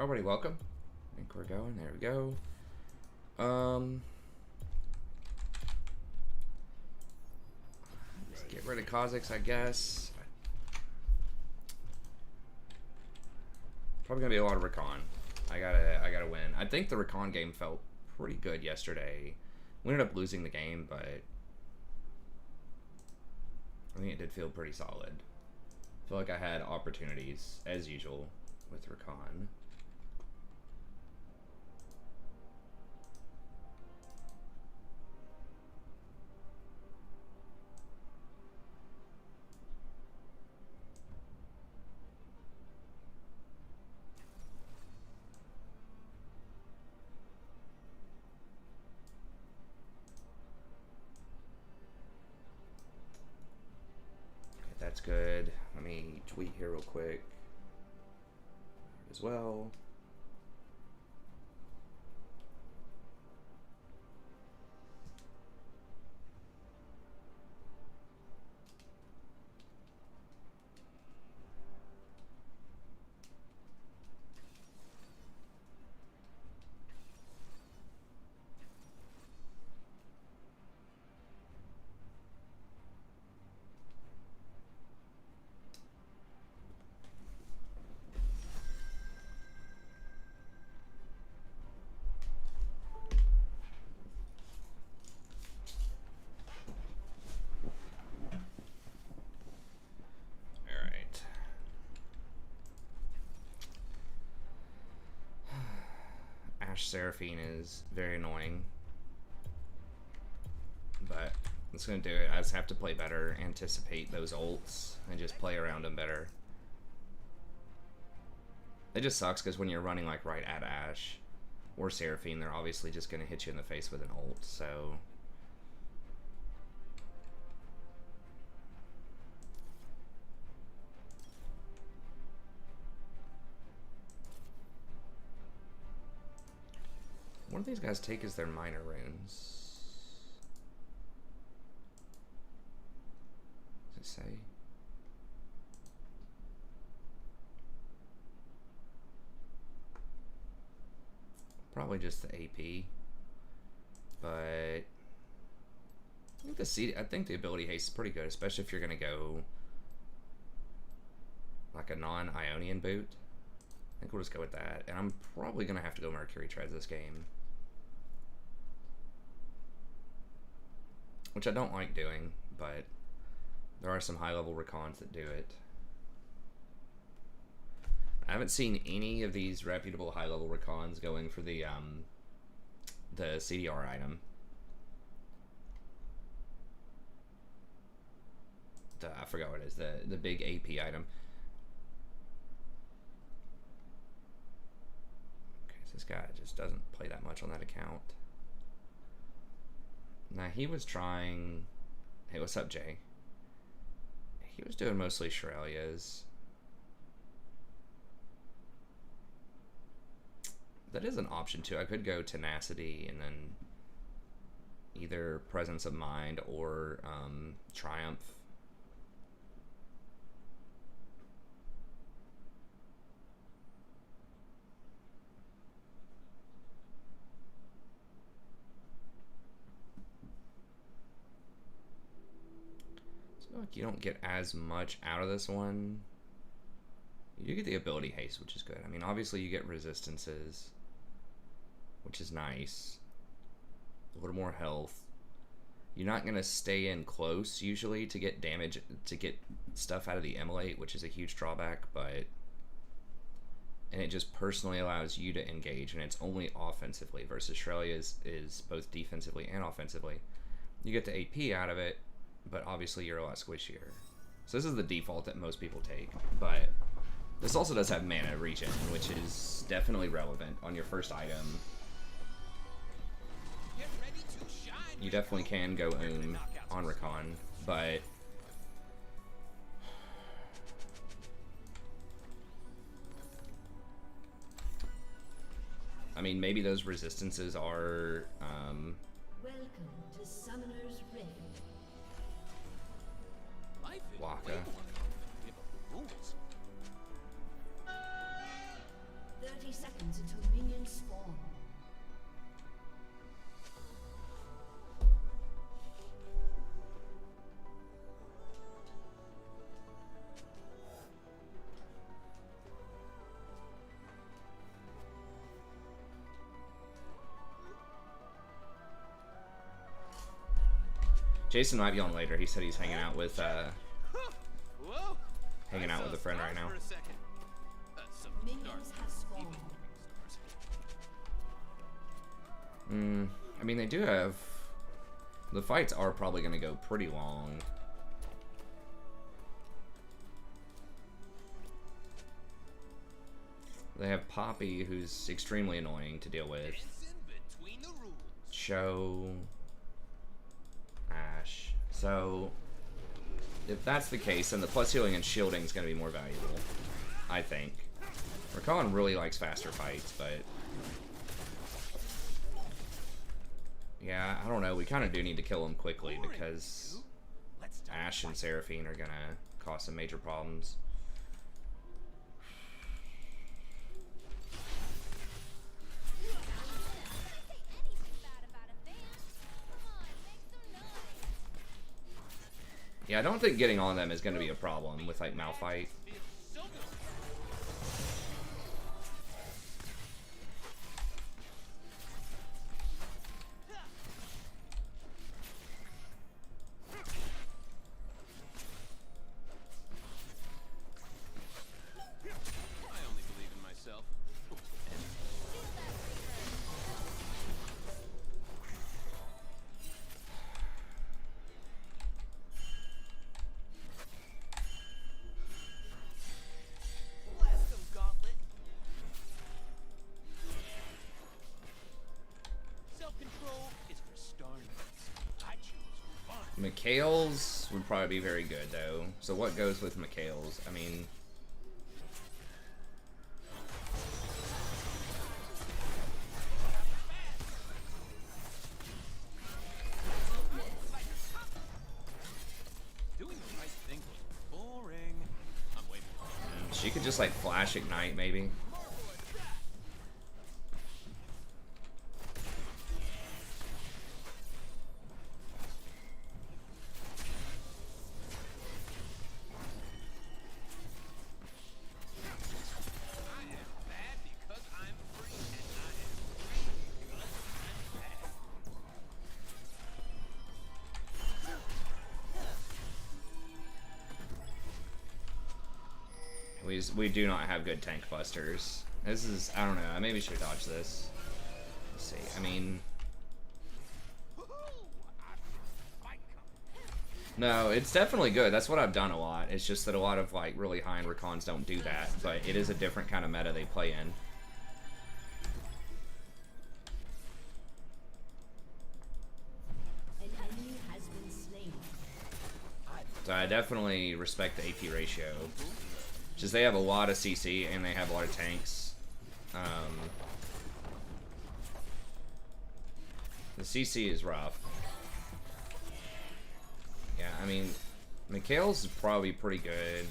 Everybody, welcome. I think we're going. There we go. Let's get rid of Kha'Zix, I guess. Probably gonna be a lot of Rakan. I gotta win. I think the Rakan game felt pretty good yesterday. We ended up losing the game, but I think it did feel pretty solid. I feel like I had opportunities as usual with Rakan. That's good. Let me tweet here real quick as well. Seraphine is very annoying, but it's gonna do it. I just have to play better, anticipate those ults, and just play around them better. It just sucks because when you're running like right at Ashe or Seraphine, they're obviously just gonna hit you in the face with an ult. So what do these guys take as their minor runes? Does it say? Probably just the AP. But I think the ability haste is pretty good, especially if you're gonna go like a non-Ionian boot. I think we'll just go with that. And I'm probably gonna have to go Mercury Treads this game, which I don't like doing, but there are some high-level Rakans that do it. I haven't seen any of these reputable high-level Rakans going for the CDR item. I forgot what it is, the big AP item. Okay, so this guy just doesn't play that much on that account. Now he was trying. Hey, what's up, Jay? He was doing mostly Shirelias. That is an option too. I could go Tenacity and then either Presence of Mind or Triumph. Like you don't get as much out of this one. You get the ability haste, which is good. I mean, obviously you get resistances, which is nice. A little more health. You're not gonna stay in close usually to get damage, to get stuff out of the Immolate, which is a huge drawback, and it just personally allows you to engage, and it's only offensively versus Shrelia is both defensively and offensively. You get the AP out of it, but obviously you're a lot squishier. So this is the default that most people take, but this also does have mana regen, which is definitely relevant on your first item. You definitely can go on Rakan, but I mean, maybe those resistances are Welcome to Summoner's Rift. Waka. 30 seconds. Jason might be on later. He said he's hanging out with a friend right now. Minions have spawned. I mean, they do have... The fights are probably going to go pretty long. They have Poppy, who's extremely annoying to deal with. Cho... Ash. So, if that's the case, then the plus healing and shielding is going to be more valuable, I think. Rakan really likes faster fights, but... Yeah, I don't know. We kind of do need to kill him quickly because Ash and Seraphine are going to cause some major problems. Yeah, I don't think getting on them is going to be a problem with, like, Malphite. Mikhail's would probably be very good, though. So what goes with Mikhail's? I mean... She could just, like, flash ignite, maybe. We do not have good tank busters. This is, I don't know, I maybe should dodge this. Let's see, I mean... No, it's definitely good. That's what I've done a lot. It's just that a lot of, like, really high-end Rakans don't do that, but it is a different kind of meta they play in. An enemy has been slain. So I definitely respect the AP ratio. Just they have a lot of CC and they have a lot of tanks. The CC is rough. Yeah, I mean, Mikhail's is probably pretty good.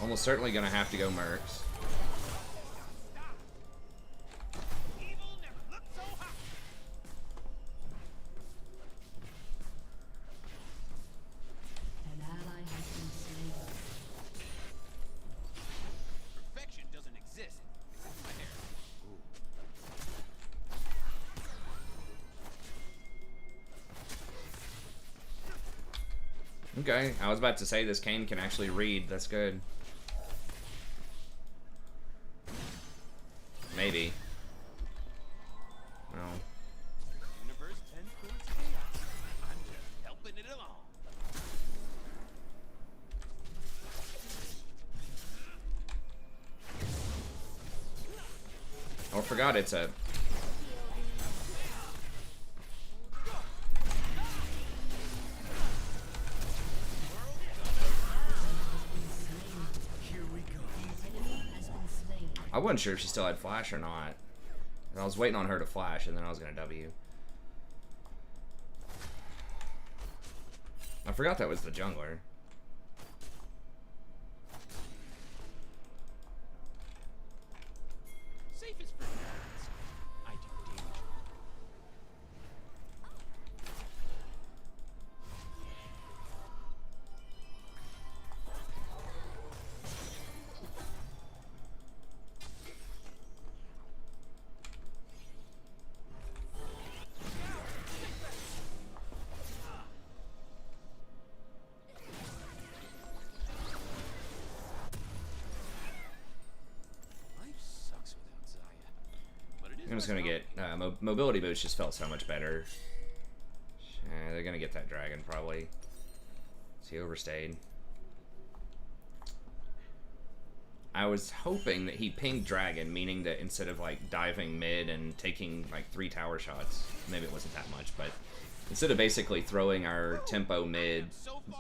Almost certainly gonna have to go Mercs. Okay, I was about to say this Kane can actually read. That's good. Maybe. No. Universe tends towards chaos. I'm just helping it along. Oh, I forgot it's a... I wasn't sure if she still had flash or not. And I was waiting on her to flash, and then I was going to W. I forgot that was the jungler. Safest for nerds. I do danger. was gonna get mobility boost. Just felt so much better. They're gonna get that dragon probably. So he overstayed. I was hoping that he pinged dragon, meaning that instead of like diving mid and taking like 3 tower shots, maybe it wasn't that much, but instead of basically throwing our tempo mid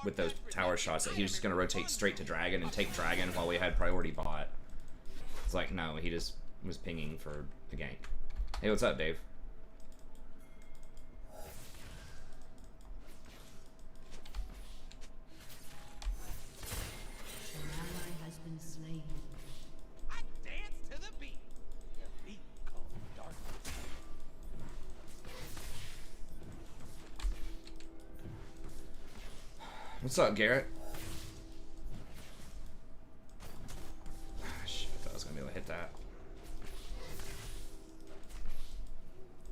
with those tower shots, that he was just gonna rotate straight to dragon and take dragon while we had priority bot. It's like, no, he just was pinging for the gank. Hey, what's up, Dave? An ally has been slain. I dance to the beat. The beat called darkness. What's up, Garrett? Shit, I thought I was gonna be able to hit that.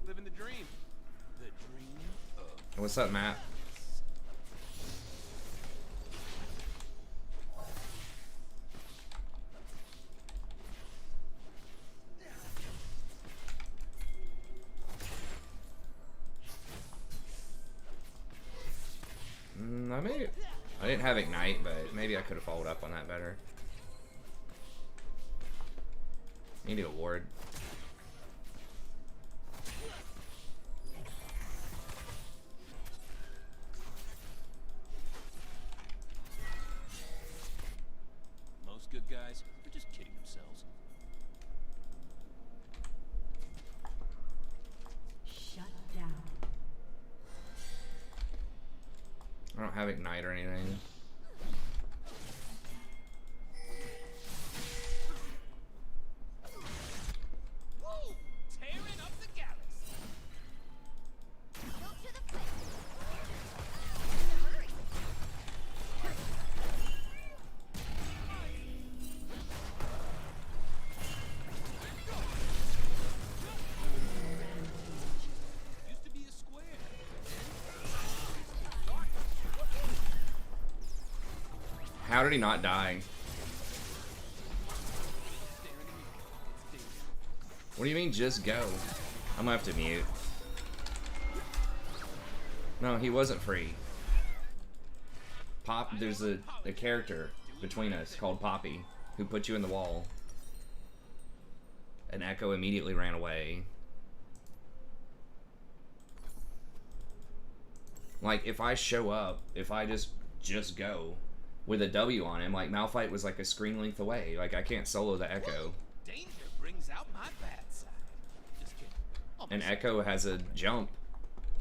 Living the dream. The dream of What's up, Matt? I didn't have Ignite, but maybe I could have followed up on that better. Need a ward. most good guys are just kidding themselves. Shut down. I don't have Ignite or anything. Woo! Tearing up the galaxy. Go to the place. Used to be a square. How did he not die? What do you mean, just go? I'm gonna have to mute. No, he wasn't free. There's a character between us called Poppy who put you in the wall. And Echo immediately ran away. Like, if I show up, if I just go with a W on him, like, Malphite was like a screen length away. Like, I can't solo the Echo. Danger brings out my bad side. Just kidding. And Echo has a jump.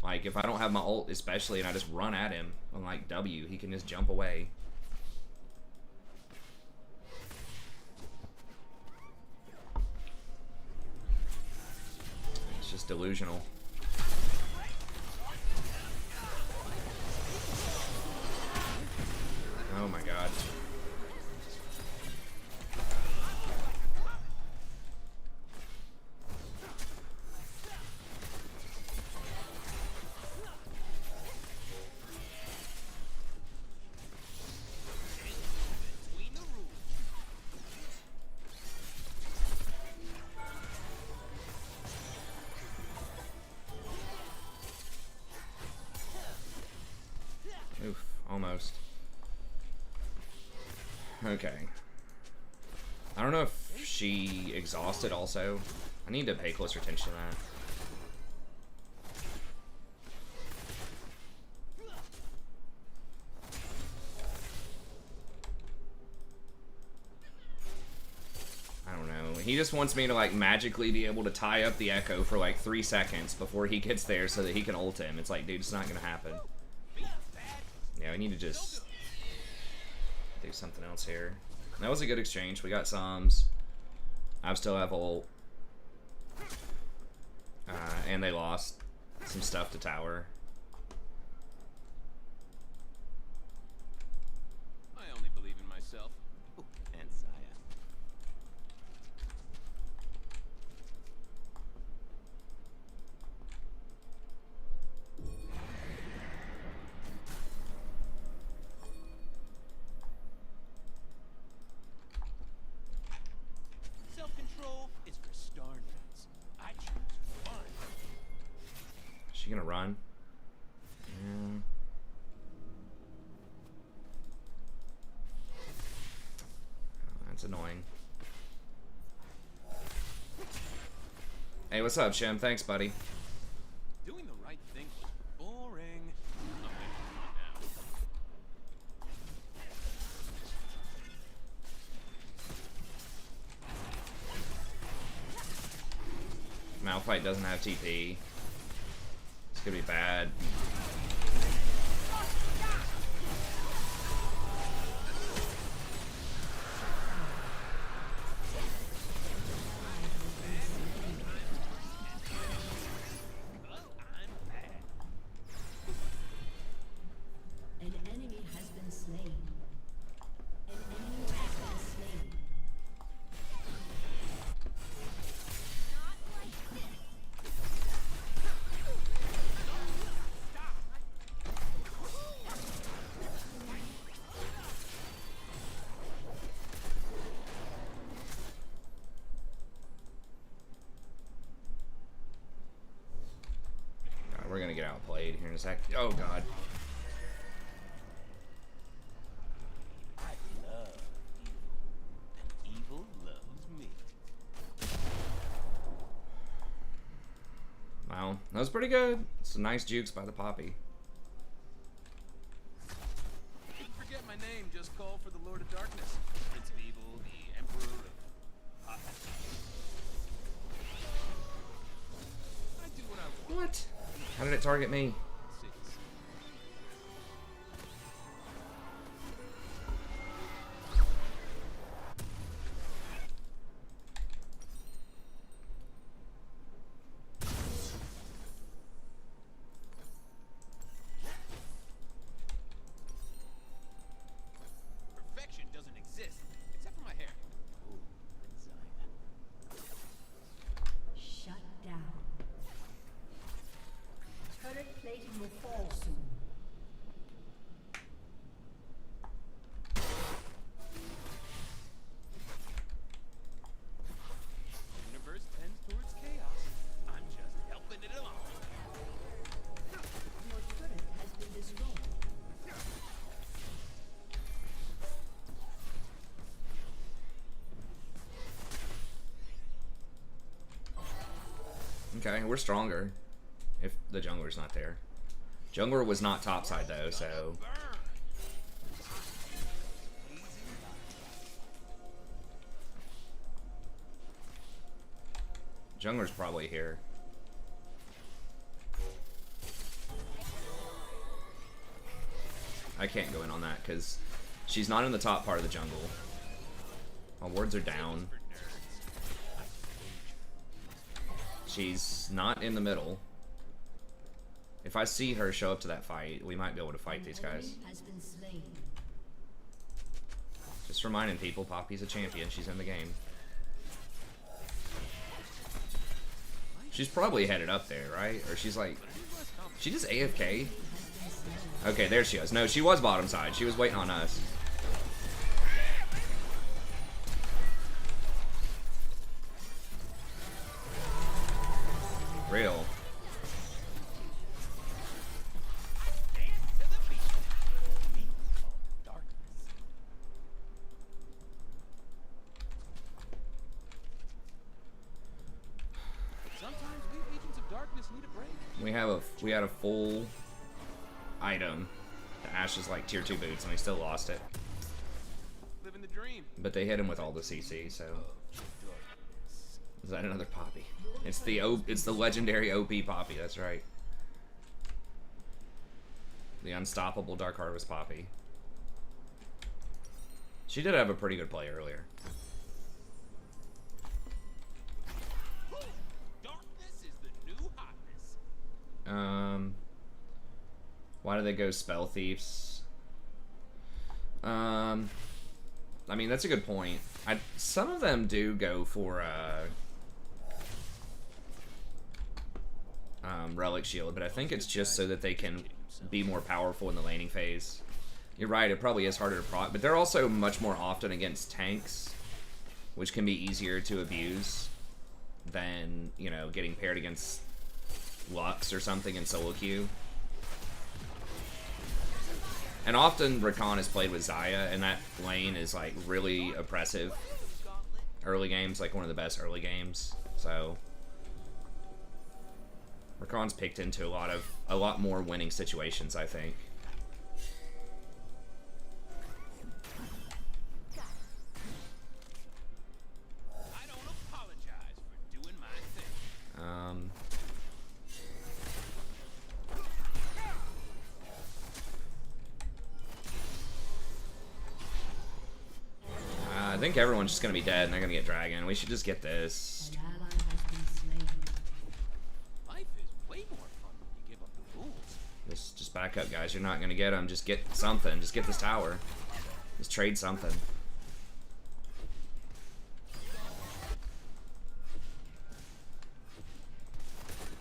Like, if I don't have my ult, especially, and I just run at him on, like, W, he can just jump away. It's just delusional. Oh my god. Between the rules. Oof, almost. Okay. I don't know if she exhausted also. I need to pay closer attention to that. I don't know. He just wants me to like magically be able to tie up the Echo for like 3 seconds before he gets there so that he can ult him. It's like, dude, it's not gonna happen. Yeah, we need to just do something else here. That was a good exchange. We got Psalms. I still have ult. And they lost some stuff to tower. I only believe in myself. Ooh, and Saya. Self-control is for star nuts. I choose She gonna run? Yeah. Oh, that's annoying. Hey, what's up, Shem? Thanks, buddy. Doing the right thing was boring. Okay, not now. Maokai doesn't have TP. It's gonna be bad. An enemy has been slain. An enemy has been slain. We're gonna get outplayed here in a sec. Oh god. I love evil, and evil loves me. Wow, that was pretty good. It's a nice jukes by the Poppy. Didn't forget my name, just call for the Lord of Darkness. Prince of Evil, the Emperor of Hotness. I do what I want. What? How did it target me? Six. Perfection doesn't exist, except for my hair. Ooh, design. Shut down. Turret plating will fall soon. Universe tends towards chaos. I'm just helping it along. Your turret has been destroyed. Okay, we're stronger. If the jungler's not there. Jungler was not topside though, so. Jungler's probably here. I can't go in on that because she's not in the top part of the jungle. My wards are down. She's not in the middle. If I see her show up to that fight, we might be able to fight these guys. Has been slain. Just reminding people, Poppy's a champion. She's in the game. She's probably headed up there, right? Or she's like... She just AFK? Okay, there she is. No, she was bottom side. She was waiting on us. Real. Sometimes we agents of darkness need a break. We had a full item. The Ashe is like tier 2 boots and we still lost it. Living the dream. But they hit him with all the CC, so is that another Poppy? It's the legendary OP Poppy, that's right. The unstoppable Dark Harvest Poppy. She did have a pretty good play earlier. Darkness is the new hotness. Why do they go Spell Thieves? I mean, that's a good point. Some of them do go for Relic Shield, but I think it's just so that they can be more powerful in the laning phase. You're right, it probably is harder to proc, but they're also much more often against tanks, which can be easier to abuse than, you know, getting paired against Lux or something in solo queue. And often Rakan is played with Xayah, and that lane is like really oppressive. Early games, like one of the best early games. So Rakan's picked into a lot more winning situations, I think. I don't apologize for doing my thing. I think everyone's just gonna be dead and they're gonna get dragon. We should just get this. An ally has been slain. Life is way more fun when you give up the rules. Just back up, guys. You're not gonna get them. Just get something. Just get this tower. Just trade something.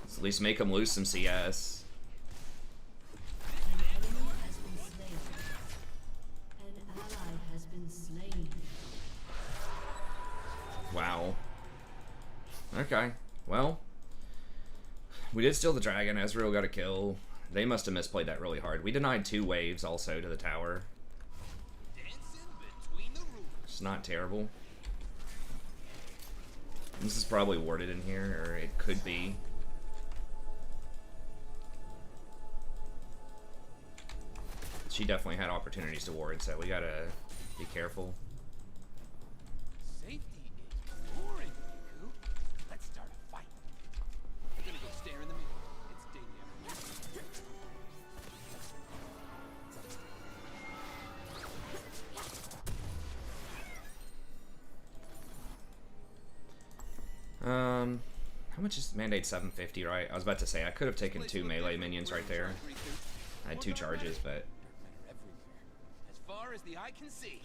Let's at least make them lose some CS. An enemy has been slain. An ally has been slain. Wow. Okay. Well, we did steal the dragon. Ezreal got a kill. They must have misplayed that really hard. We denied 2 waves also to the tower. Dancing between the rules. It's not terrible. This is probably warded in here, or it could be. She definitely had opportunities to ward, so we gotta be careful. Safety is boring, Riku. Let's start a fight. We're gonna go stare in the mirror. It's daily every How much is mandate? 750, right? I was about to say I could have taken 2 melee minions right there. I had 2 charges, but as far as the eye can see.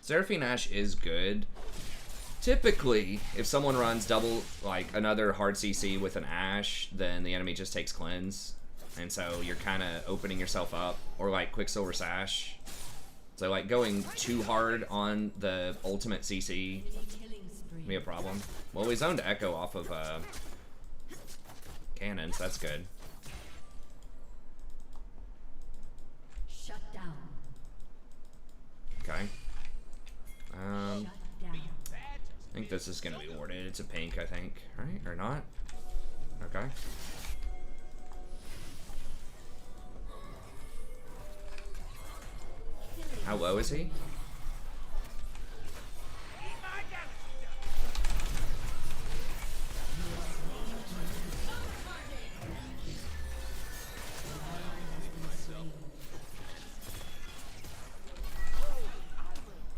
Seraphine Ashe is good. Typically, if someone runs double, like another hard CC with an Ashe, then the enemy just takes cleanse. And so you're kind of opening yourself up. Or like Quicksilver Sash. So like going too hard on the ultimate CC Killing spree. can be a problem. Well, we zoned Echo off of Cannon, so that's good. Shut down. Okay. Shut down. I think this is gonna be warded. It's a pink, I think. Right? Or not? Okay. How low is he?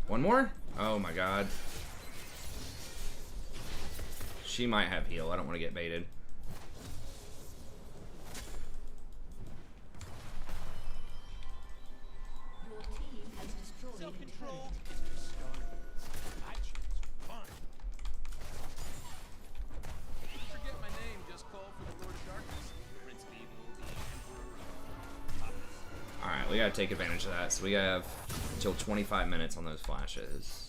One more? Oh my god. She might have heal. I don't want to get baited. Your team has destroyed a Self-control turret. is the start. I choose fun. If you forget my name, just call for the Lord of Darkness, Prince of Evil, the Emperor of Alright, we gotta take advantage of that. So we have until 25 minutes on those flashes.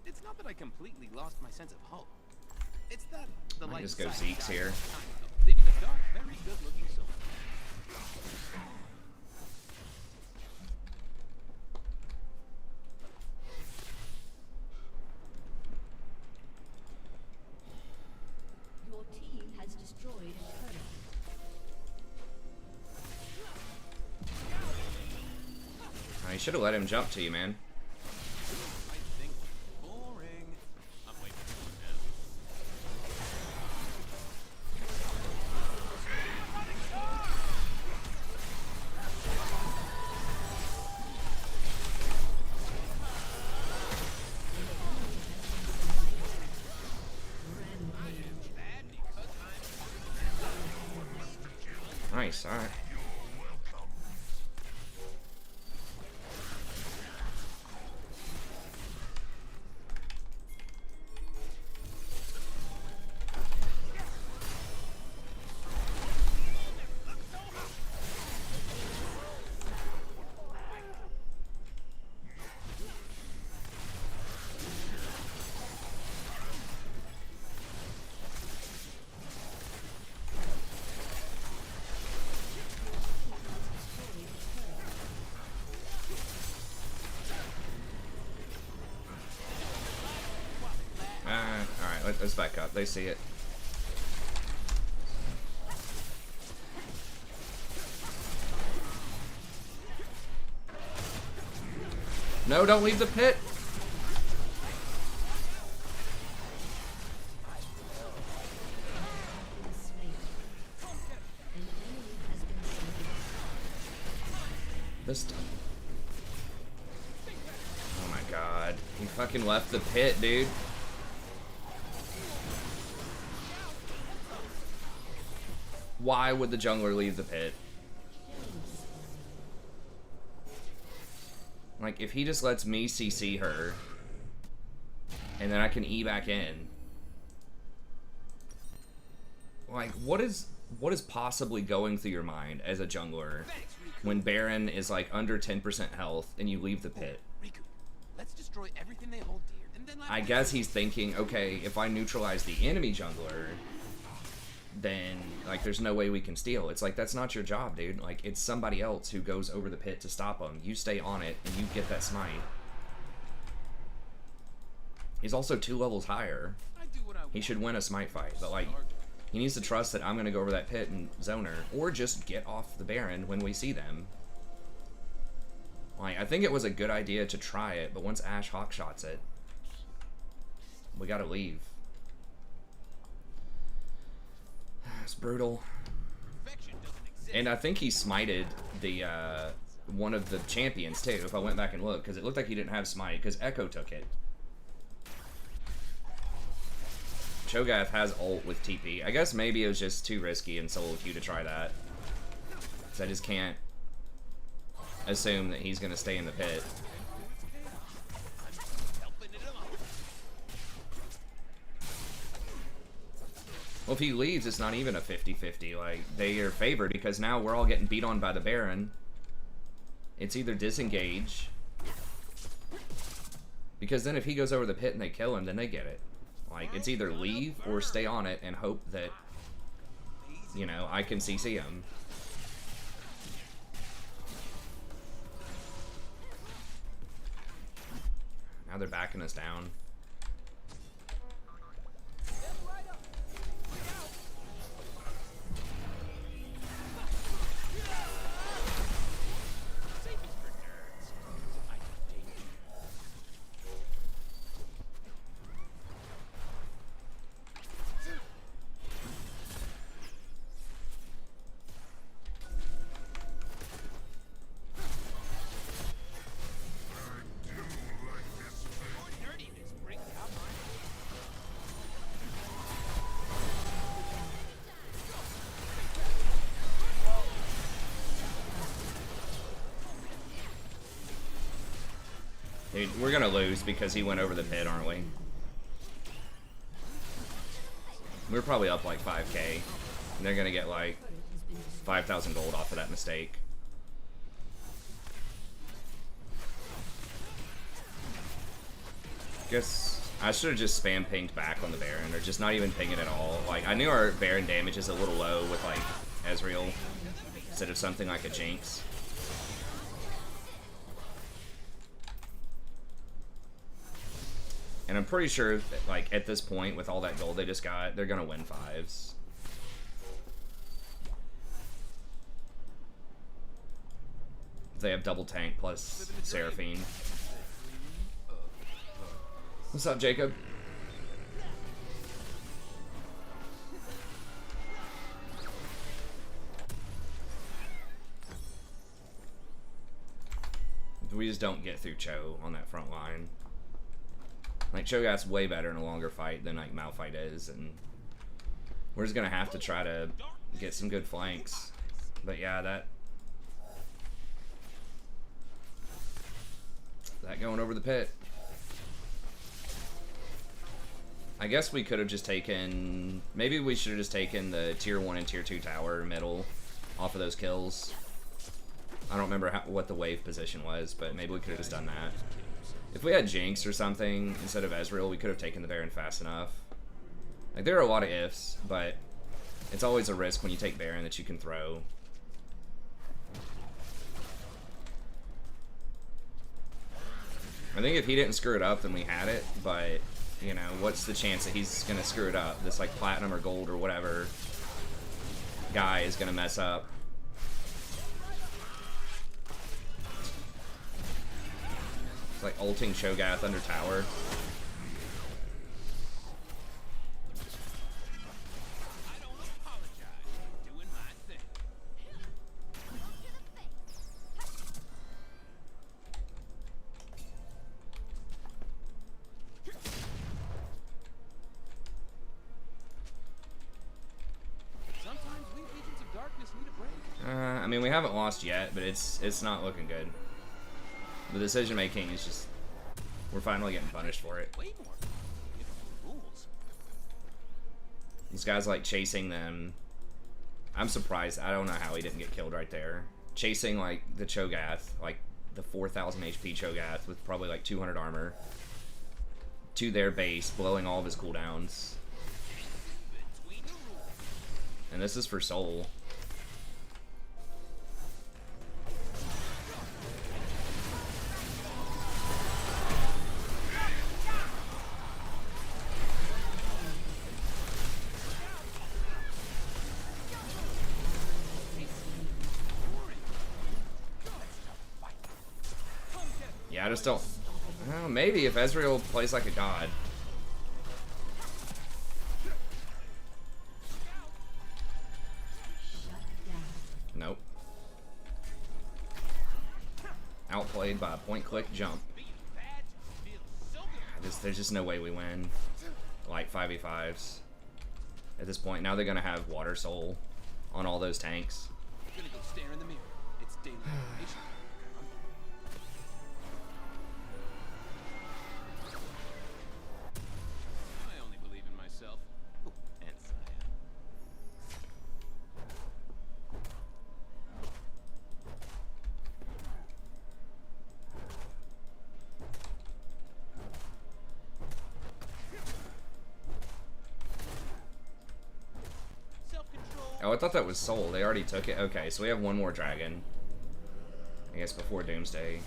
It's not that I completely lost my sense of hope. It's that the Might light just go side Zeke's died here. over time, leaving a dark, very good-looking soul. Your team has destroyed a turret. You should have let him jump to you, man. I think boring. I'm waiting for it now. Bad because I'm Nice, alright. Let's back up. They see it. No, don't leave the pit. This time. Oh my god. He fucking left the pit, dude. Why would the jungler leave the pit? Like, if he just lets me CC her, and then I can E back in. Like, what is possibly going through your mind as a jungler when Baron is like under 10% health and you leave the pit? Let's destroy everything they hold dear, and then I guess he's thinking, okay, if I neutralize the enemy jungler, then like there's no way we can steal. It's like, that's not your job, dude. Like, it's somebody else who goes over the pit to stop him. You stay on it and you get that smite. He's also 2 levels higher. He should win a smite fight, but like, he needs to trust that I'm gonna go over that pit and zone her, or just get off the Baron when we see them. Like, I think it was a good idea to try it, but once Ashe hawk shots it, we gotta leave. It's brutal. And I think he smited the one of the champions too, if I went back and looked, because it looked like he didn't have smite, because Echo took it. Cho'Gath has ult with TP. I guess maybe it was just too risky in solo queue to try that. So I just can't assume that he's going to stay in the pit. Well, if he leaves, it's not even a 50-50. Like, they are favored because now we're all getting beat on by the Baron. It's either disengage, because then if he goes over the pit and they kill him, then they get it. Like, it's either leave or stay on it and hope that, you know, I can CC him. Now they're backing us down. Dude, we're gonna lose because he went over the pit, aren't we? We're probably up like 5k. And they're gonna get like 5,000 gold off of that mistake. Guess I should have just spam pinged back on the Baron, or just not even ping it at all. Like, I knew our Baron damage is a little low with like Ezreal instead of something like a Jinx. And I'm pretty sure that, like, at this point, with all that gold they just got, they're gonna win 5s. They have double tank plus Seraphine. What's up, Jacob? We just don't get through Cho on that front line. Like, Cho'Gath's way better in a longer fight than, like, Malphite is, and we're just gonna have to try to get some good flanks. But yeah, that going over the pit. I guess we could have just taken, maybe we should have just taken the tier 1 and tier 2 tower middle off of those kills. I don't remember what the wave position was, but maybe we could have just done that. If we had Jinx or something instead of Ezreal, we could have taken the Baron fast enough. Like, there are a lot of ifs, but it's always a risk when you take Baron that you can throw. I think if he didn't screw it up, then we had it, but you know, what's the chance that he's gonna screw it up? This like platinum or gold or whatever guy is gonna mess up. It's like ulting Cho'Gath under tower. I mean, we haven't lost yet, but it's not looking good. The decision making is just, we're finally getting punished for it. This guy's like chasing them. I'm surprised. I don't know how he didn't get killed right there. Chasing like the Cho'Gath, like the 4,000 HP Cho'Gath with probably like 200 armor to their base, blowing all of his cooldowns. And this is for soul. Yeah, I just don't. Well, maybe if Ezreal plays like a god. Nope. Outplayed by a point-click jump. There's just no way we win. Like 5v5s at this point. Now they're gonna have Water Soul on all those tanks. Gonna go stare in the mirror. It's daily animation. I only believe in myself. Ooh, and Saya. Oh, I thought that was Soul. They already took it. Okay, so we have one more dragon. I guess before Doomsday.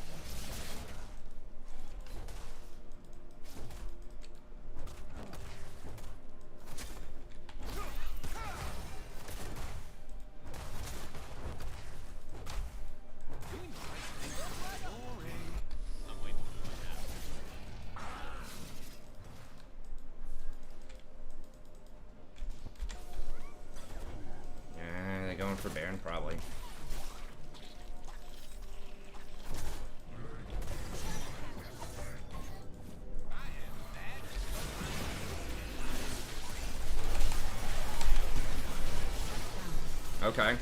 Going for Baron, probably. Okay.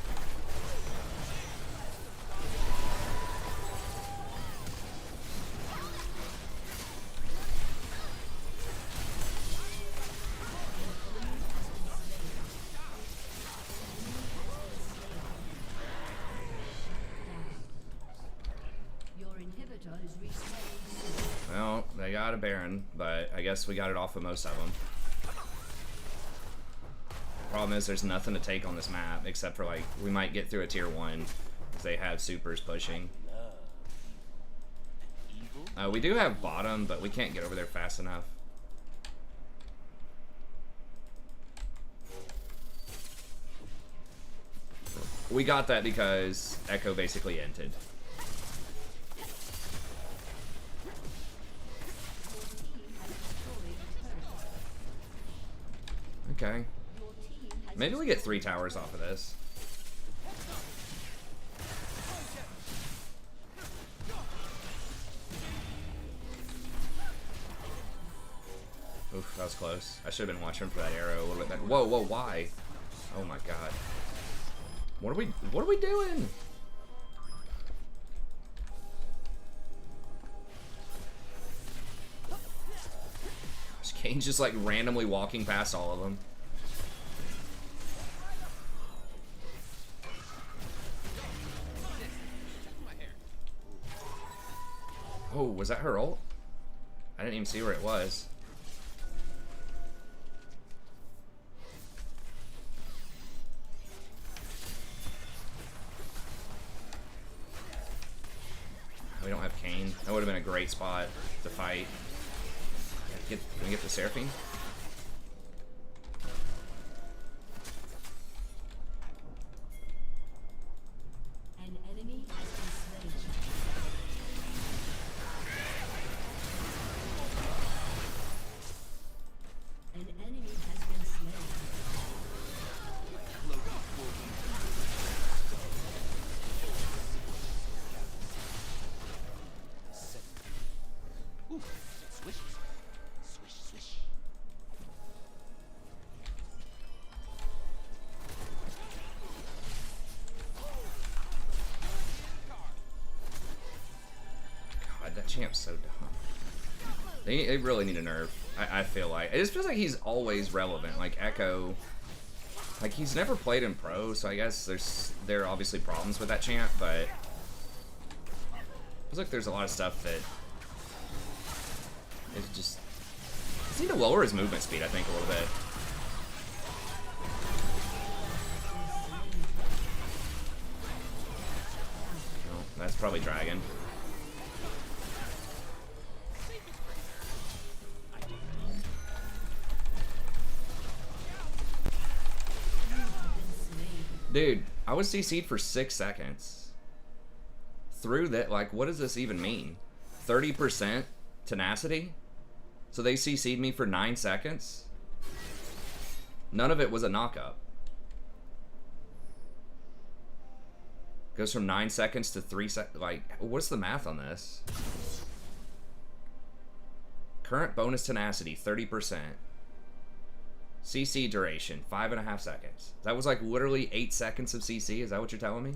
Well, they got a Baron, but I guess we got it off of most of them. Problem is, there's nothing to take on this map except for like we might get through a tier 1 because they have supers pushing. We do have bottom, but we can't get over there fast enough. We got that because Echo basically ended. Okay. Maybe we get 3 towers off of this. Oof, that was close. I should have been watching for that arrow a little bit better. Whoa, whoa, why? Oh my god. What are we doing? Kane's just like randomly walking past all of them. Oh, was that her ult? I didn't even see where it was. We don't have Kane. That would have been a great spot to fight. Can we get the Seraphine? An enemy has been slain. An enemy has been slain. Ooh, swish. Swish, swish. God, that champ's so dumb. They really need a nerf. I feel like. It just feels like he's always relevant. Like Echo, like he's never played in pro, so I guess there are obviously problems with that champ, but it feels like there's a lot of stuff that is just. Just need to lower his movement speed, I think, a little bit. Oh, that's probably Dragon. Dude, I was CC'd for 6 seconds. Through that, like, what does this even mean? 30% tenacity? So they CC'd me for 9 seconds? None of it was a knockup. Goes from 9 seconds to 3 seconds. Like, what's the math on this? Current bonus tenacity, 30%. CC duration, 5.5 seconds. That was like literally 8 seconds of CC. Is that what you're telling me?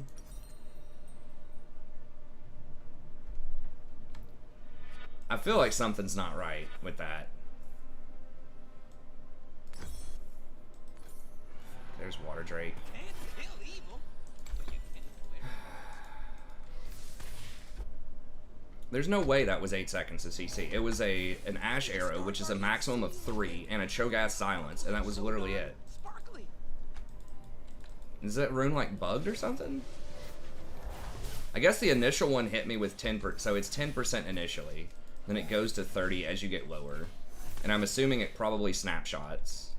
I feel like something's not right with that. There's Water Drake. There's no way that was 8 seconds of CC. It was an Ash Arrow, which is a maximum of 3, and a Cho'Gath Silence, and that was literally it. Is that rune like bugged or something? I guess the initial one hit me with 10%, so it's 10% initially. Then it goes to 30 as you get lower. And I'm assuming it probably snapshots.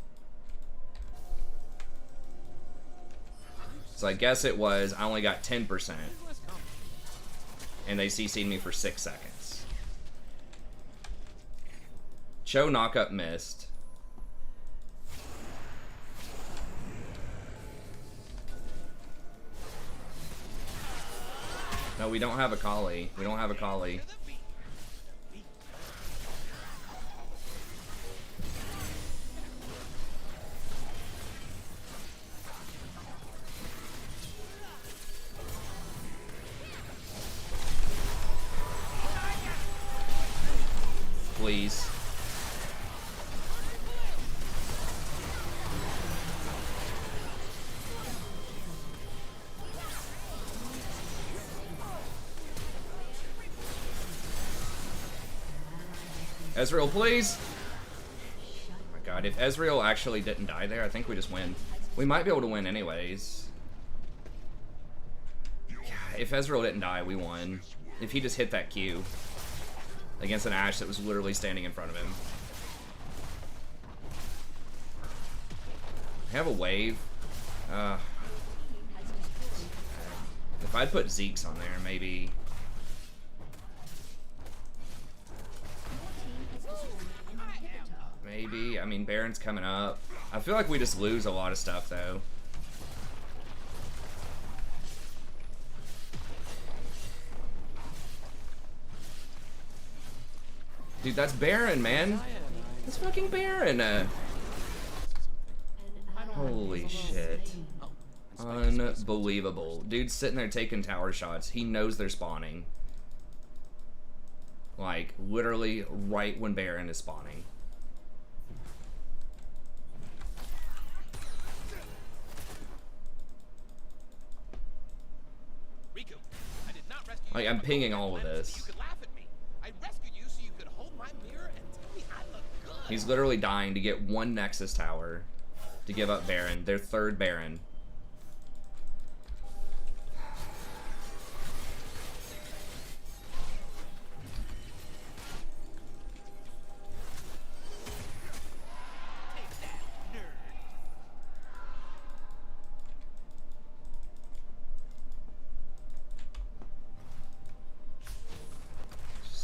So I guess it was, I only got 10%. And they CC'd me for 6 seconds. Cho knockup missed. No, we don't have a Kali. We don't have a Kali. Please. Ezreal, please. Oh my god, if Ezreal actually didn't die there, I think we just win. We might be able to win anyways. Yeah, if Ezreal didn't die, we won. If he just hit that Q against an Ashe that was literally standing in front of him. I have a wave. If I'd put Zeke's on there, maybe. Maybe. I mean, Baron's coming up. I feel like we just lose a lot of stuff, though. Dude, that's Baron, man. That's fucking Baron. Holy shit. Unbelievable. Dude's sitting there taking tower shots. He knows they're spawning. Like, literally right when Baron is spawning. Like, I'm pinging all of this. He's literally dying to get one Nexus tower to give up Baron, their third Baron.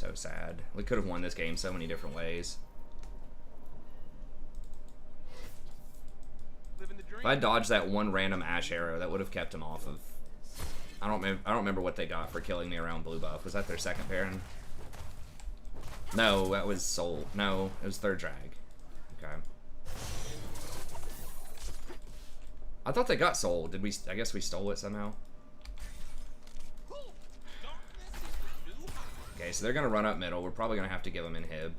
So sad. We could have won this game so many different ways. Living the dream. If I dodged that one random Ash arrow, that would have kept him off of... I don't remember what they got for killing me around blue buff. Was that their second Baron? No, that was Soul. No, it was third drag. Okay. I thought they got Soul. Did we? I guess we stole it somehow. Okay, so they're gonna run up middle. We're probably gonna have to give them inhib.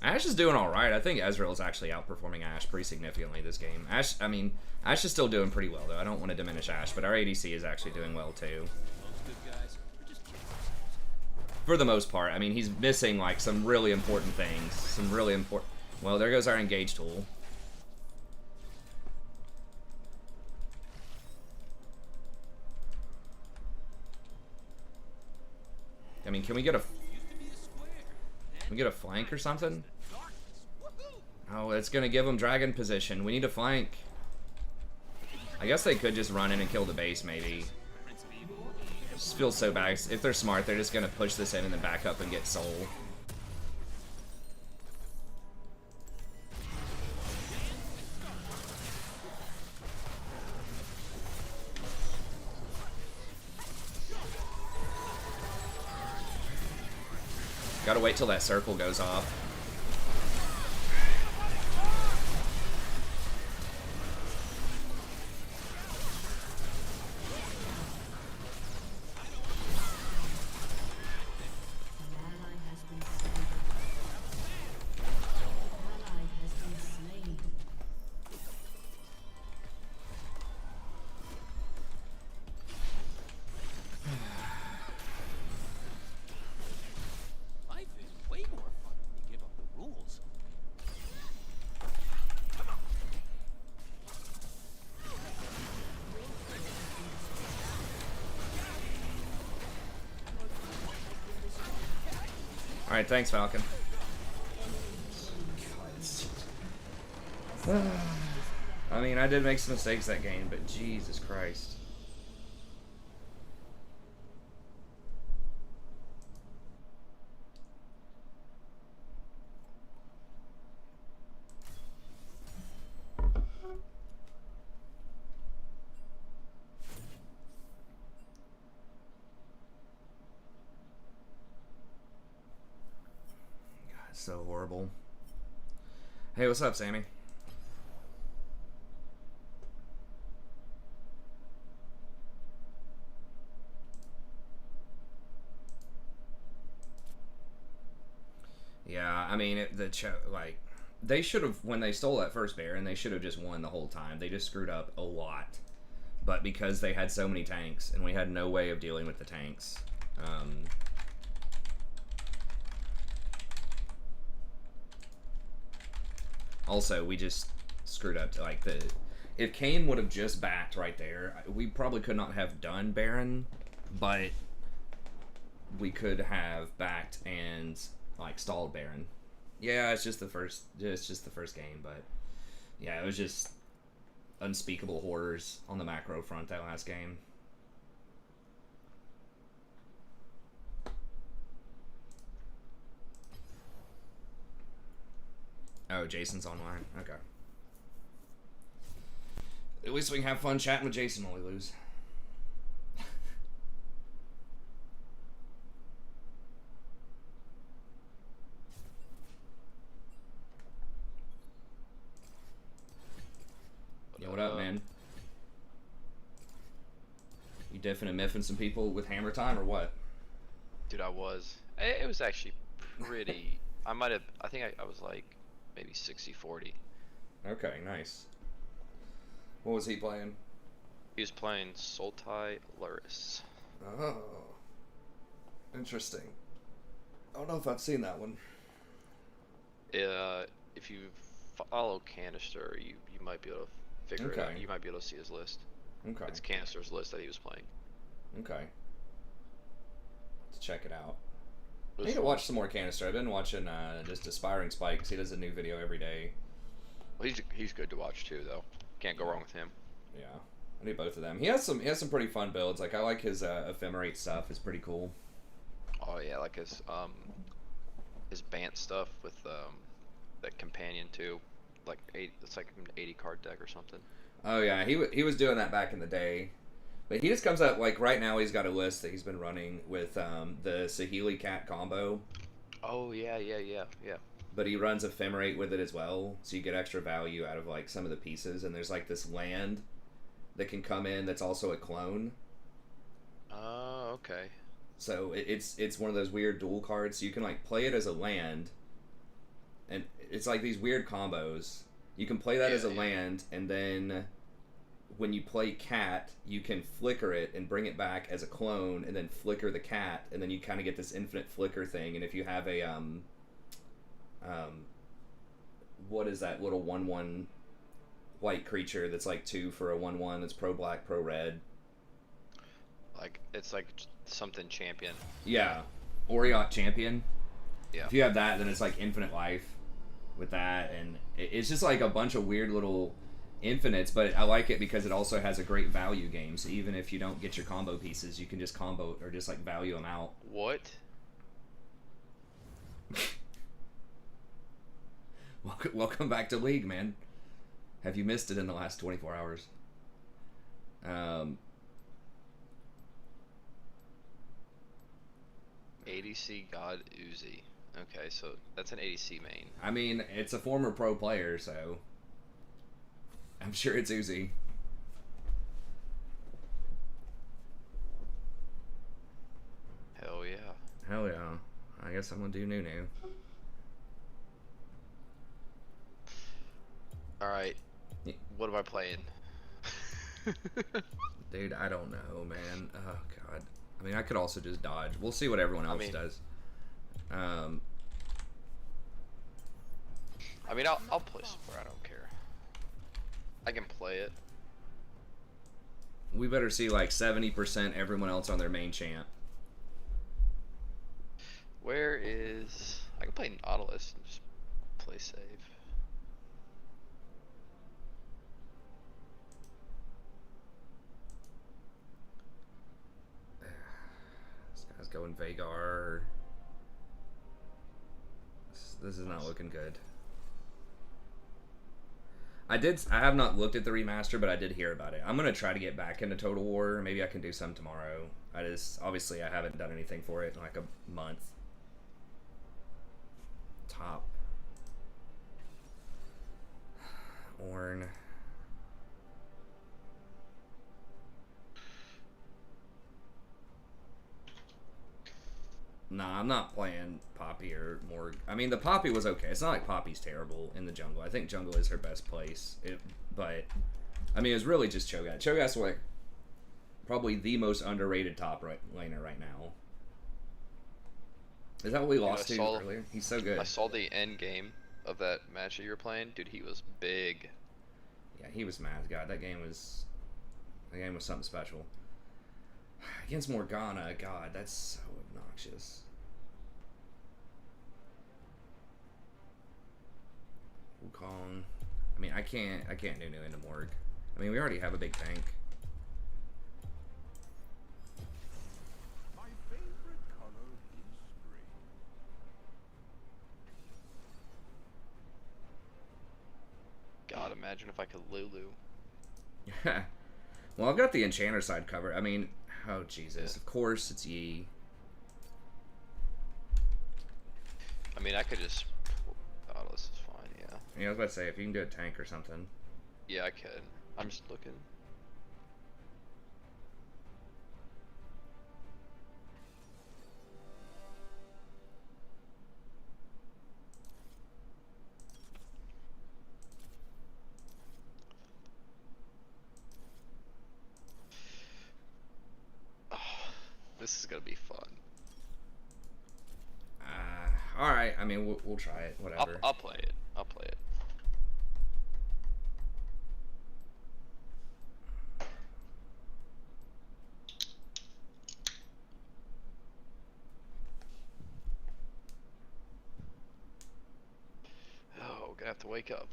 Ash is doing all right. I think Ezreal's actually outperforming Ash pretty significantly this game. Ash is still doing pretty well though. I don't want to diminish Ash, but our ADC is actually doing well too. Most good guys are just kidding. For the most part. I mean, he's missing like some really important things. Some really important. Well, there goes our engage tool. I mean, can we get a flank or something? Oh, it's gonna give them dragon position. We need a flank. I guess they could just run in and kill the base, maybe. It just feels so bad. If they're smart, they're just gonna push this in and then back up and get soul. Gotta wait till that circle goes off. Alright, thanks, Falcon. I mean, I did make some mistakes that game, but Jesus Christ. So horrible. Hey, what's up, Sammy? Yeah, I mean, like, they should have, when they stole that first Baron, they should have just won the whole time. They just screwed up a lot. But because they had so many tanks, and we had no way of dealing with the tanks, also, we just screwed up. Like, if Kane would have just backed right there, we probably could not have done Baron, but we could have backed and like stalled Baron. Yeah, it's just the first game, but yeah, it was just unspeakable horrors on the macro front that last game. Oh, Jason's online. Okay. At least we can have fun chatting with Jason when we lose. Yo, what up, man? You diffing and miffing some people with hammer time or what? Dude, I was. It was actually pretty. I think I was like maybe 60-40. Okay, nice. What was he playing? He was playing Sultai Luris. Oh. Interesting. I don't know if I've seen that one. If you follow Canister, you might be able to figure it out. You might be able to see his list. Okay. It's Canister's list that he was playing. Okay. Let's check it out. I need to watch some more Canister. I've been watching just Aspiring Spike because he does a new video every day. Well, he's good to watch too, though. Can't go wrong with him. Yeah. I need both of them. He has some pretty fun builds. Like I like his ephemerate stuff. It's pretty cool. Oh yeah, like his Bant stuff with that companion too. Like it's like an 80 card deck or something. Oh yeah, he was doing that back in the day. But he just comes out like right now. He's got a list that he's been running with the Saheeli Cat combo. Oh yeah. But he runs Ephemerate with it as well, so you get extra value out of like some of the pieces. And there's like this land that can come in that's also a clone. Oh, okay. So it's one of those weird dual cards. So you can like play it as a land, and it's like these weird combos. You can play that as a land, and then when you play cat, you can flicker it and bring it back as a clone, and then flicker the cat, and then you kind of get this infinite flicker thing. And if you have a what is that little 1/1 white creature that's like 2 for a 1/1 that's pro black, pro red? Like it's like something champion. Yeah, Oriot champion. Yeah. If you have that, then it's like infinite life with that, and it's just like a bunch of weird little infinites, but I like it because it also has a great value game. So even if you don't get your combo pieces, you can just combo or just like value them out. What? Welcome back to League, man. Have you missed it in the last 24 hours? ADC God Uzi. Okay, so that's an ADC main. I mean, it's a former pro player, so I'm sure it's Uzi. Hell yeah. Hell yeah. I guess I'm gonna do Nunu. Alright. What am I playing? Dude, I don't know, man. Oh, God. I mean, I could also just dodge. We'll see what everyone else does. I mean, I'll play support. I don't care. I can play it. We better see like 70% everyone else on their main champ. Where is... I can play Nautilus and just play save. This guy's going Vagar. This is not looking good. I have not looked at the remaster, but I did hear about it. I'm gonna try to get back into Total War. Maybe I can do some tomorrow. Obviously I haven't done anything for it in like a month. Top. Ornn. Nah, I'm not playing Poppy or Morg. I mean, the Poppy was okay. It's not like Poppy's terrible in the jungle. I think jungle is her best place. But, I mean, it's really just Cho'Gath. Cho'Gath's like probably the most underrated top laner right now. Is that what we lost to earlier? He's so good. I saw the end game of that match that you were playing. Dude, he was big. Yeah, he was mad. God, that game was something special. Against Morgana, God, that's so obnoxious. Wukong. I mean, I can't do New into Morg. I mean, we already have a big tank. My favorite color is gray. God, imagine if I could Lulu. Well, I've got the Enchanter side covered. I mean, oh Jesus! Yeah. Of course, it's Yi. I mean, I could just... Oh, this is fine, yeah. Yeah, I was about to say, if you can do a tank or something. Yeah, I can. I'm just looking. Oh, this is gonna be fun. All right. I mean, we'll try it. Whatever. I'll play it. I'll play it. Oh, gonna have to wake up.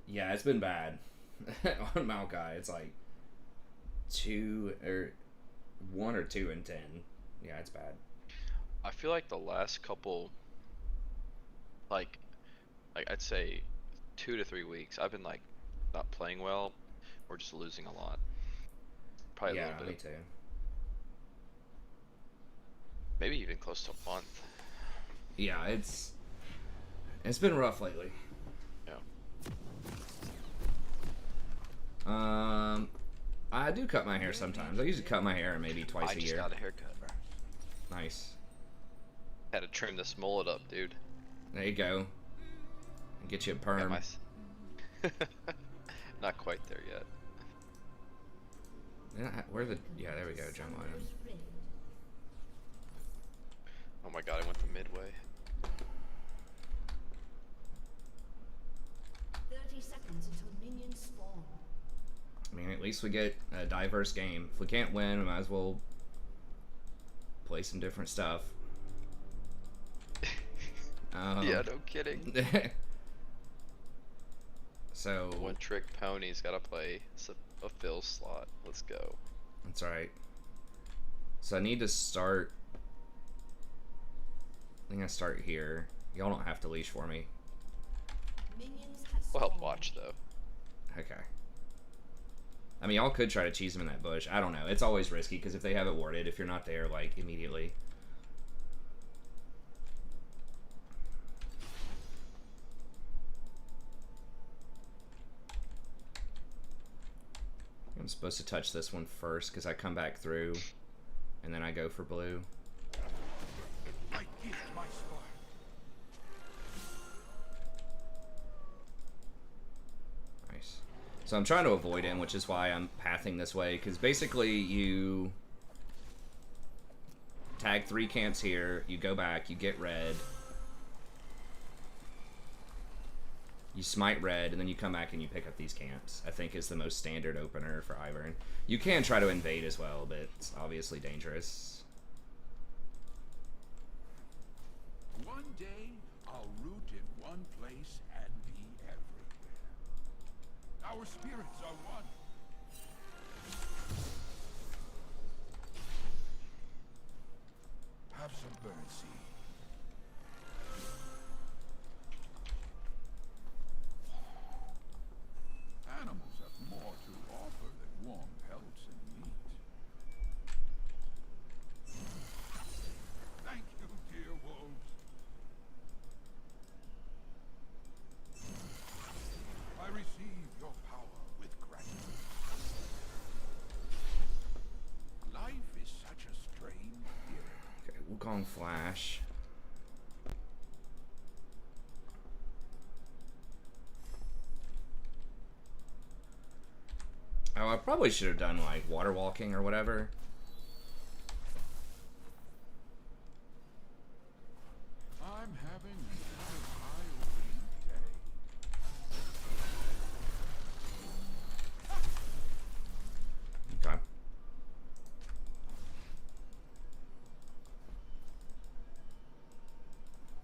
Yeah, it's been bad. on Maokai. It's like 1 or 2 in 10. Yeah, it's bad. I feel like the last couple, like I'd say 2 to 3 weeks, I've been like not playing well or just losing a lot. Probably a Yeah, little me bit. too. Maybe even close to a month. Yeah, it's been rough lately. Yeah. I do cut my hair sometimes. I usually cut my hair maybe twice I a just year. got a haircut. Nice. Had to trim this mullet up, dude. There you go. Get you a perm. Not quite there yet. Yeah, there we go, jump item. Oh my god, I went to midway. 30 seconds until minions spawn. I mean, at least we get a diverse game. If we can't win, we might as well play some different stuff. Yeah, no kidding. So One trick pony's gotta play a fill slot. Let's go. that's right. So I need to start. I think I start here. Y'all don't have to leash for me. Minions have We'll help spawned. watch though. Okay. I mean, y'all could try to cheese them in that bush. I don't know. It's always risky because if they have it warded, if you're not there, like, immediately. I'm supposed to touch this one first because I come back through and then I go for blue. I give my spark. Nice. So I'm trying to avoid him, which is why I'm pathing this way, because basically you tag 3 camps here, you go back, you get red, you smite red, and then you come back and you pick up these camps. I think is the most standard opener for Ivern. You can try to invade as well, but it's obviously dangerous. One day, I'll root in one place and be everywhere. Our spirits are one. Have some birdseed. Animals have more to offer than warm pelts and meat. Thank you, dear wolves. I receive your power with gratitude. Life is such a strange gift. Okay, Wukong Flash. Oh, I probably should have done, like, water walking or whatever. I'm having another eye-opening day. Okay.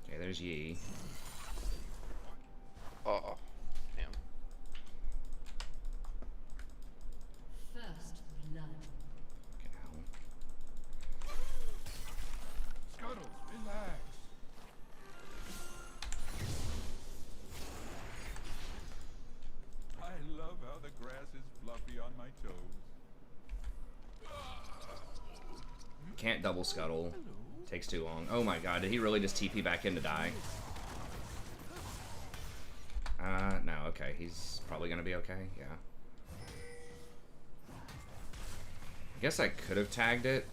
Okay, there's Yi. Uh-oh. Damn. First blood. Okay, now. Scuttles, relax. I love how the grass is fluffy on my toes. Can't double scuttle. Takes too long. Oh my god, did he really just TP back in to die? No, okay. He's probably gonna be okay, yeah. I guess I could have tagged it,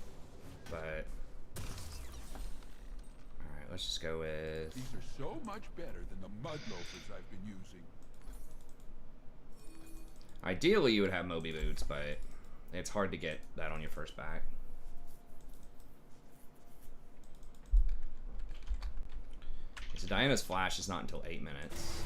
but... Alright, let's just go with... These are so much better than the mud loafers I've been using. Ideally, you would have Moby Boots, but it's hard to get that on your first back. So Diana's flash is not until 8 minutes.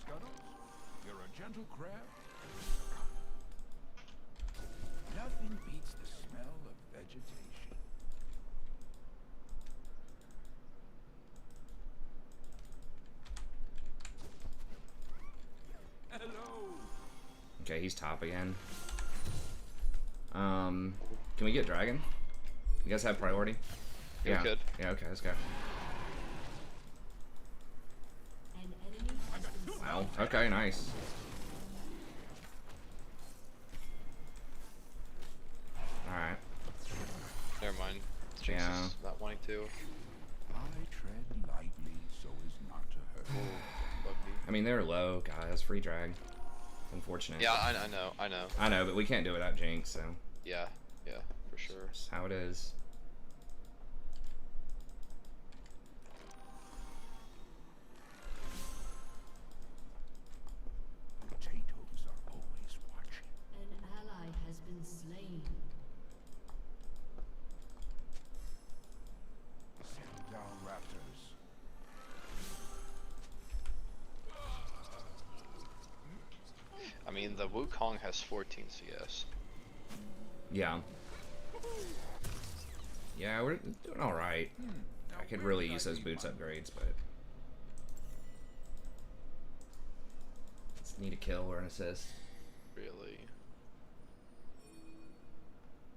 Scuttles, you're a gentle crab, Okay, he's top again. Can we get dragon? You guys have priority? Yeah, we could. Yeah, okay, let's go. An enemy has been slain. Wow. Okay, nice. Alright. Never mind. Jinx Yeah. is not wanting to. I tread lightly so as not to hurt. Buggy. I mean, they're low, guys. Free drag. Unfortunate. Yeah, I know. I know, but we can't do it without Jinx, so Yeah, for sure. that's how it is. Potatoes are always watching. An ally has been slain. Settle down, raptors. I mean, the Wukong has 14 CS. Yeah. Yeah, we're doing alright. I could really use those boots upgrades, but just need a kill or an assist. Really?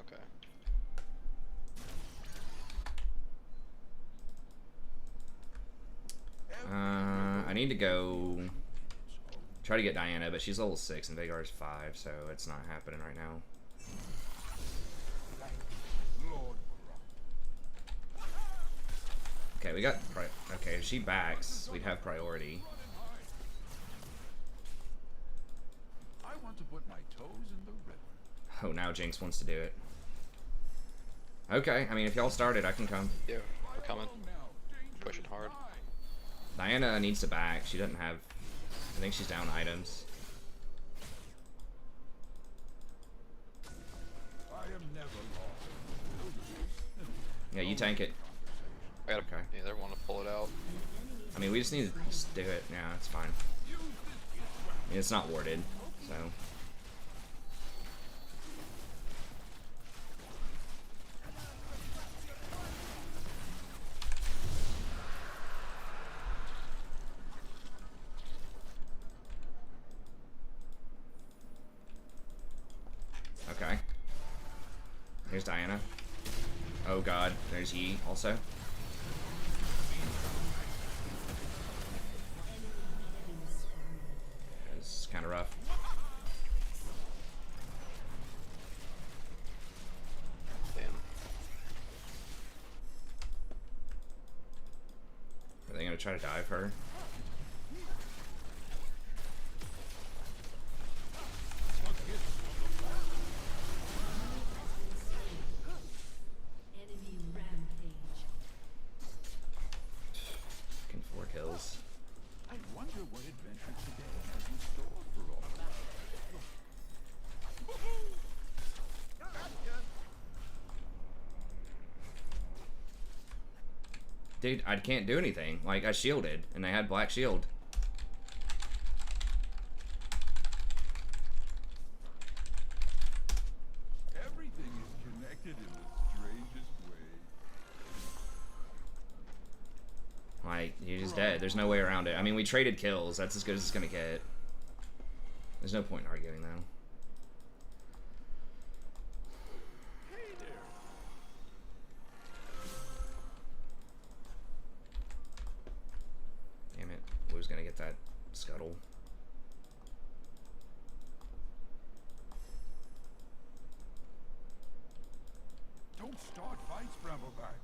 Okay. I need to go try to get Diana, but she's level 6 and Vagar's 5, so it's not happening right now. Lord Okay, we got okay, if she backs, we'd have priority. I want to put my toes in the river. Oh, now Jinx wants to do it. Okay, I mean, if y'all started, I can come. Yeah, we're coming. Now, danger Pushing is hard. nigh. Diana needs to back. She doesn't have... I think she's down items. I am never lost. Yeah, you tank it. I gotta Okay. either want to pull it out. I mean, we just need to just do it. Yeah, it's fine. I mean, it's not warded, so... Okay. Here's Diana. Oh god, there's Yi also. It's kind of rough. Damn. Are they gonna try to dive her? Enemy rampage. Fucking 4 kills. I wonder what adventure today has in store for all of us. Dude, I can't do anything. Like, I shielded, and they had black shield. Everything is connected in the strangest way. Like, you're just dead. There's no way around it. I mean, we traded kills. That's as good as it's gonna get. There's no point in arguing, though. Hey there. Damn it. Who's gonna get that scuttle? Don't start fights, Brambleback.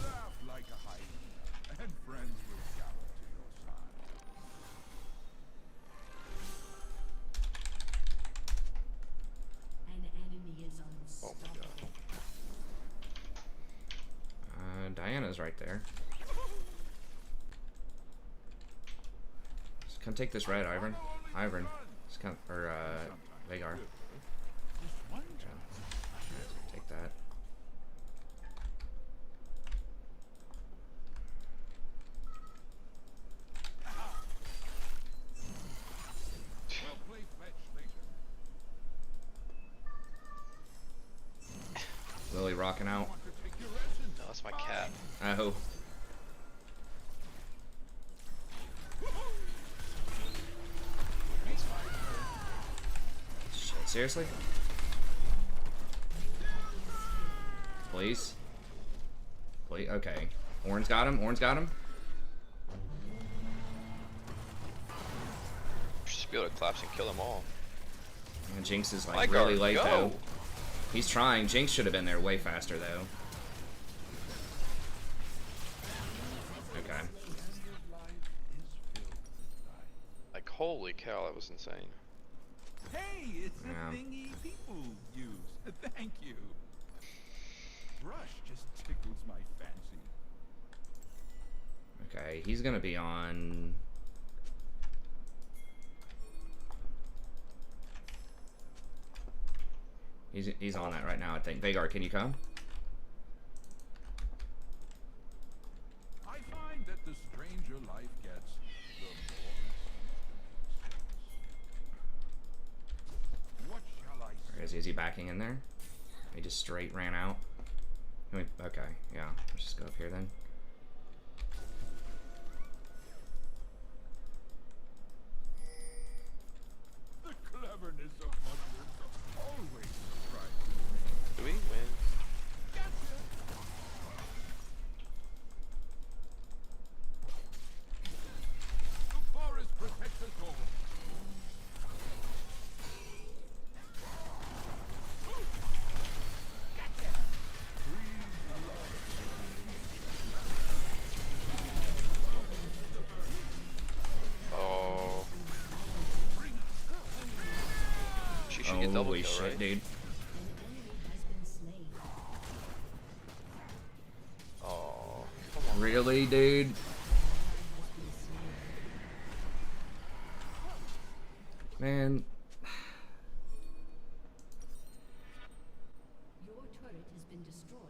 Laugh like a hyena, and friends will gallop to your side. An enemy is Oh my unstoppable. god. Diana's right there. Just come take this red, Ivern. Ivern. Just come, or, Vagar. Just one Take that. We'll play fetch later. Lily rocking out. Want to take your essence? No, that's my cat. Oh. Seriously? Please? Please? Okay. Orin's got him. Orin's got him. Should be able to collapse and kill them all. And Jinx is My like really guard, late go. though. He's trying. Jinx should have been there way faster though. Okay. Like, holy cow, that was insane. Hey, it's Yeah. a thingy people use. Thank you. Brush just tickles my fancy. Okay, he's gonna be on. He's on that right now, I think. Vhagar, can you come? I find that the stranger life gets, the more what shall I Or say? is he backing in there? He just straight ran out. Okay, yeah. Let's just go up here then. The cleverness of mushrooms always surprises me. Do we win? Gotcha. The forest protects us all. Oh. She should get double Holy kill, shit, right? dude. An enemy has been slain. Oh, come on. Really, dude? Man, Your turret has been destroyed.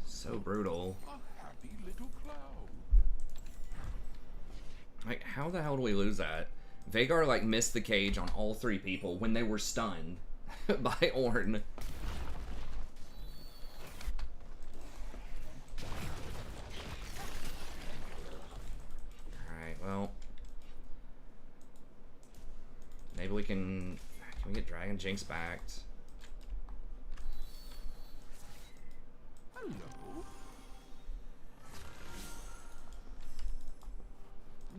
so brutal. A happy little cloud. Like, how the hell do we lose that? Vhagar, like, missed the cage on all three people when they were stunned by Ornn. Alright, well. Maybe we can... Can we get Dragon Jinx backed? Hello.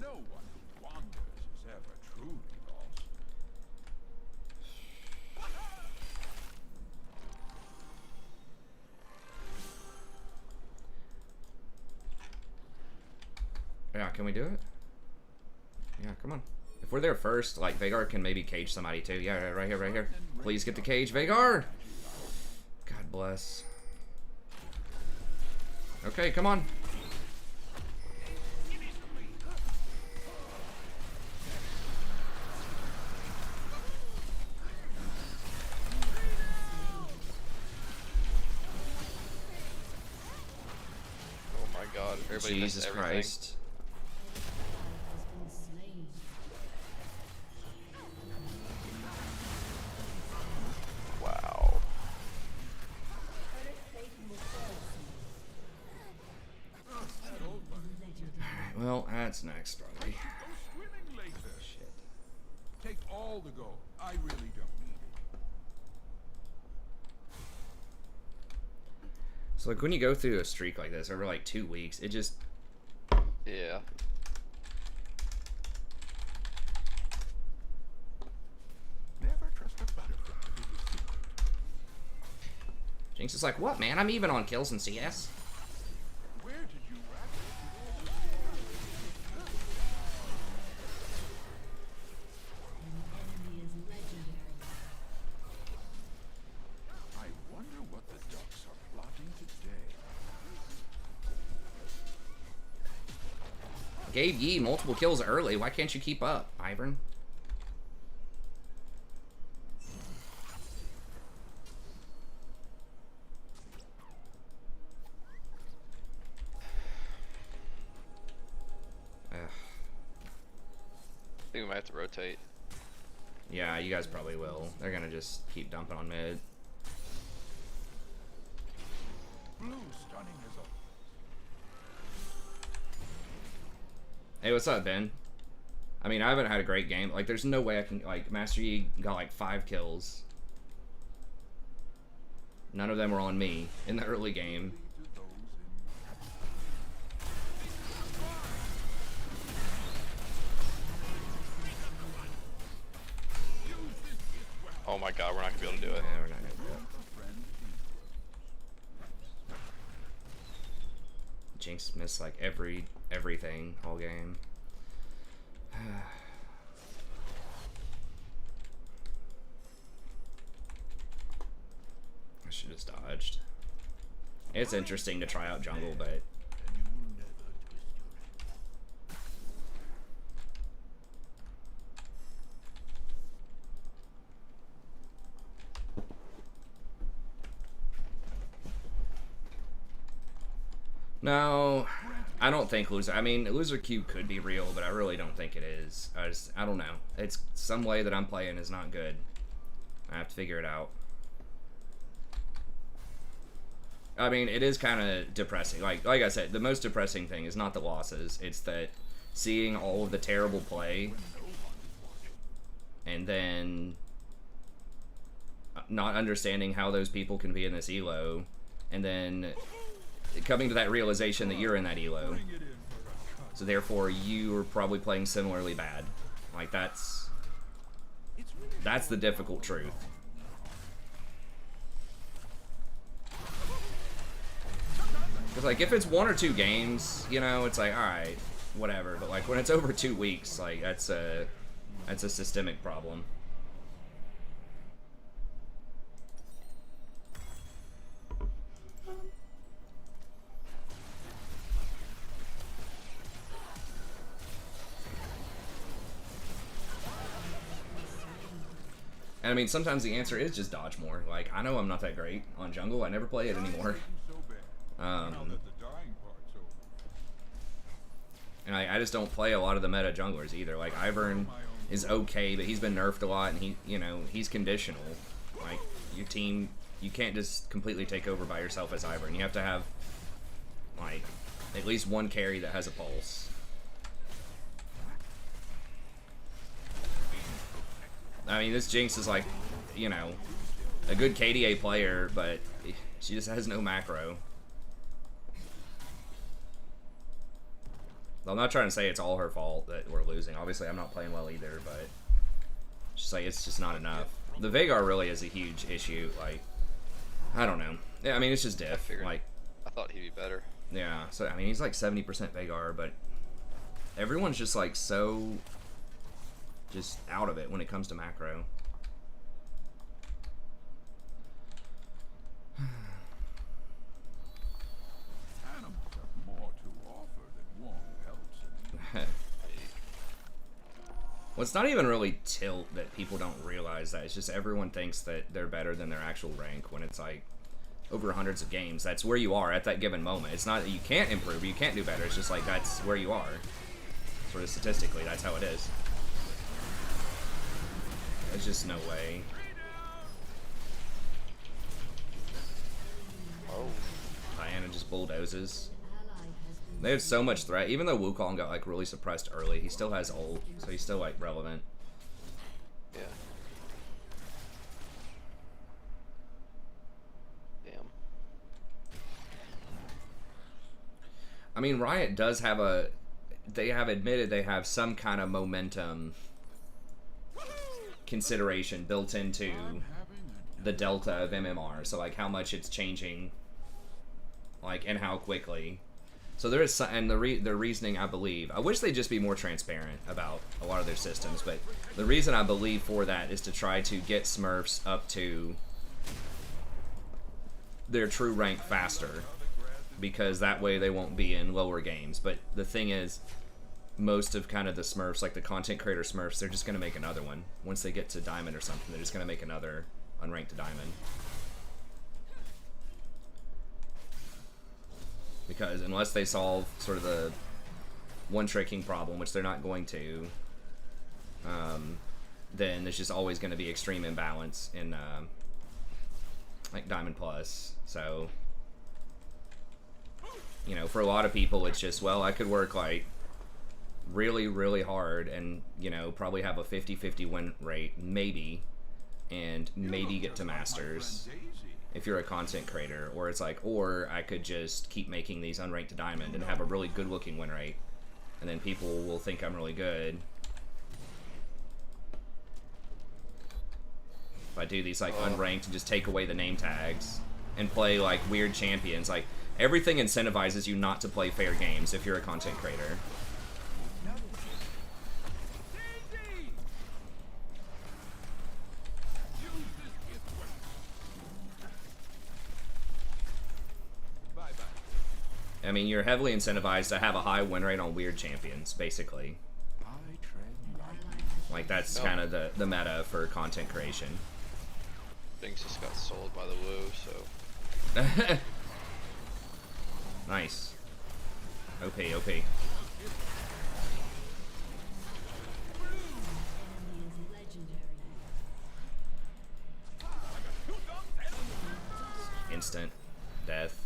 No one who wanders is ever truly lost. Yeah, can we do it? Yeah, come on. If we're there first, like, Vhagar can maybe cage somebody too. Yeah, right here, right here. Please get the cage, Vhagar! God bless. Okay, come on. Oh my god, everybody missed Jesus everything. Christ. Has been slain. Wow. Alright, well, that's next, probably. Go swimming later. Shit. Take all the gold. I really don't need it. So, like, when you go through a streak like this over, like, 2 weeks, it just... Yeah. Never trust a butterfly with a secret. Jinx is like, what, man? I'm even on kills in CS. Where did you An enemy is legendary. I wonder what the ducks are plotting today. Gave Yi multiple kills early. Why can't you keep up, Ivern? Ugh. I think we might have to rotate. Yeah, you guys probably will. They're gonna just keep dumping on mid. Blue stunning as a Hey, what's up, Ben? I mean, I haven't had a great game. Like, there's no way I can, like, Master Yi got like 5 kills. None of them were on me in the early game. Oh my god, we're not gonna be able to do it. Yeah, we're not gonna do it. Jinx missed like everything all game. I should have just dodged. It's interesting to try out jungle, but no, I don't think loser. I mean, loser cube could be real, but I really don't think it is. I don't know. It's some way that I'm playing is not good. I have to figure it out. I mean, it is kind of depressing. Like I said, the most depressing thing is not the losses. It's that seeing all of the terrible play and then not understanding how those people can be in this elo, and then coming to that realization that you're in that elo. So therefore, you are probably playing similarly bad. Like, that's the difficult truth. Because, like, if it's 1 or 2 games, you know, it's like, alright, whatever. But, like, when it's over 2 weeks, like, that's a systemic problem. And I mean, sometimes the answer is just dodge more. Like, I know I'm not that great on jungle. I never play it anymore. And I just don't play a lot of the meta junglers either. Like, Ivern is okay, but he's been nerfed a lot, and he, you know, he's conditional. Like, your team, you can't just completely take over by yourself as Ivern. You have to have, like, at least one carry that has a pulse. I mean, this Jinx is like, you know, a good KDA player, but she just has no macro. I'm not trying to say it's all her fault that we're losing. Obviously, I'm not playing well either, but just like, it's just not enough. The Veigar really is a huge issue. Like, I don't know. Yeah, I mean, it's just diff. Like, I thought he'd be better. Yeah, so I mean, he's like 70% Veigar, but everyone's just like so just out of it when it comes to macro. Animals have more to offer than warm pelts. Well, it's not even really tilt that people don't realize that. It's just everyone thinks that they're better than their actual rank when it's like over hundreds of games. That's where you are at that given moment. It's not that you can't improve, you can't do better. It's just like that's where you are. Sort of statistically, that's how it is. There's just no way. Oh. Diana just bulldozes. They have so much threat. Even though Wukong got like really suppressed early, he still has ult, so he's still like relevant. Yeah. Damn. I mean, Riot does have a... They have admitted they have some kind of momentum consideration built into the delta of MMR. So, like, how much it's changing, like, and how quickly. So there is some, and their reasoning, I believe, I wish they'd just be more transparent about a lot of their systems, but the reason I believe for that is to try to get Smurfs up to their true rank faster, because that way they won't be in lower games. But the thing is, most of kind of the Smurfs, like the content creator Smurfs, they're just going to make another one. Once they get to Diamond or something, they're just going to make another unranked Diamond. Because unless they solve sort of the one-tricking problem, which they're not going to, then there's just always going to be extreme imbalance in like Diamond Plus. So, you know, for a lot of people, it's just, well, I could work like really, really hard and, you know, probably have a 50-50 win rate, maybe, and maybe get to Masters if you're a content creator. Or it's like, or I could just keep making these unranked to Diamond and have a really good looking win rate, and then people will think I'm really good. If I do these like unranked and just take away the name tags and play like weird champions, like everything incentivizes you not to play fair games if you're a content creator. I mean, you're heavily incentivized to have a high win rate on weird champions, basically. Like, that's kind of the meta for content creation. Things just got sold by the Woo, so. Nice. OP, OP. Enemy is legendary. Instant death.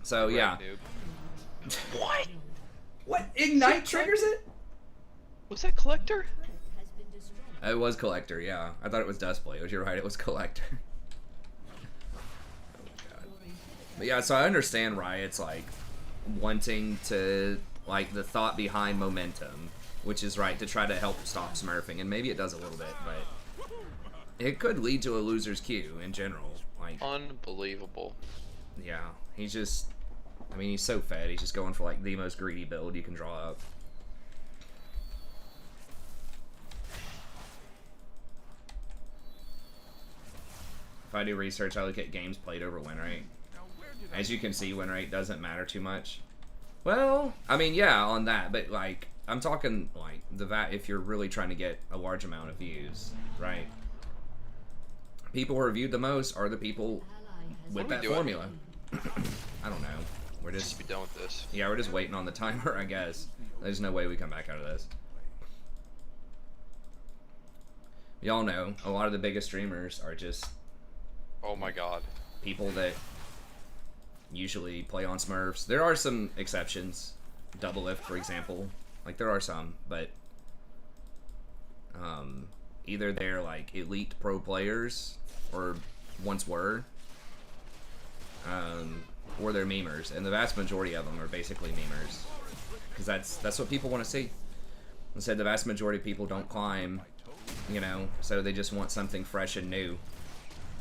So, yeah. Noob. What? What? Ignite triggers it? Was that Collector? Has been destroyed. It was Collector, yeah. I thought it was Dustblade. You're right, it was Collector. Oh, God. But yeah, so I understand Riot's, like, wanting to, like, the thought behind momentum, which is right, to try to help stop smurfing, and maybe it does a little bit, but it could lead to a loser's queue in general. Like, Unbelievable. yeah, he's just, I mean, he's so fed. He's just going for, like, the most greedy build you can draw up. If I do research, I look at games played over win rate. As you can see, win rate doesn't matter too much. Well, I mean, yeah, on that, but, like, I'm talking, like, if you're really trying to get a large amount of views, right? People who are viewed the most are the people with that formula. I don't know. We're just be done with this. Yeah, we're just waiting on the timer, I guess. There's no way we come back out of this. Y'all know, a lot of the biggest streamers are just Oh my god. people that usually play on Smurfs. There are some exceptions. Double Lift, for example. Like, there are some, but either they're, like, elite pro players, or once were, or they're memers, and the vast majority of them are basically memers, because that's what people want to see. I said the vast majority of people don't climb, you know, so they just want something fresh and new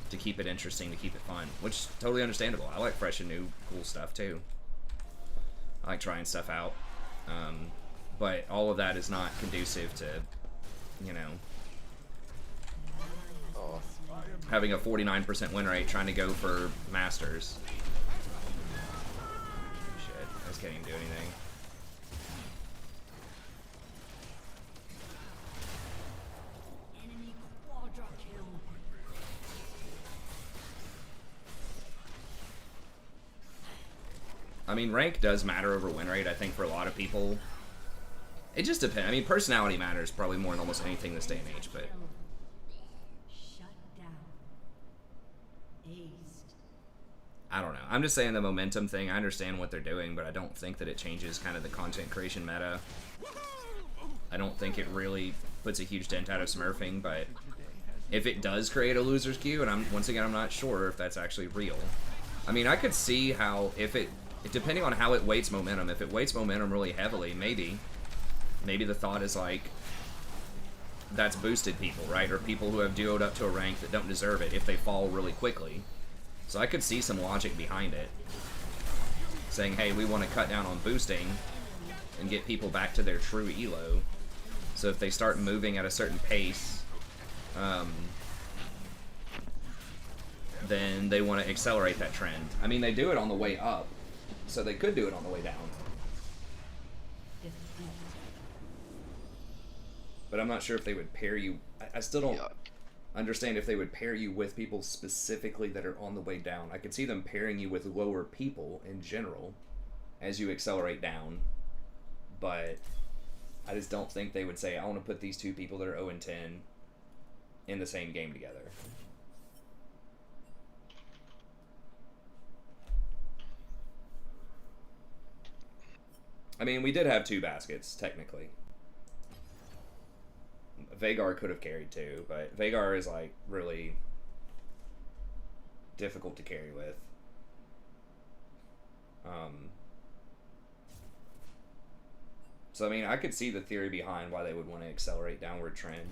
to keep it interesting, to keep it fun, which is totally understandable. I like fresh and new, cool stuff too. I like trying stuff out, but all of that is not conducive to, you know, having a 49% win rate trying to go for Masters. Shit, I just can't even do anything. Enemy quadra kill. I mean, rank does matter over win rate, I think, for a lot of people. It just depends. I mean, personality matters probably more than almost anything this day and age, but Shut down. Aced. I don't know. I'm just saying the momentum thing, I understand what they're doing, but I don't think that it changes kind of the content creation meta. I don't think it really puts a huge dent out of smurfing, but if it does create a loser's queue, and once again, I'm not sure if that's actually real. I mean, I could see how, depending on how it weights momentum, if it weights momentum really heavily, maybe the thought is like, that's boosted people, right? Or people who have duoed up to a rank that don't deserve it if they fall really quickly. So I could see some logic behind it. Saying, hey, we want to cut down on boosting and get people back to their true elo. So if they start moving at a certain pace, then they want to accelerate that trend. I mean, they do it on the way up, so they could do it on the way down. But I'm not sure if they would pair you. I still don't understand if they would pair you with people specifically that are on the way down. I could see them pairing you with lower people in general as you accelerate down. But I just don't think they would say, I want to put these two people that are 0 and 10 in the same game together. I mean, we did have 2 baskets, technically. Vagar could have carried 2, but Vagar is, like, really difficult to carry with. So, I mean, I could see the theory behind why they would want to accelerate downward trend.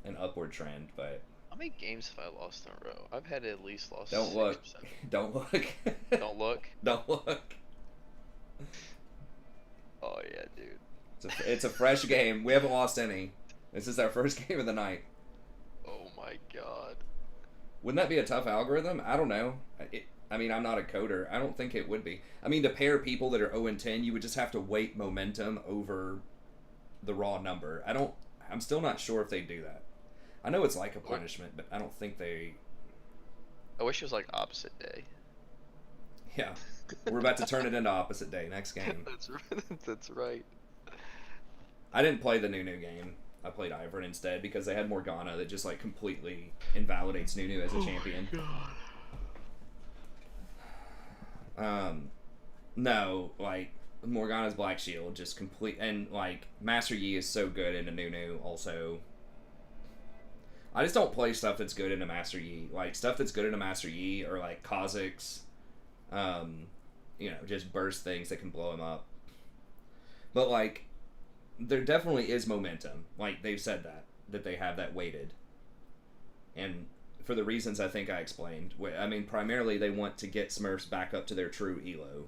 An upward trend, but... How many games have I lost in a row? I've had at least lost Don't 6 look. or 7. Don't look. Don't look? Don't look. Oh yeah, dude. It's a fresh game. We haven't lost any. This is our first game of the night. Oh my god. Wouldn't that be a tough algorithm? I don't know. I mean, I'm not a coder. I don't think it would be. I mean, to pair people that are 0-10, you would just have to weight momentum over the raw number. I'm still not sure if they do that. I know it's like a punishment, but I don't think they... I wish it was like opposite day. Yeah. We're about to turn it into opposite day next game. That's right. I didn't play the Nunu game. I played Ivern instead because they had Morgana that just like completely invalidates Nunu as a champion. No, like Morgana's Black Shield just complete, and like Master Yi is so good into Nunu also. I just don't play stuff that's good into Master Yi. Like stuff that's good into Master Yi or like Kha'Zix, you know, just burst things that can blow him up. But like there definitely is momentum. Like they've said that they have that weighted. And for the reasons I think I explained. I mean, primarily they want to get Smurfs back up to their true elo.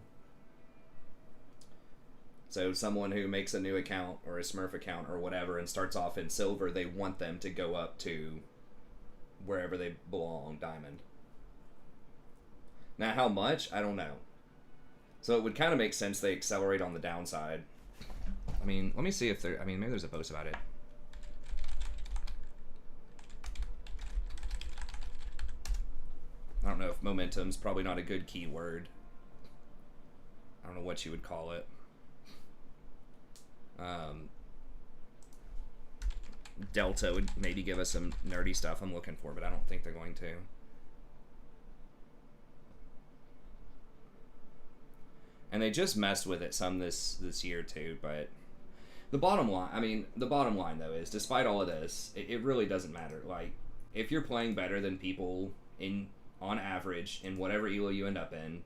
So someone who makes a new account or a Smurf account or whatever and starts off in silver, they want them to go up to wherever they belong, diamond. Now how much? I don't know. So it would kind of make sense they accelerate on the downside. I mean, let me see if there... I mean, maybe there's a post about it. I don't know if momentum's probably not a good keyword. I don't know what you would call it. Delta would maybe give us some nerdy stuff I'm looking for, but I don't think they're going to. And they just messed with it some this year too, but the bottom line, I mean, the bottom line though is, despite all of this, it really doesn't matter. Like, if you're playing better than people on average in whatever elo you end up in,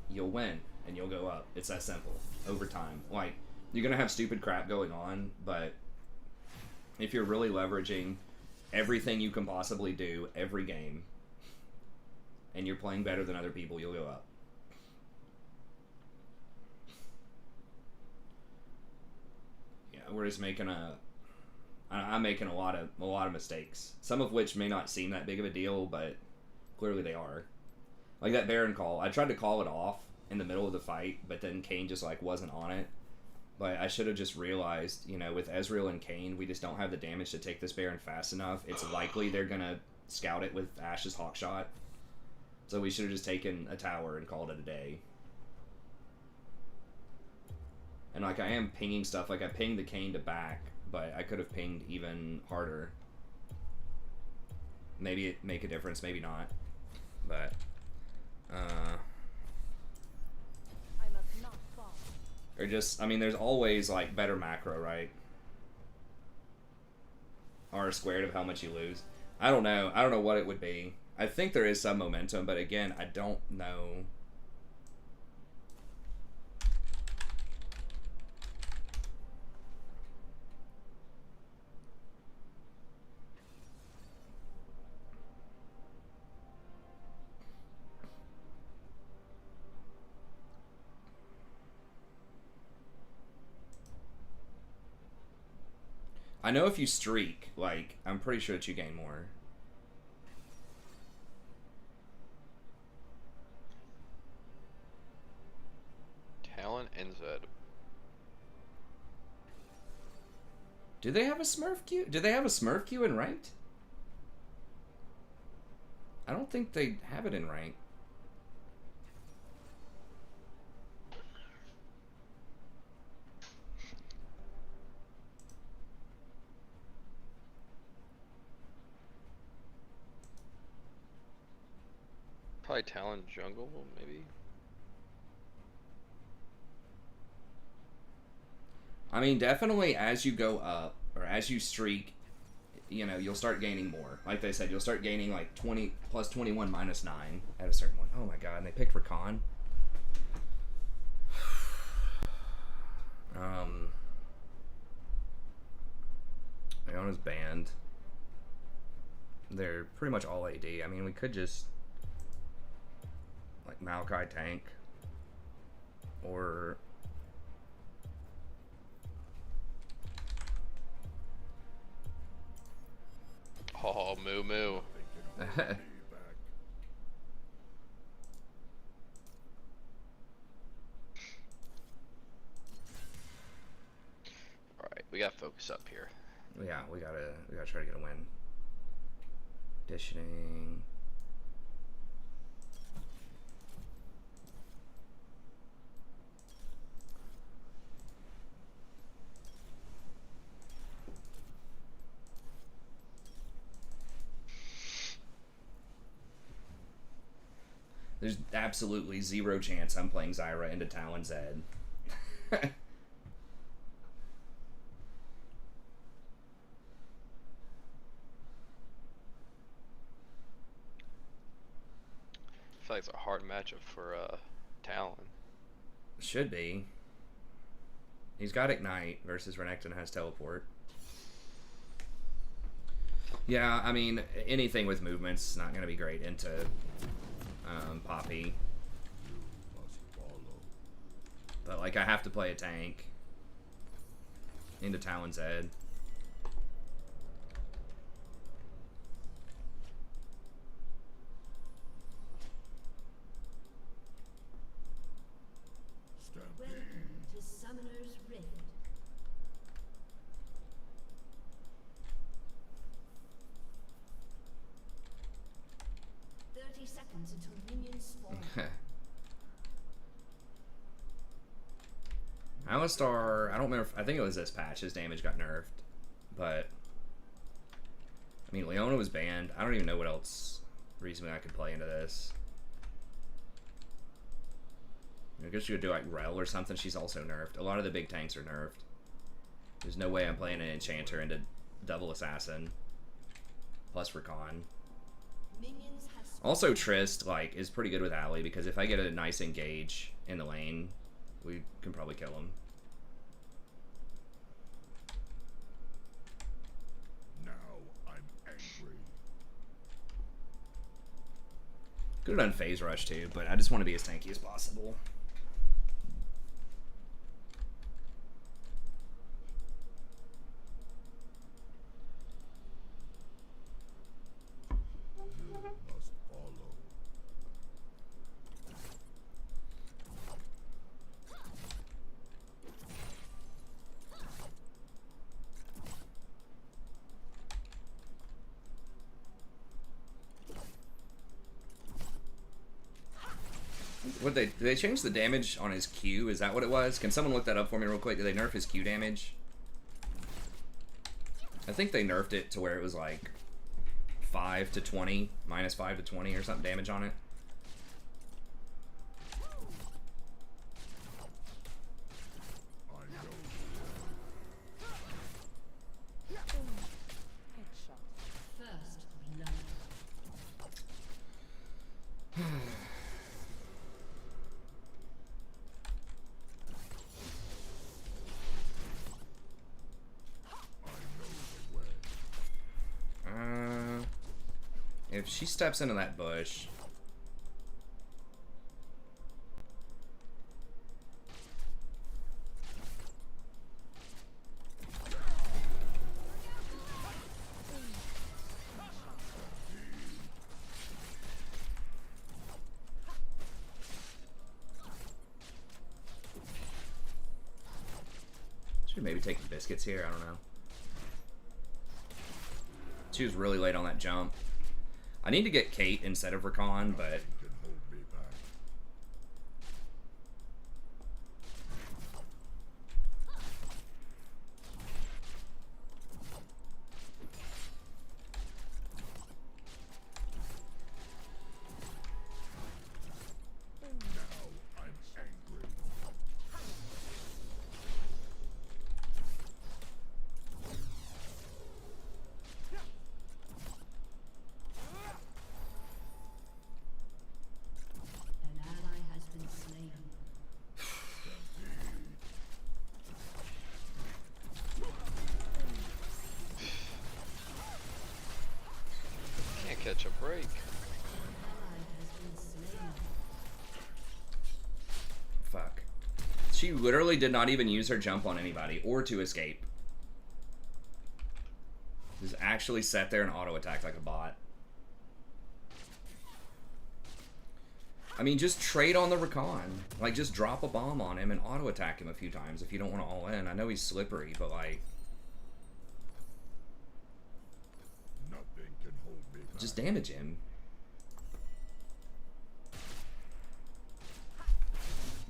you'll win and you'll go up. It's that simple. Over time. Like, you're gonna have stupid crap going on, but if you're really leveraging everything you can possibly do every game and you're playing better than other people, you'll go up. Yeah, we're just making I'm making a lot of mistakes. Some of which may not seem that big of a deal, but clearly they are. Like that Baron call. I tried to call it off in the middle of the fight, but then Kayn just like wasn't on it. But I should have just realized, you know, with Ezreal and Kayn, we just don't have the damage to take this Baron fast enough. It's likely they're gonna scout it with Ashe's Hawkshot. So we should have just taken a tower and called it a day. And like I am pinging stuff, like I pinged the Kayn to back, but I could have pinged even harder. Maybe it make a difference, maybe not. But or just, I mean, there's always like better macro, right? R squared of how much you lose. I don't know. I don't know what it would be. I think there is some momentum, but again, I don't know. I know if you streak, like, I'm pretty sure that you gain more. Talon and Zed. Do they have a Smurf queue? Do they have a Smurf queue in ranked? I don't think they have it in ranked. Probably Talon jungle, maybe. I mean, definitely as you go up, or as you streak, you know, you'll start gaining more. Like they said, you'll start gaining like 20 plus 21 minus 9 at a certain point. Oh my god, and they picked Rakan. Leona's banned. They're pretty much all AD. I mean, we could just like Maokai tank or Oh, moo moo. Alright, we gotta focus up here. yeah, we gotta try to get a win. Conditioning. There's absolutely zero chance I'm playing Zyra into Talon Zed. I feel like it's a hard matchup for Talon. Should be. He's got Ignite versus Renekton has Teleport. Yeah, I mean, anything with movement's not going to be great into Poppy. But, like, I have to play a tank into Talon Zed. Welcome to Summoner's Rift. Seconds until minions spawn. Alistar, I don't remember. I think it was this patch. His damage got nerfed. But, I mean, Leona was banned. I don't even know what else reason I could play into this. I guess you could do like Rel or something. She's also nerfed. A lot of the big tanks are nerfed. There's no way I'm playing an Enchanter into Double Assassin. Plus Rakan. Minions have Also, Trist, like, is pretty good with Ali, because if I get a nice engage in the lane, we can probably kill him. Now I'm angry. Could have done Phase Rush too, but I just want to be as tanky as possible. Must follow. What did they change the damage on his Q? Is that what it was? Can someone look that up for me real quick? Did they nerf his Q damage? I think they nerfed it to where it was like 5 to 20, minus 5 to 20 or something damage on it. I know. first blood. If she steps into that bush, should maybe take the biscuits here. I don't know. She was really late on that jump. I need to get Kate instead of Rakan, but Can hold me back. Now I'm angry. catch a break. Ally has been slain. Fuck. She literally did not even use her jump on anybody or to escape. Just actually sat there and auto attacked like a bot. I mean, just trade on the Rakan. Like, just drop a bomb on him and auto attack him a few times if you don't want to all in. I know he's slippery, but like, Nothing can hold me back. just damage him.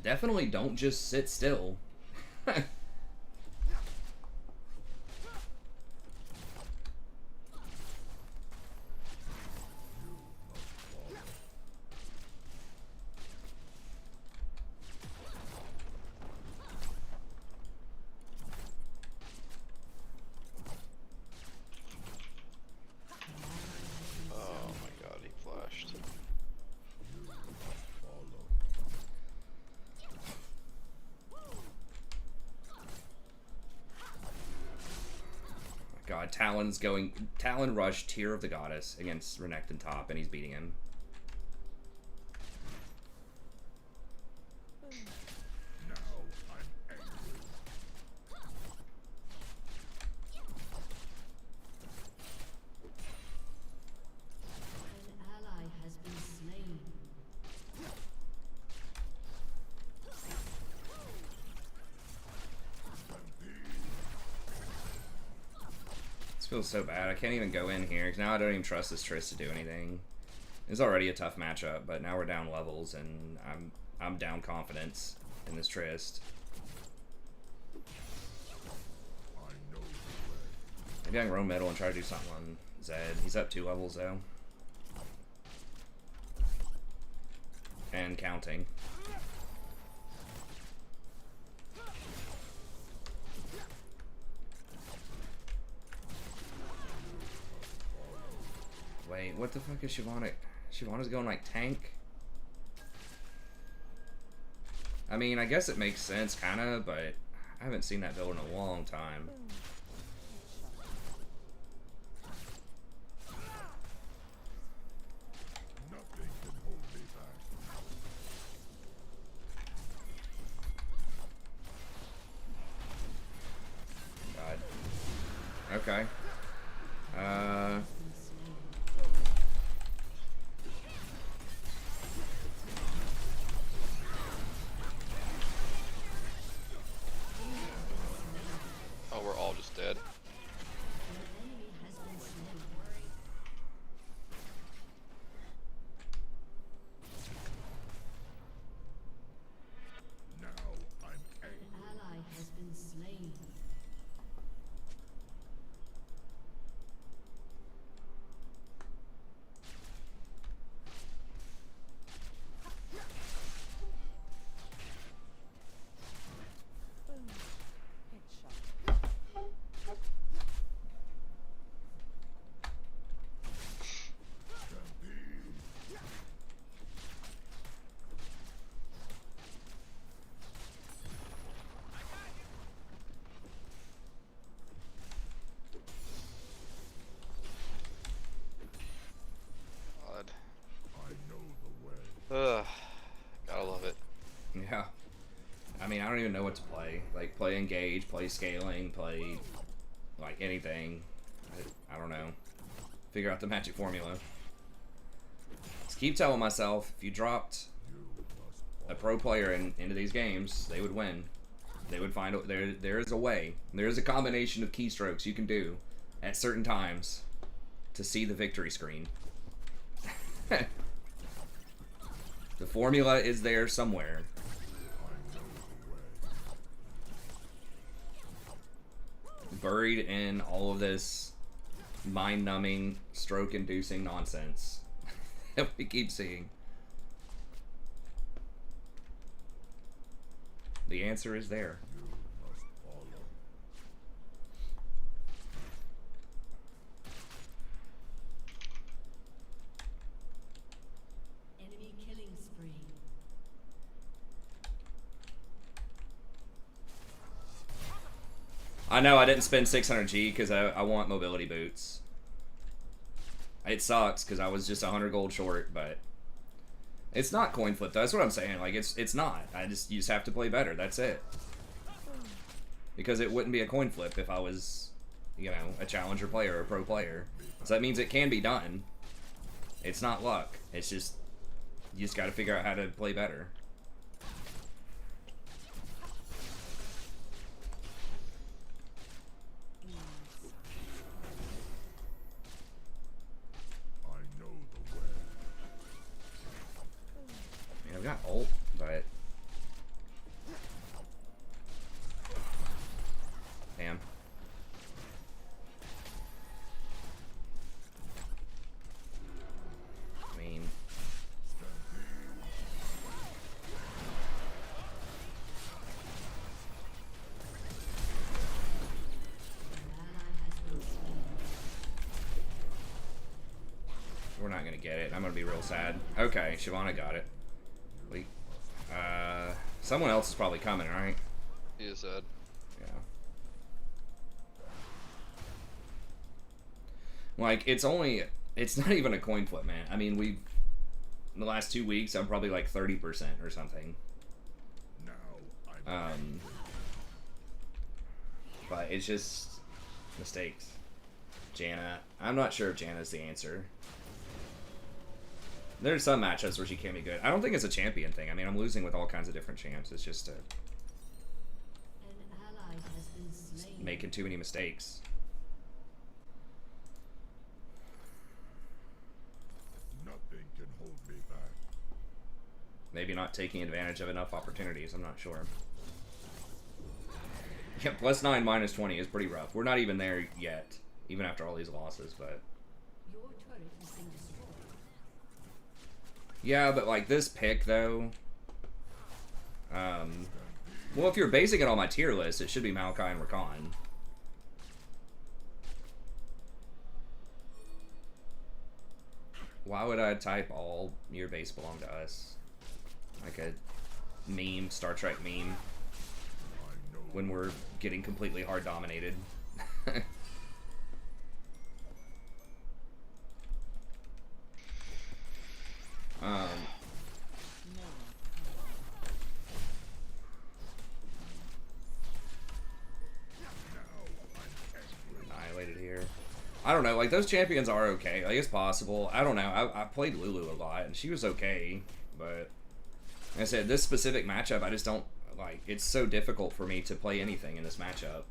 Definitely don't just sit still. Oh my god, he flashed. God, Talon's going. Talon rushed Tear of the Goddess against Renekton top, and he's beating him. Now I'm angry. An ally has been slain. This feels so bad. I can't even go in here because now I don't even trust this Triss to do anything. It's already a tough matchup, but now we're down levels, and I'm down confidence in this Trist. I know the way. Maybe I can roam middle and try to do something on Zed. He's up 2 levels though, and counting. Wait, what the fuck is Shyvana? Shyvana's going like tank? I mean, I guess it makes sense, kinda, but I haven't seen that build in a long time. Nothing can hold me back. God. Okay. Oh, we're all just dead. An enemy has been slain. Now I'm An angry. ally has been slain. God. I know the way. Ugh. Gotta love it. Yeah. I mean, I don't even know what to play. Like, play engage, play scaling, play, like, anything. I don't know. Figure out the magic formula. Just keep telling myself, if you dropped a pro player into these games, they would win. They would find, there is a way. There is a combination of keystrokes you can do at certain times to see the victory screen. The formula is there somewhere. Buried in all of this mind-numbing, stroke-inducing nonsense that we keep seeing. The answer is there. You must follow. Enemy killing spree. I know I didn't spend 600 G because I want mobility boots. It sucks because I was just 100 gold short, but it's not coin flip. That's what I'm saying. Like it's not. You just have to play better. That's it. Because it wouldn't be a coin flip if I was, you know, a challenger player or a pro player. So that means it can be done. It's not luck. It's just you just got to figure out how to play better. I've got ult, but damn. I mean, we're not gonna get it. I'm gonna be real sad. Okay, Shyvana got it. Wait. Someone else is probably coming, right? He is dead. Yeah. Like, it's not even a coin flip, man. I mean, in the last 2 weeks, I'm probably like 30% or something. But it's just mistakes. Janna, I'm not sure if Janna's the answer. There's some matchups where she can be good. I don't think it's a champion thing. I mean, I'm losing with all kinds of different champs. It's just making too many mistakes. Nothing can hold me back. Maybe not taking advantage of enough opportunities. I'm not sure. Yeah, +9, -20 is pretty rough. We're not even there yet, even after all these losses, but... Your turret has been destroyed. Yeah, but like this pick, though... well, if you're basing it on my tier list, it should be Maokai and Rakan. Why would I type all your base belong to us? Like a meme, Star Trek meme. When we're getting completely hard dominated. Annihilated here. I don't know, like those champions are okay. Like it's possible. I don't know. I played Lulu a lot and she was okay, but like I said, this specific matchup I just don't like. It's so difficult for me to play anything in this matchup.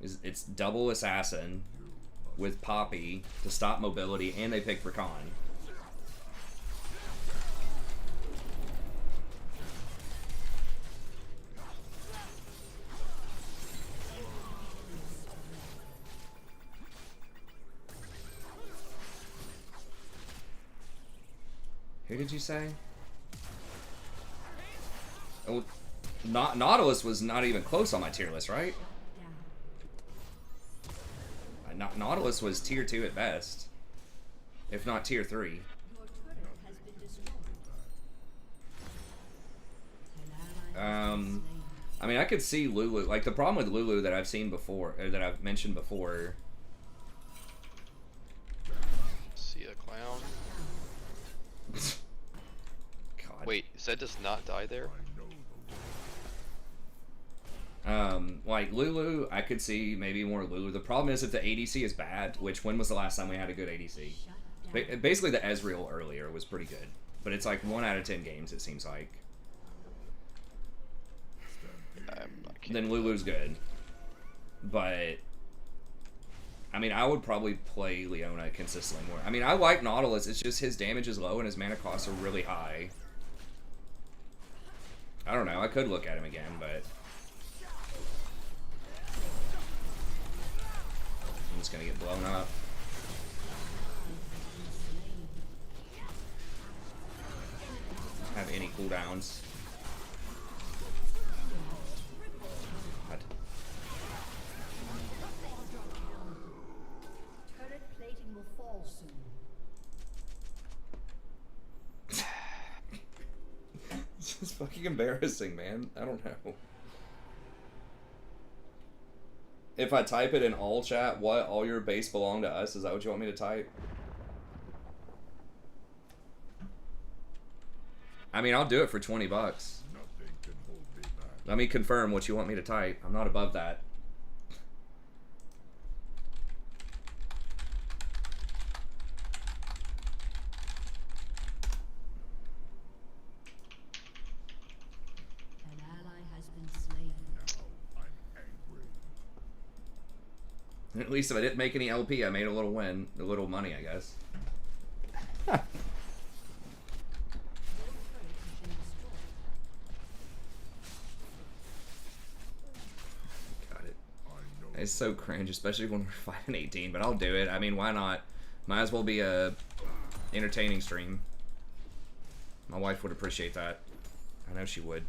It's double assassin with Poppy to stop mobility, and they pick Rakan. Who did you say? Oh, Nautilus was not even close on my tier list, right? Nautilus was tier 2 at best, if not tier 3. Your turret has been destroyed. I mean, I could see Lulu. Like the problem with Lulu that I've seen before, or that I've mentioned before. See a clown. God. Wait, Zed does not die there? Like Lulu, I could see maybe more Lulu. The problem is if the ADC is bad, which when was the last time we had a good ADC? Basically the Ezreal earlier was pretty good, but it's like 1 out of 10 games it seems like. Then Lulu's good, but I mean I would probably play Leona consistently more. I mean I like Nautilus, it's just his damage is low and his mana costs are really high. I don't know, I could look at him again, but I'm just gonna get blown up. Have any cooldowns. God. Turret plating will fall soon. It's just fucking embarrassing, man. I don't know. If I type it in all chat, what all your base belong to us? Is that what you want me to type? I mean, I'll do it for 20 bucks. Nothing can hold me back. Let me confirm what you want me to type. I'm not above that. An ally has been slain. Now I'm angry. At least if I didn't make any LP, I made a little win. A little money, I guess. Your turret has been destroyed. Got it. I know. It's so cringe, especially when we're fighting 18, but I'll do it. I mean, why not? Might as well be a entertaining stream. My wife would appreciate that. I know she would.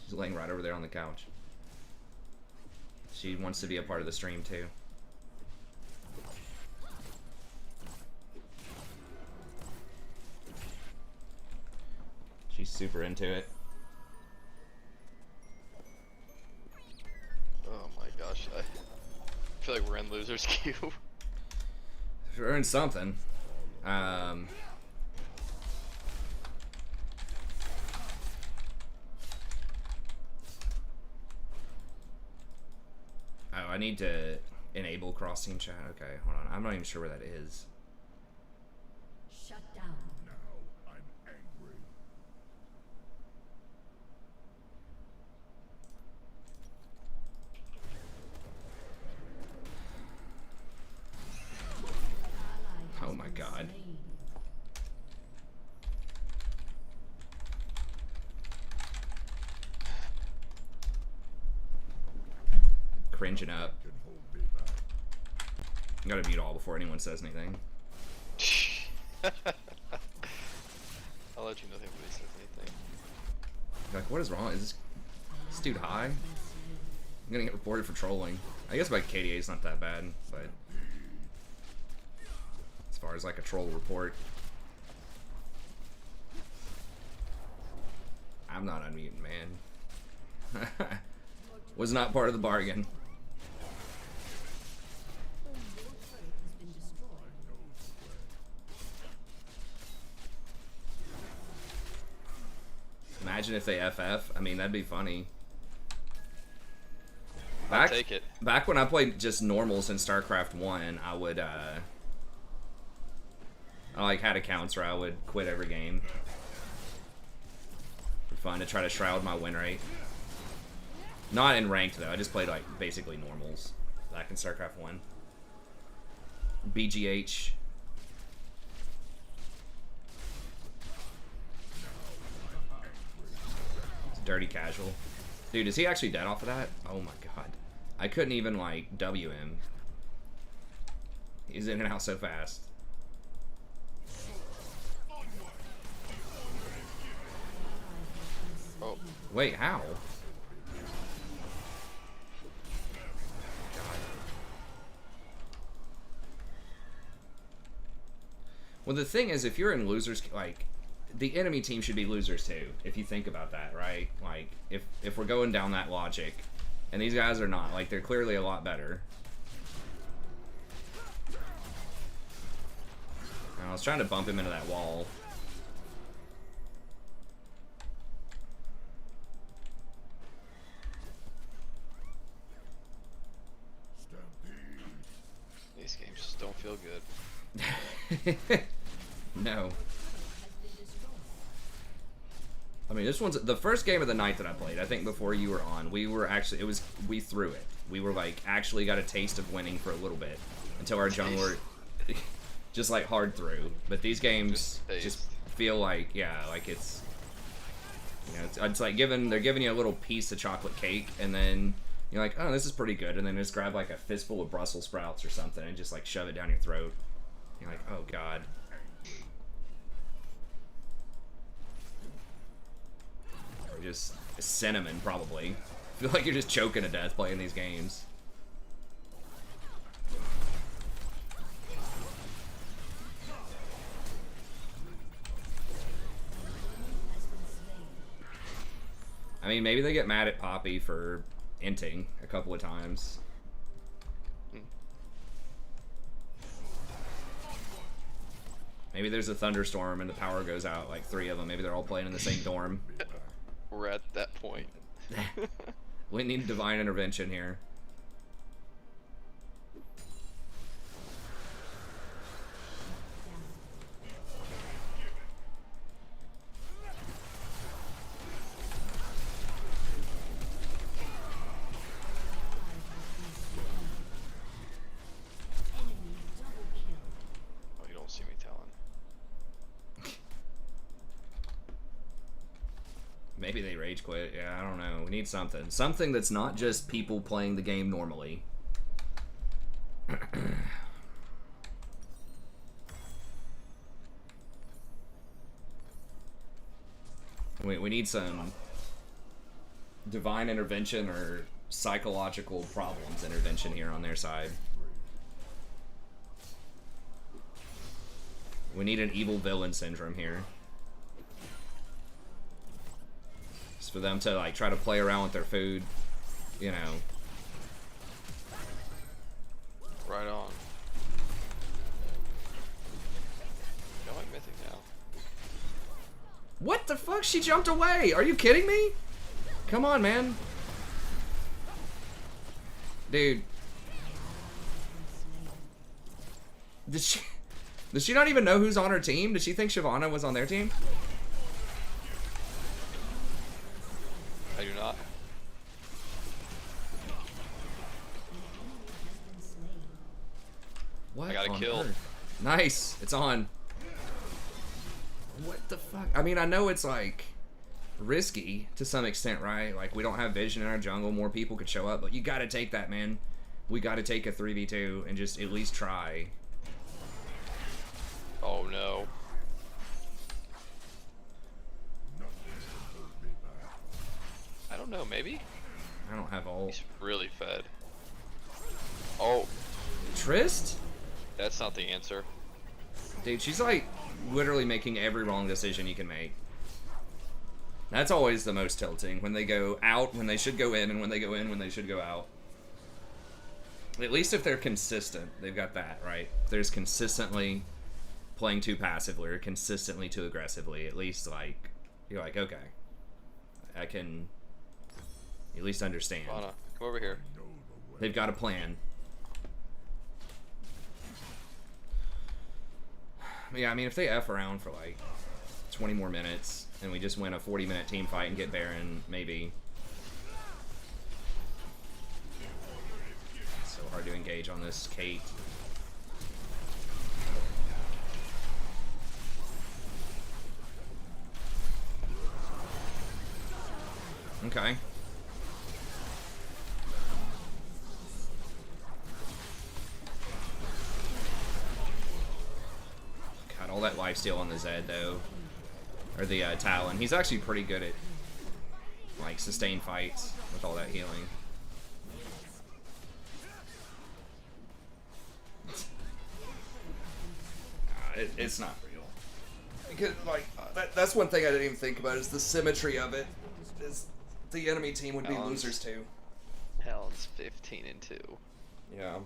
She's laying right over there on the couch. She wants to be a part of the stream too. She's super into it. Oh my gosh, I feel like we're in losers queue. We're in something. Oh, I need to enable cross-team chat. Okay, hold on. I'm not even sure where that is. Shut down. Now I'm angry. Ally has Oh my been God. slain. Cringing up. Can hold me back. I gotta mute all before anyone says anything. I'll let you know if anybody says anything. Like, what is wrong? Is this dude high? I'm gonna get reported for trolling. I guess my KDA is not that bad, but as far as like a troll report, I'm not unmuting, man. Was not part of the bargain. Your turret has been destroyed. Imagine if they FF. I mean, that'd be funny. I'll take it. Back when I played just normals in StarCraft 1, I would, I like had accounts where I would quit every game. For fun, to try to shroud my win rate. Not in ranked though, I just played like basically normals back in StarCraft 1. BGH. It's dirty casual. Dude, is he actually dead off of that? Oh my god. I couldn't even like W him. He's in and out so fast. Oh, Wait, how? Well, the thing is, if you're in losers, like, the enemy team should be losers too, if you think about that, right? Like, if we're going down that logic, and these guys are not, like, they're clearly a lot better. And I was trying to bump him into that wall. Stampede. these games just don't feel good. No. I mean, this one's the first game of the night that I played. I think before you were on, we were actually, we threw it. We were like actually got a taste of winning for a little bit until our jungler just like hard through. But these games just feel like, yeah, like it's, you know, it's like they're giving you a little piece of chocolate cake, and then you're like, oh, this is pretty good, and then just grab like a fistful of Brussels sprouts or something and just like shove it down your throat. You're like, oh god. Or just cinnamon, probably. I feel like you're just choking to death playing these games. I mean, maybe they get mad at Poppy for inting a couple of times. Maybe there's a thunderstorm and the power goes out, like 3 of them. Maybe they're all playing in the same dorm. We're at that point. We need divine intervention here. Oh, you don't see me telling. Maybe they rage quit. Yeah, I don't know. We need something. Something that's not just people playing the game normally. We need some divine intervention or psychological problems intervention here on their side. We need an evil villain syndrome here. Just for them to like try to play around with their food, you know. Right on. Feel like mythic now. What the fuck? She jumped away. Are you kidding me? Come on, man. Dude. Does she not even know who's on her team? Did she think Shyvana was on their team? I do not. What? I got a on kill. earth? Nice. It's on. What the fuck? I mean, I know it's like risky to some extent, right? Like we don't have vision in our jungle. More people could show up, but you got to take that, man. We got to take a 3v2 and just at least try. Oh no. I don't know, maybe? I don't have ult. He's really fed. Oh, Trist? that's not the answer. Dude, she's like literally making every wrong decision you can make. That's always the most tilting. When they go out, when they should go in, and when they go in, when they should go out. At least if they're consistent, they've got that, right? If there's consistently playing too passively or consistently too aggressively, at least like, you're like, okay. I can at least understand. Anna, come over here. They've got a plan. Yeah, I mean, if they F around for like 20 more minutes and we just win a 40-minute team fight and get Baron, maybe. It's so hard to engage on this Kate. Okay. God, all that lifesteal on the Zed though, or the Talon. He's actually pretty good at like sustained fights with all that healing. It's not real. Because like that's one thing I didn't even think about is the symmetry of it. Is the enemy team would be losers too. Talon's 15-2. Yeah.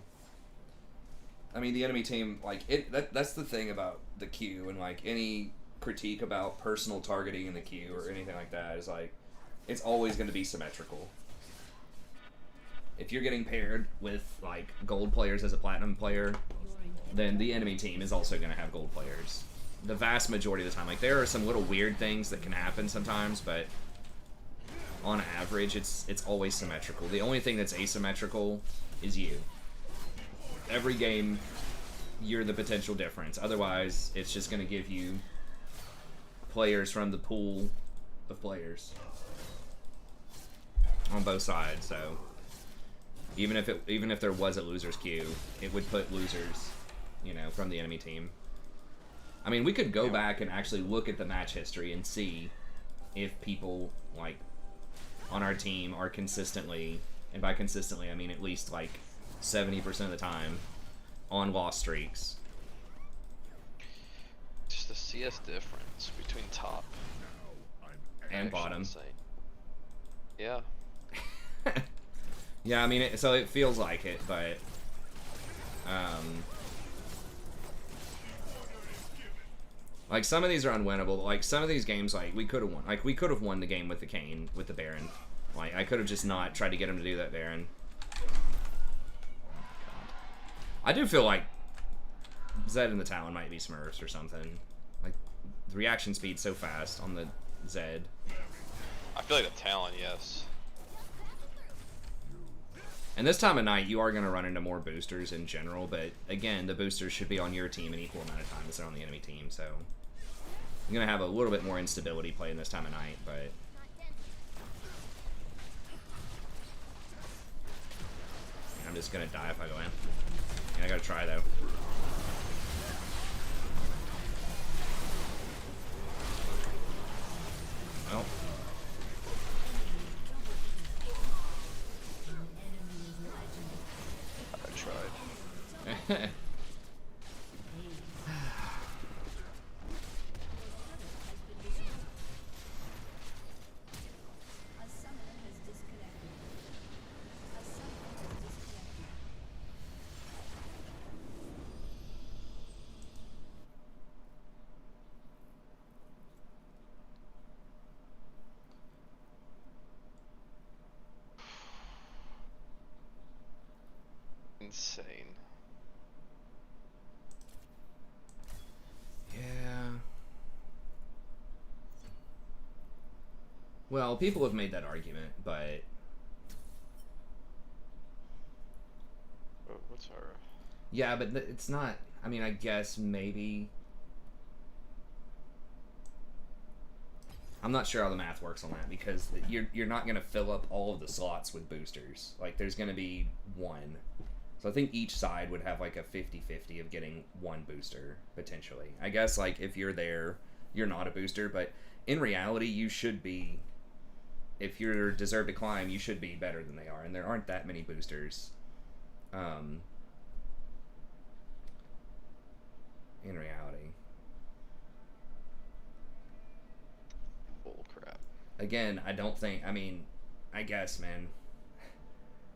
I mean, the enemy team, like, that's the thing about the queue, and, like, any critique about personal targeting in the queue or anything like that is, like, it's always going to be symmetrical. If you're getting paired with, like, gold players as a platinum player, then the enemy team is also going to have gold players. The vast majority of the time. Like, there are some little weird things that can happen sometimes, but on average, it's always symmetrical. The only thing that's asymmetrical is you. Every game, you're the potential difference. Otherwise, it's just going to give you players from the pool of players on both sides. So even if there was a losers queue, it would put losers, you know, from the enemy team. I mean, we could go back and actually look at the match history and see if people like on our team are consistently, and by consistently I mean at least like 70% of the time, on loss streaks. Just the CS difference between top and bottom. Insane. Yeah. Yeah, I mean, so it feels like it, but Like, some of these are unwinnable. Like, some of these games, like, we could have won. Like, we could have won the game with the Kayn, with the Baron. Like, I could have just not tried to get him to do that Baron. I do feel like Zed and the Talon might be Smurfs or something. Like, the reaction speed's so fast on the Zed. I feel like the Talon, yes. And this time of night, you are going to run into more boosters in general, but again, the boosters should be on your team an equal amount of time as they're on the enemy team, so you're going to have a little bit more instability playing this time of night, but I'm just going to die if I go in. Yeah, I got to try, though. Well. I tried. Insane. Yeah. Well, people have made that argument, but Oh, what's our... yeah, but it's not. I mean, I guess maybe. I'm not sure how the math works on that because you're not going to fill up all of the slots with boosters. Like, there's going to be one. So I think each side would have like a 50-50 of getting one booster, potentially. I guess, like, if you're there, you're not a booster, but in reality, you should be. If you're deserve to climb, you should be better than they are, and there aren't that many boosters. In reality. Bull crap. Again, I don't think. I mean, I guess, man.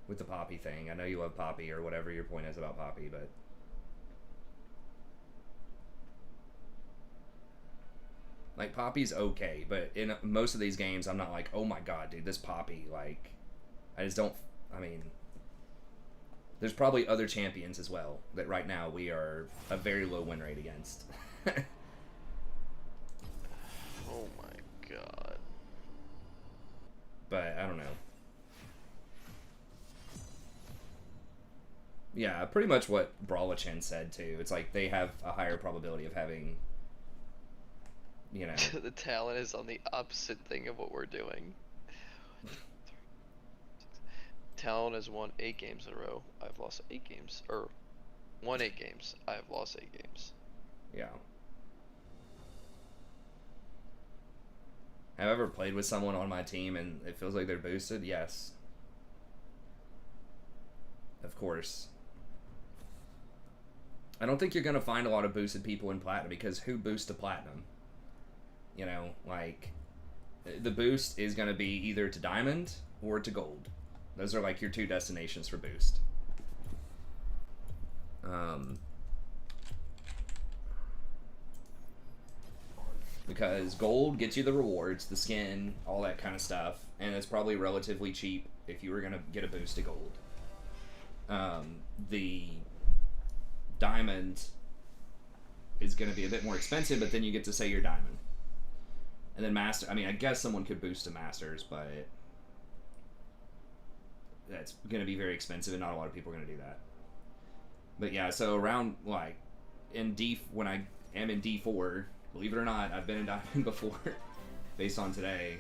With the Poppy thing, I know you love Poppy or whatever your point is about Poppy, but like, Poppy's okay, but in most of these games, I'm not like, oh my god, dude, this Poppy, like, I just don't. I mean, there's probably other champions as well that right now we are a very low win rate against. Oh my god. But I don't know. Yeah, pretty much what Brawlachin said too. It's like they have a higher probability of having, you know. The Talon is on the opposite thing of what we're doing. Talon has won 8 games in a row. I've lost 8 games. Or, won 8 games. I have lost 8 games. Yeah. Have I ever played with someone on my team and it feels like they're boosted? Yes. Of course. I don't think you're going to find a lot of boosted people in Platinum because who boosts to Platinum? You know, like, the boost is going to be either to Diamond or to Gold. Those are like your 2 destinations for boost. Because Gold gets you the rewards, the skin, all that kind of stuff, and it's probably relatively cheap if you were going to get a boost to Gold. The Diamond is going to be a bit more expensive, but then you get to say you're Diamond. And then Master, I mean, I guess someone could boost to Masters, but that's going to be very expensive, and not a lot of people are going to do that. But yeah, so around, like, when I am in D4, believe it or not, I've been in Diamond before, based on today.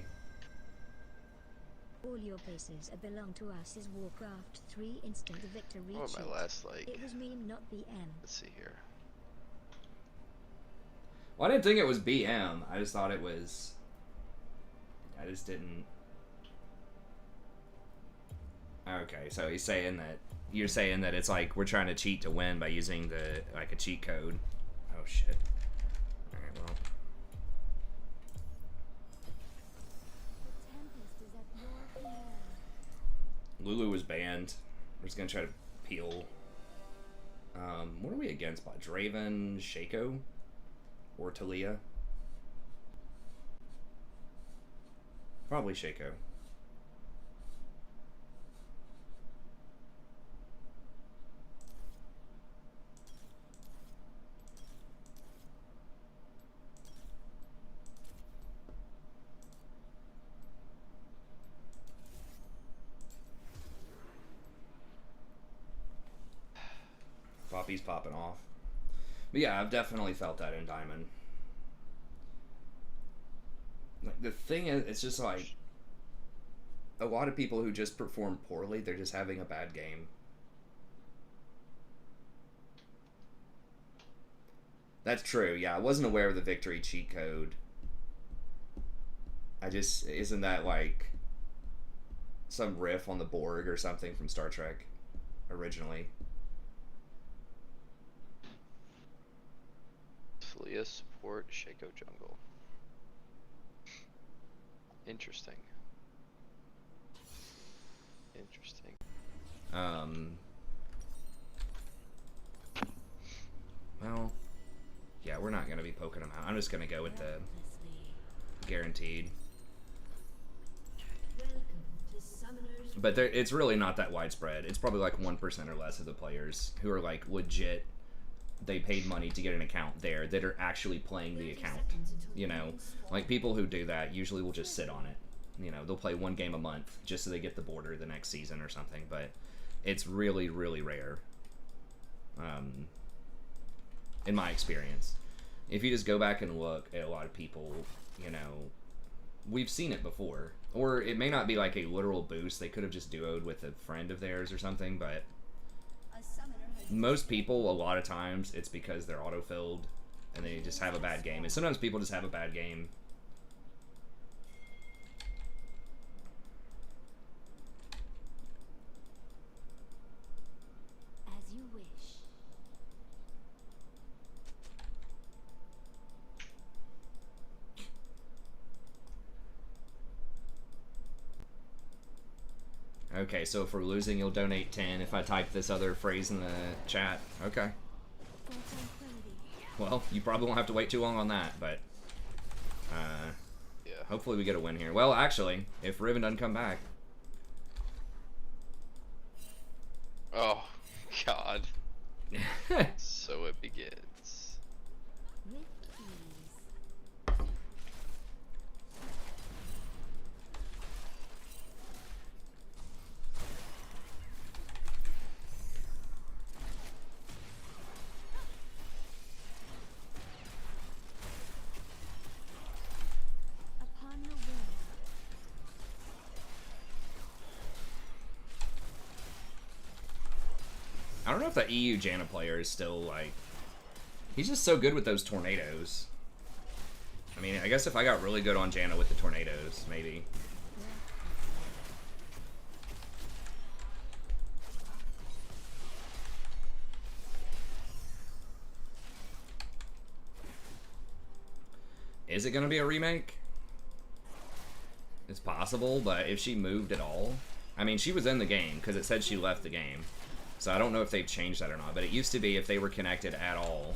All your bases belong to us is Warcraft 3 instant victory What cheat. my last, like... It was me, not BM. Let's see here. Well, I didn't think it was BM. I just thought it was... I just didn't... Okay, so he's saying that... You're saying that it's like we're trying to cheat to win by using the, like, a cheat code. Oh, shit. Alright, well... Lulu was banned. We're just gonna try to peel. What are we against? Draven, Shaco? or Talia. Probably Shaco. Poppy's popping off. But yeah, I've definitely felt that in Diamond. Like, the thing is, it's just like a lot of people who just perform poorly, they're just having a bad game. That's true, yeah. I wasn't aware of the victory cheat code. Isn't that like some riff on the Borg or something from Star Trek originally? Talia support, Shaco jungle. Interesting. Interesting. Well, yeah, we're not gonna be poking them out. I'm just gonna go with the guaranteed. But it's really not that widespread. It's probably like 1% or less of the players who are like legit. They paid money to get an account there that are actually playing the account. You know, like people who do that usually will just sit on it. You know, they'll play one game a month just so they get the border the next season or something. But it's really, really rare. In my experience, if you just go back and look at a lot of people, you know, we've seen it before. Or it may not be like a literal boost. They could have just duoed with a friend of theirs or something, but most people, a lot of times, it's because they're auto-filled and they just have a bad game. And sometimes people just have a bad game. As you wish. Okay, so if we're losing, you'll donate 10 if I type this other phrase in the chat. Okay. Well, you probably won't have to wait too long on that, but Yeah. hopefully we get a win here. Well, actually, if Riven doesn't come back. Oh, God. So it begins. With ease. Upon the wind. I don't know if that EU Janna player is still, like... He's just so good with those tornadoes. I mean, I guess if I got really good on Janna with the tornadoes, maybe. Is it going to be a remake? It's possible, but if she moved at all... I mean, she was in the game, because it said she left the game. So I don't know if they've changed that or not, but it used to be if they were connected at all.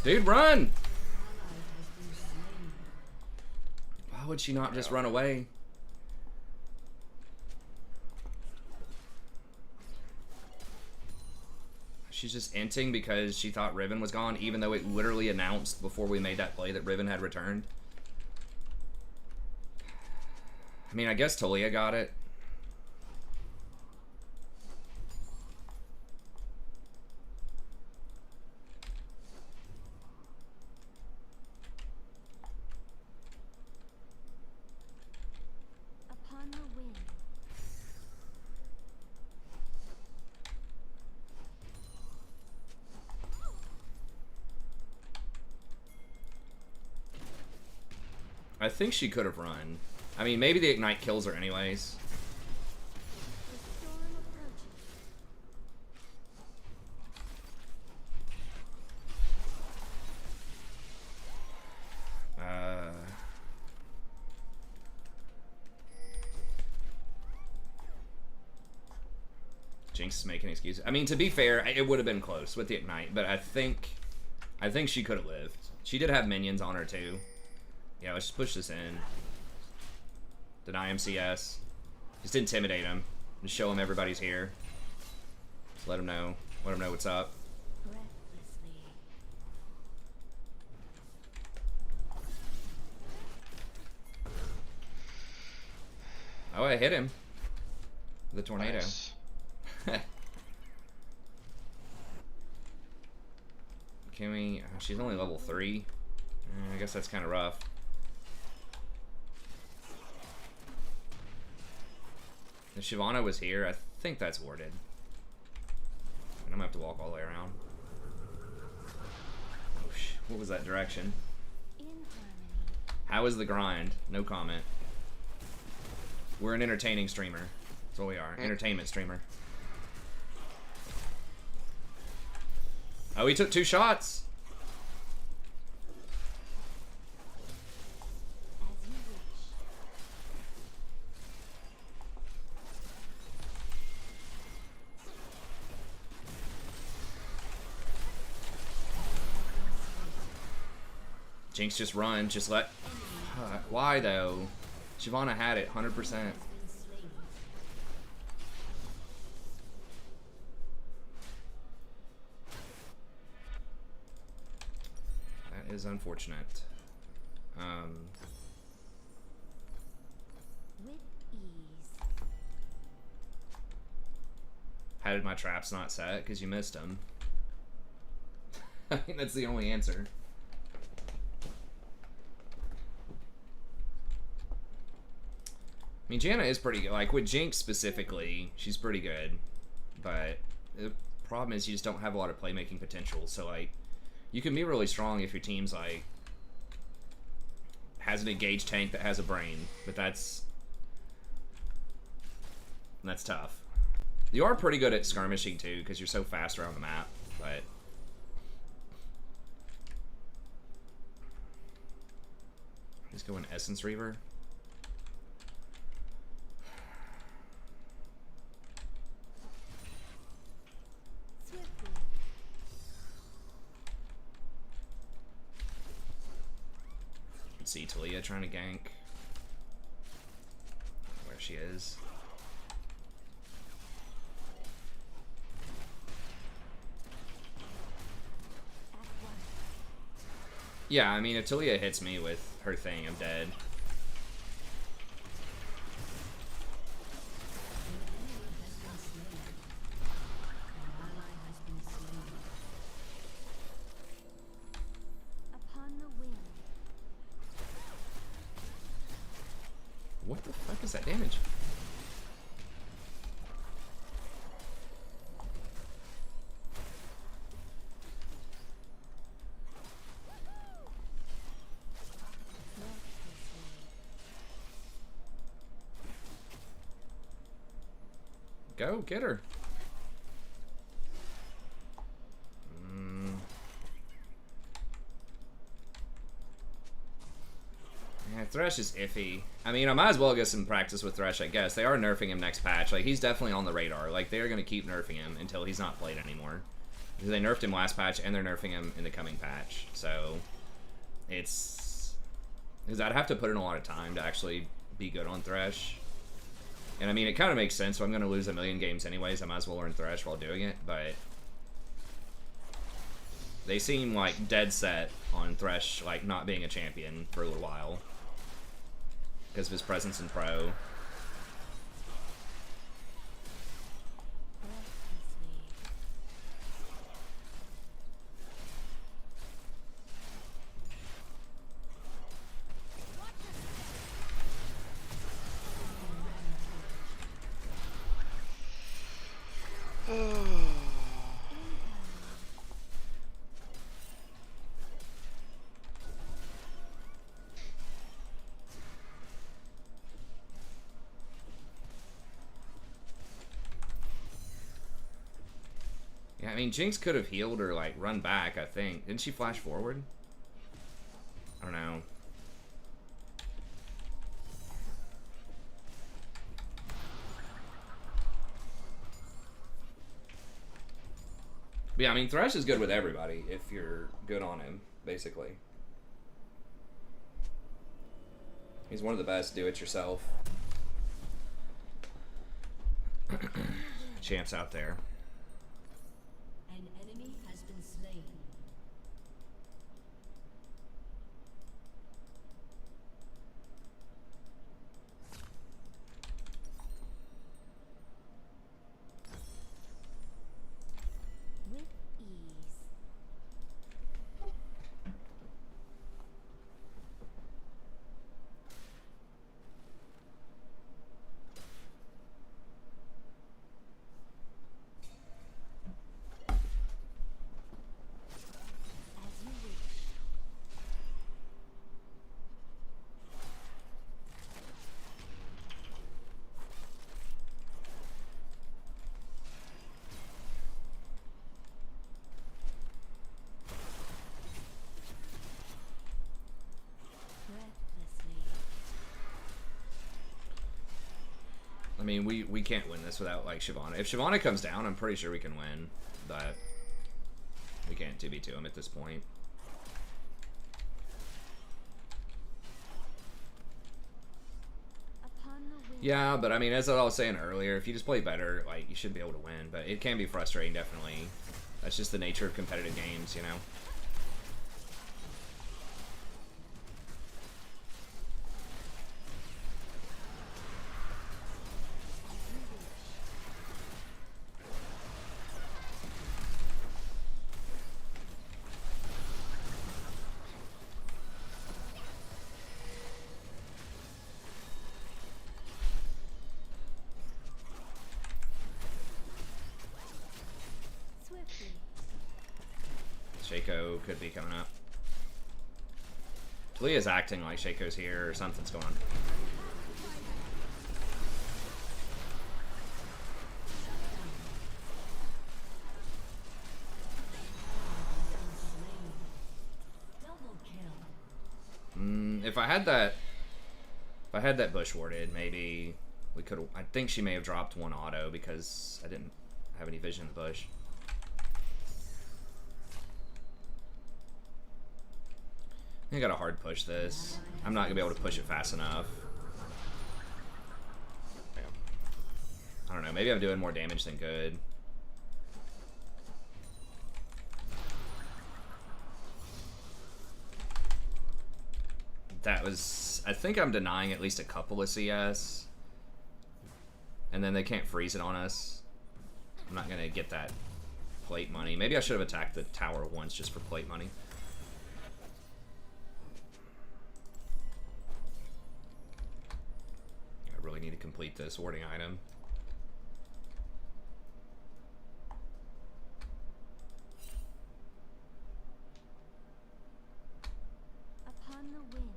Dude, run! Why would she not just run away? She's just inting because she thought Riven was gone, even though it literally announced before we made that play that Riven had returned. I mean, I guess Talia got it. Upon the wind. I think she could have run. I mean, maybe the Ignite kills her anyways. The storm approaches. Jinx is making excuses. I mean, to be fair, it would have been close with the Ignite, but I think she could have lived. She did have minions on her too. Yeah, let's just push this in. Deny him CS. Just intimidate him. Just show him everybody's here. Just let him know. Let him know what's up. Breathlessly. Oh, I hit him. The tornado. Nice. Can we... she's only level 3. I guess that's kind of rough. If Shyvana was here, I think that's warded. And I'm gonna have to walk all the way around. Oh, what was that direction? In harmony. How is the grind? No comment. We're an entertaining streamer. That's what we are. Entertainment streamer. Oh, he took 2 shots. As you wish. Jinx, just run. Just let... why, though? Shyvana had it, 100%. Been slain. That is unfortunate. With ease. How did my traps not set? Because you missed them. I think that's the only answer. I mean, Janna is pretty good. Like, with Jinx specifically, she's pretty good. But the problem is you just don't have a lot of playmaking potential. So, like, you can be really strong if your team's, like, has an engaged tank that has a brain. But that's tough. You are pretty good at skirmishing, too, because you're so fast around the map. But... let's go in Essence Reaver. Swiftly. See Talia trying to gank. Where she is. At once. Yeah, I mean, if Talia hits me with her thing, I'm dead. Upon the wing. What the fuck is that damage? Go, get her. Yeah, Thresh is iffy. I mean, I might as well get some practice with Thresh, I guess. They are nerfing him next patch. Like, he's definitely on the radar. Like, they're going to keep nerfing him until he's not played anymore. Because they nerfed him last patch, and they're nerfing him in the coming patch. So, it's... because I'd have to put in a lot of time to actually be good on Thresh. And I mean, it kind of makes sense. So I'm going to lose a million games anyways. I might as well learn Thresh while doing it. But they seem like dead set on Thresh, like, not being a champion for a little while because of his presence in Pro. Yeah, I mean, Jinx could have healed or, like, run back, I think. Didn't she flash forward? I don't know. But yeah, I mean, Thresh is good with everybody if you're good on him, basically. He's one of the best do-it-yourself champs out there. An enemy has been slain. With ease. As you wish. Breathlessly. I mean, we can't win this without, like, Shyvana. If Shyvana comes down, I'm pretty sure we can win. But we can't 2v2 him at this point. Upon the wind. Yeah, but I mean, as I was saying earlier, if you just play better, like, you should be able to win. But it can be frustrating, definitely. That's just the nature of competitive games, you know? Swiftly. Shaco could be coming up. Talia's acting like Shaco's here or something's going on. Double kill. If I had that bush warded, maybe we could have. I think she may have dropped one auto because I didn't have any vision in the bush. I gotta hard push this. I'm not gonna be able to push it fast enough. I don't know, maybe I'm doing more damage than good. That was... I think I'm denying at least a couple of CS. And then they can't freeze it on us. I'm not gonna get that plate money. Maybe I should have attacked the tower once just for plate money. I really need to complete this warding item. Upon the wind.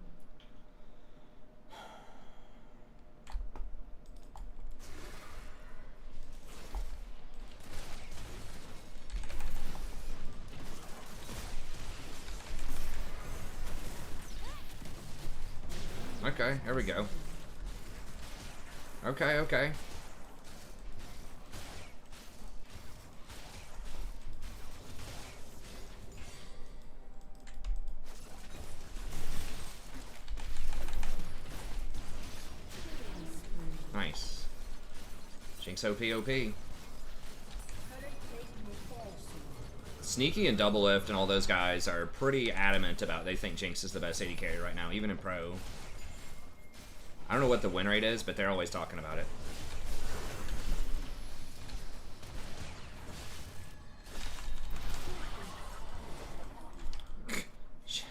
Okay, there we go. Okay, okay. Nice. Jinx OP OP. Sneaky and Double Lift and all those guys are pretty adamant about they think Jinx is the best AD carry right now, even in Pro. I don't know what the win rate is, but they're always talking about it.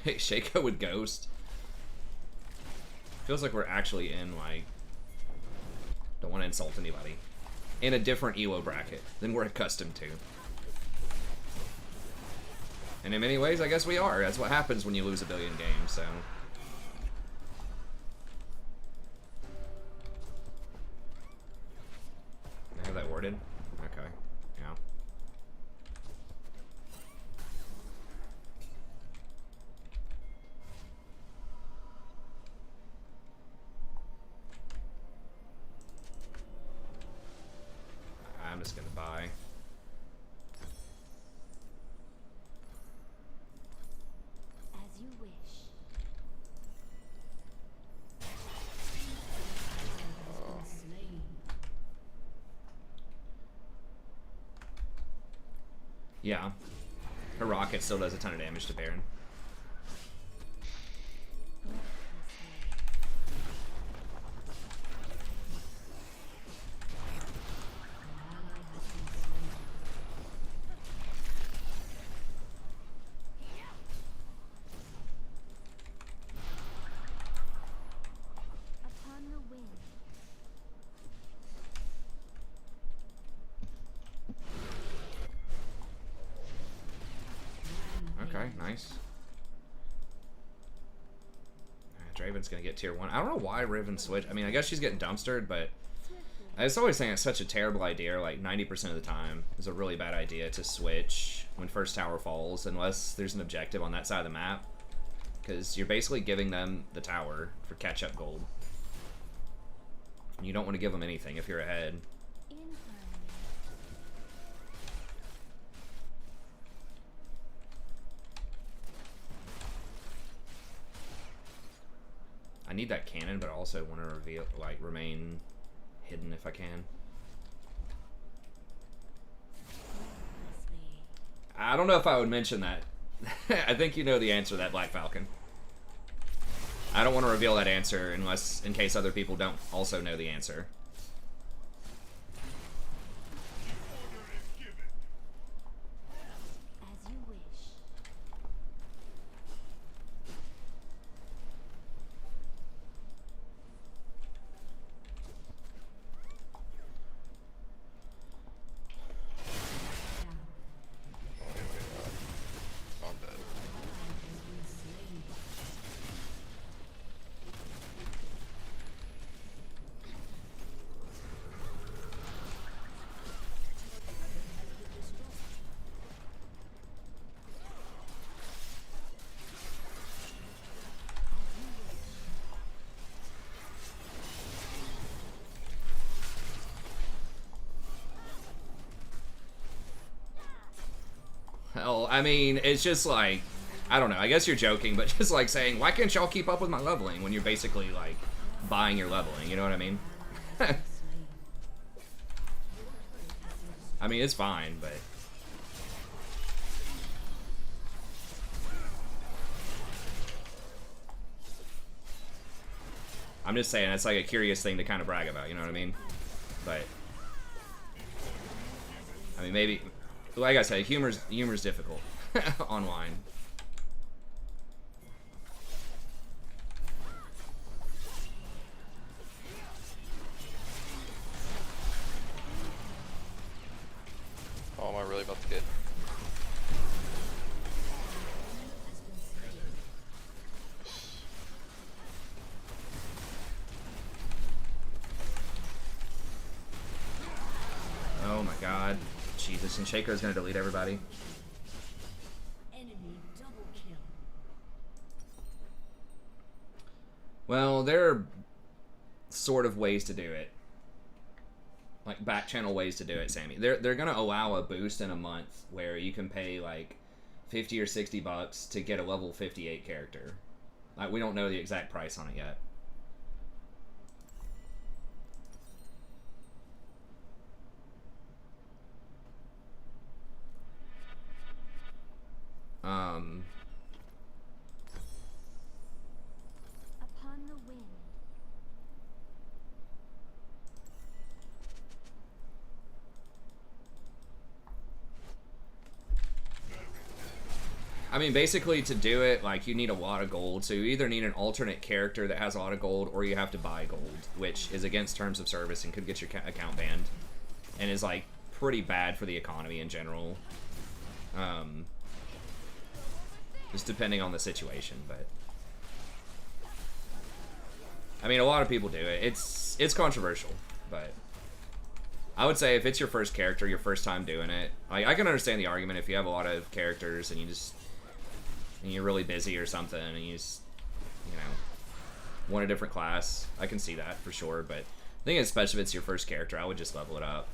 Shaco with Ghost. Feels like we're actually in, like... Don't want to insult anybody. In a different ELO bracket than we're accustomed to. And in many ways, I guess we are. That's what happens when you lose a billion games, so... I have that worded? Okay. Yeah. I'm just gonna buy. As you wish. Slain. Yeah. Her rocket still does a ton of damage to Baron. Upon the wind. Okay, nice. Draven's gonna get tier 1. I don't know why Riven switched. I mean, I guess she's getting dumpstered, but I was always saying it's such a terrible idea. Like 90% of the time, it's a really bad idea to switch when first tower falls, unless there's an objective on that side of the map, because you're basically giving them the tower for catch-up gold. And you don't want to give them anything if you're ahead. In harmony. I need that cannon, but I also want to reveal, like, remain hidden if I can. Recklessly. I don't know if I would mention that. I think you know the answer to that, Black Falcon. I don't want to reveal that answer unless, in case other people don't also know the answer. As you wish. I'm dead. Hell, I mean, it's just like, I don't know, I guess you're joking, but just like saying, why can't y'all keep up with my leveling when you're basically like buying your leveling, you know what I mean? I mean, it's fine, but... I'm just saying, it's like a curious thing to kind of brag about, you know what I mean? But... I mean, maybe... Like I said, humor's difficult online. Oh, am I really about to get? Oh my god. Jesus, and Shaker's gonna delete everybody. Enemy double kill. Well, there are sort of ways to do it. Like back channel ways to do it, Sammy. They're gonna allow a boost in a month where you can pay like 50 or 60 bucks to get a level 58 character. Like, we don't know the exact price on it yet. Upon the wind. I mean, basically to do it, like, you need a lot of gold. So you either need an alternate character that has a lot of gold, or you have to buy gold, which is against terms of service and could get your account banned, and is like pretty bad for the economy in general. Just depending on the situation, but I mean, a lot of people do it. It's controversial, but I would say if it's your first character, your first time doing it, like, I can understand the argument if you have a lot of characters and you're really busy or something, and you just, you know, want a different class. I can see that for sure, but I think especially if it's your first character, I would just level it up.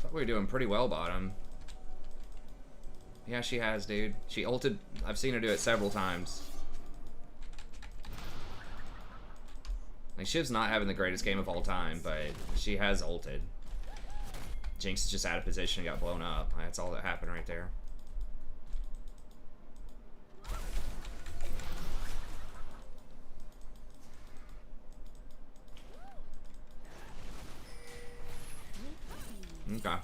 Thought we were doing pretty well bottom. Yeah, she has, dude. She ulted. I've seen her do it several times. Like, Shiv's not having the greatest game of all time, but she has ulted. Jinx is just out of position and got blown up. That's all that happened right there. Okay. An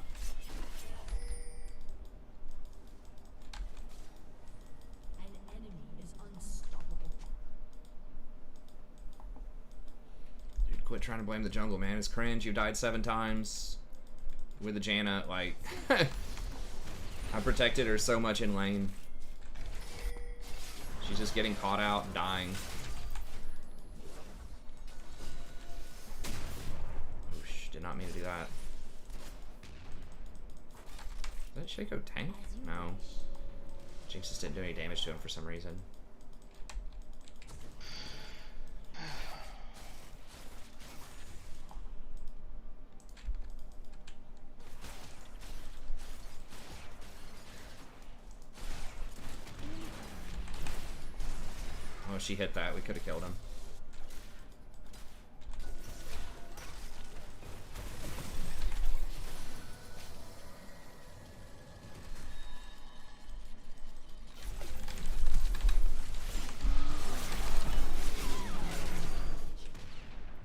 enemy is unstoppable. Dude, quit trying to blame the jungle, man. It's cringe. You've died 7 times with the Janna. Like, I protected her so much in lane. She's just getting caught out and dying. Oosh, did not mean to do that. Did that Shaco tank? No. Jinx just didn't do any damage to him for some reason. Oh, she hit that. We could have killed him.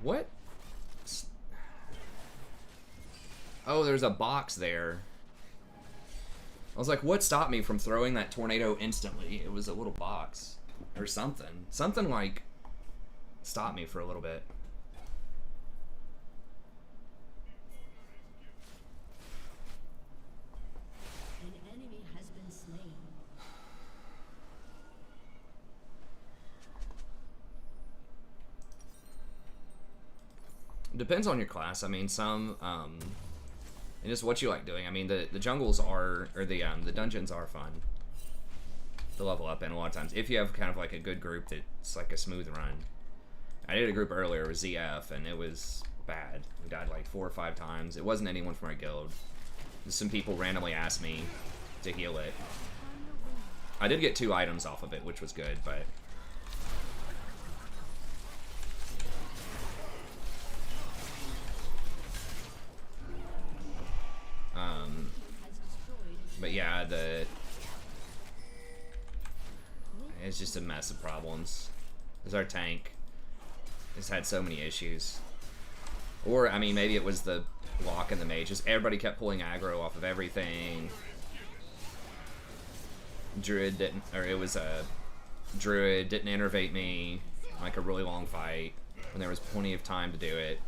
What? Oh, there's a box there. I was like, what stopped me from throwing that tornado instantly? It was a little box. Or something. Something like stopped me for a little bit. An enemy has been slain. Depends on your class. I mean, some, and just what you like doing. I mean, the jungles are, or the dungeons are fun to level up in a lot of times. If you have kind of like a good group that's like a smooth run. I did a group earlier with ZF, and it was bad. We died like 4 or 5 times. It wasn't anyone from our guild. Just some people randomly asked me to heal it. I did get 2 items off of it, which was good, but... But yeah, it's just a mess of problems. Because our tank has had so many issues. Or, I mean, maybe it was the block and the mages. Everybody kept pulling aggro off of everything. Druid didn't, or it was a Druid didn't innervate me like a really long fight when there was plenty of time to do it.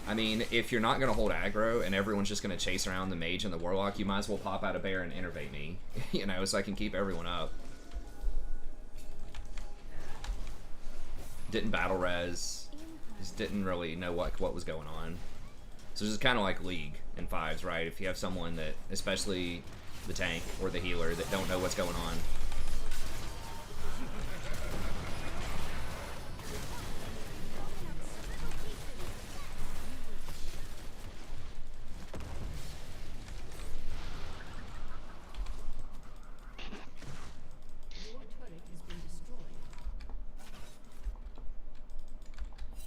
I mean, if you're not going to hold aggro and everyone's just going to chase around the mage and the warlock, you might as well pop out a bear and innervate me, you know, so I can keep everyone up. Didn't battle res, just didn't really know what was going on. So it's just kind of like League in 5s, right? If you have someone that, especially the tank or the healer, that don't know what's going on.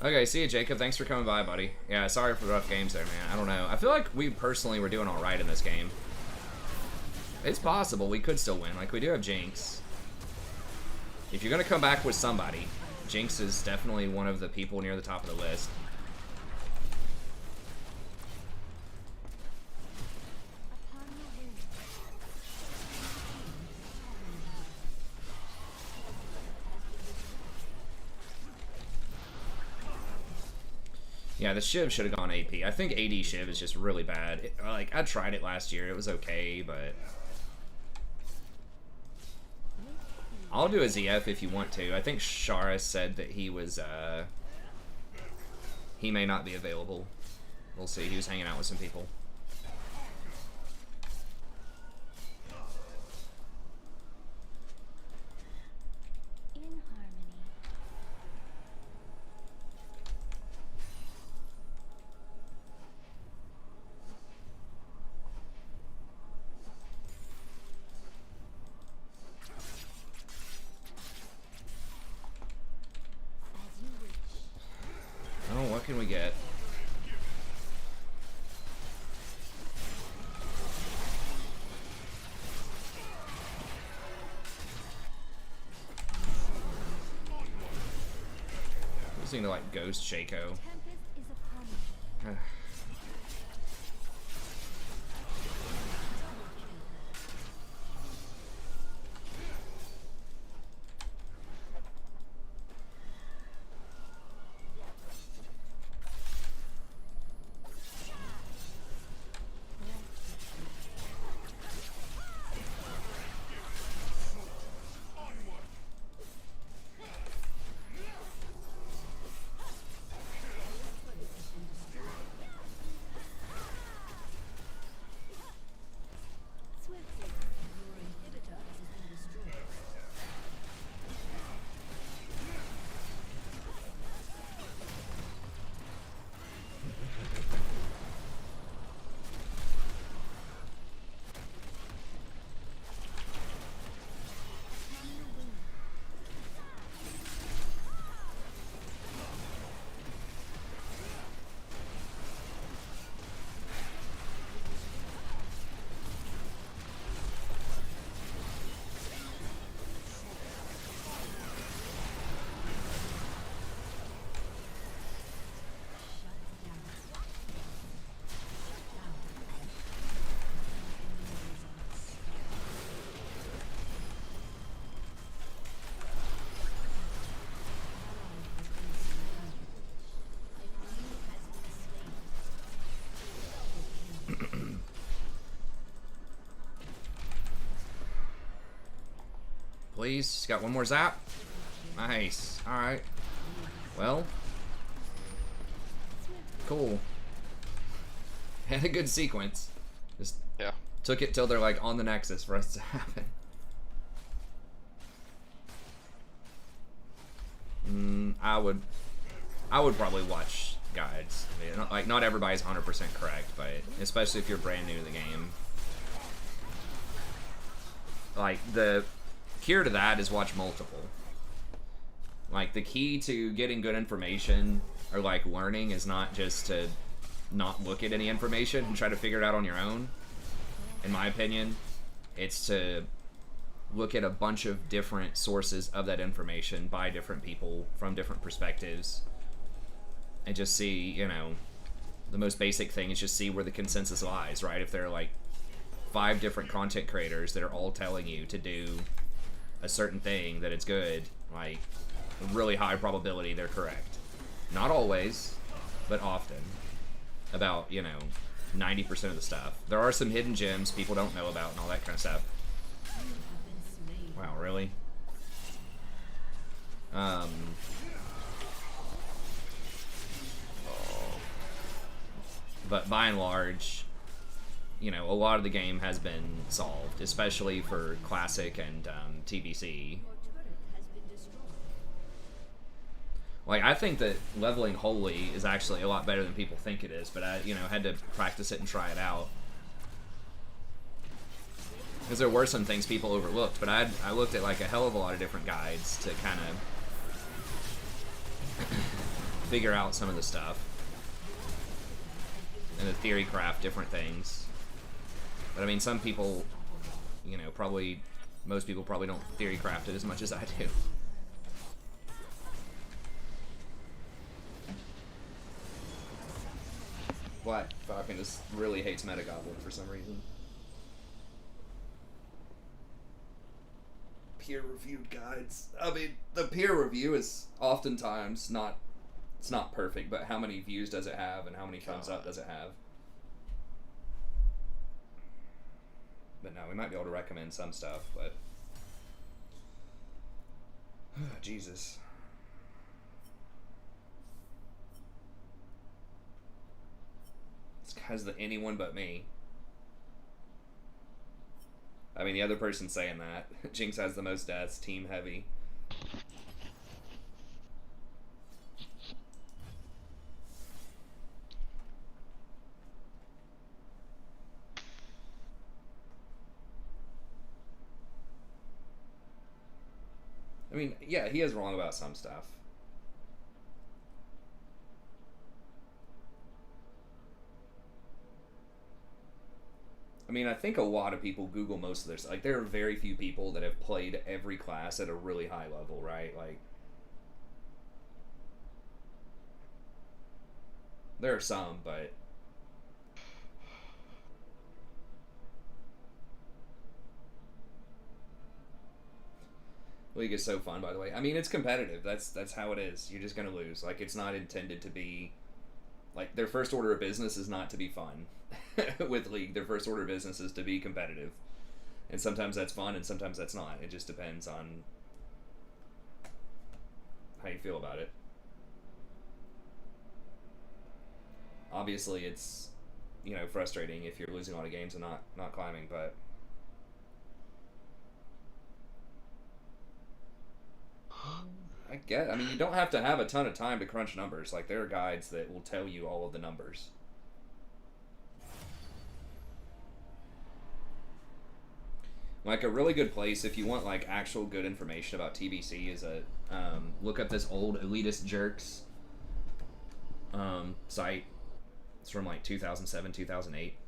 Okay, see you, Jacob. Thanks for coming by, buddy. Yeah, sorry for the rough games there, man. I don't know. I feel like we personally were doing alright in this game. It's possible we could still win. Like, we do have Jinx. If you're going to come back with somebody, Jinx is definitely one of the people near the top of the list. Yeah, the Shiv should have gone AP. I think AD Shiv is just really bad. Like, I tried it last year. It was okay, but... I'll do a ZF if you want to. I think Shara said that he was, he may not be available. We'll see. He was hanging out with some people. listening to like Ghost Shaco. Tempest is upon me. Swiftly, your inhibitor has been destroyed. Please, got one more zap. Nice. All right. Well, cool. Had a good sequence. Just Yeah. took it till they're like on the Nexus for us to happen. I would probably watch guides. I mean, not everybody's 100% correct, but especially if you're brand new to the game. Like, the cure to that is watch multiple. Like, the key to getting good information or like learning is not just to not look at any information and try to figure it out on your own. In my opinion, it's to look at a bunch of different sources of that information by different people from different perspectives and just see, you know, the most basic thing is just see where the consensus lies, right? If there are like 5 different content creators that are all telling you to do a certain thing, that it's good, like, a really high probability they're correct. Not always, but often. About, you know, 90% of the stuff. There are some hidden gems people don't know about and all that kind of stuff. Wow, really? But by and large, you know, a lot of the game has been solved, especially for Classic and TBC. Like, I think that leveling Holy is actually a lot better than people think it is, but I, you know, had to practice it and try it out. Because there were some things people overlooked, but I looked at like a hell of a lot of different guides to kind of figure out some of the stuff. And the theory craft different things. But I mean, some people, you know, probably, most people probably don't theory craft it as much as I do. Black Falcon just really hates Metagoblin for some reason. Peer-reviewed guides. I mean, the peer review is oftentimes not, it's not perfect, but how many views does it have and how many thumbs up does it have? But no, we might be able to recommend some stuff, but... Jesus. This guy's the anyone but me. I mean, the other person saying that. Jinx has the most deaths, team heavy. I mean, yeah, he is wrong about some stuff. I mean, I think a lot of people Google most of their stuff. Like, there are very few people that have played every class at a really high level, right? Like, There are some, but League is so fun, by the way. I mean, it's competitive. That's how it is. You're just gonna lose. Like, it's not intended to be like their first order of business is not to be fun. With League, their first order of business is to be competitive, and sometimes that's fun, and sometimes that's not. It just depends on how you feel about it. Obviously, it's frustrating if you're losing a lot of games and not climbing, but I mean, you don't have to have a ton of time to crunch numbers. Like, there are guides that will tell you all of the numbers. Like, a really good place if you want like actual good information about TBC is a look up this old Elitist Jerks site. It's from like 2007, 2008.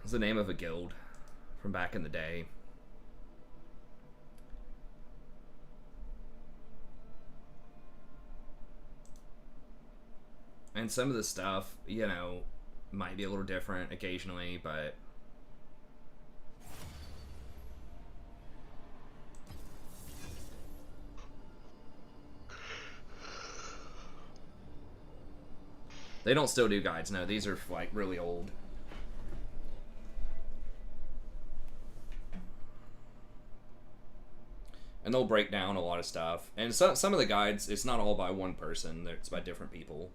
It's the name of a guild from back in the day. And some of the stuff, might be a little different occasionally, but they don't still do guides. No, these are like really old. And they'll break down a lot of stuff. And some of the guides, it's not all by one person. It's by different people.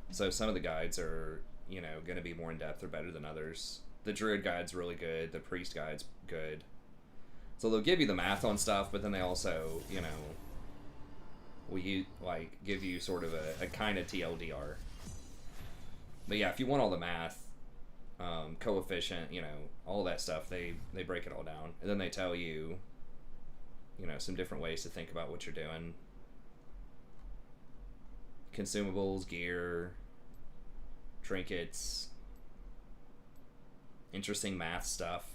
So some of the guides are, going to be more in-depth or better than others. The Druid guide's really good. The Priest guide's good. So they'll give you the math on stuff, but then they also, will give you sort of a kind of TLDR. But yeah, if you want all the math, coefficient, all that stuff, they break it all down. And then they tell you, some different ways to think about what you're doing. Consumables, gear, trinkets, interesting math stuff.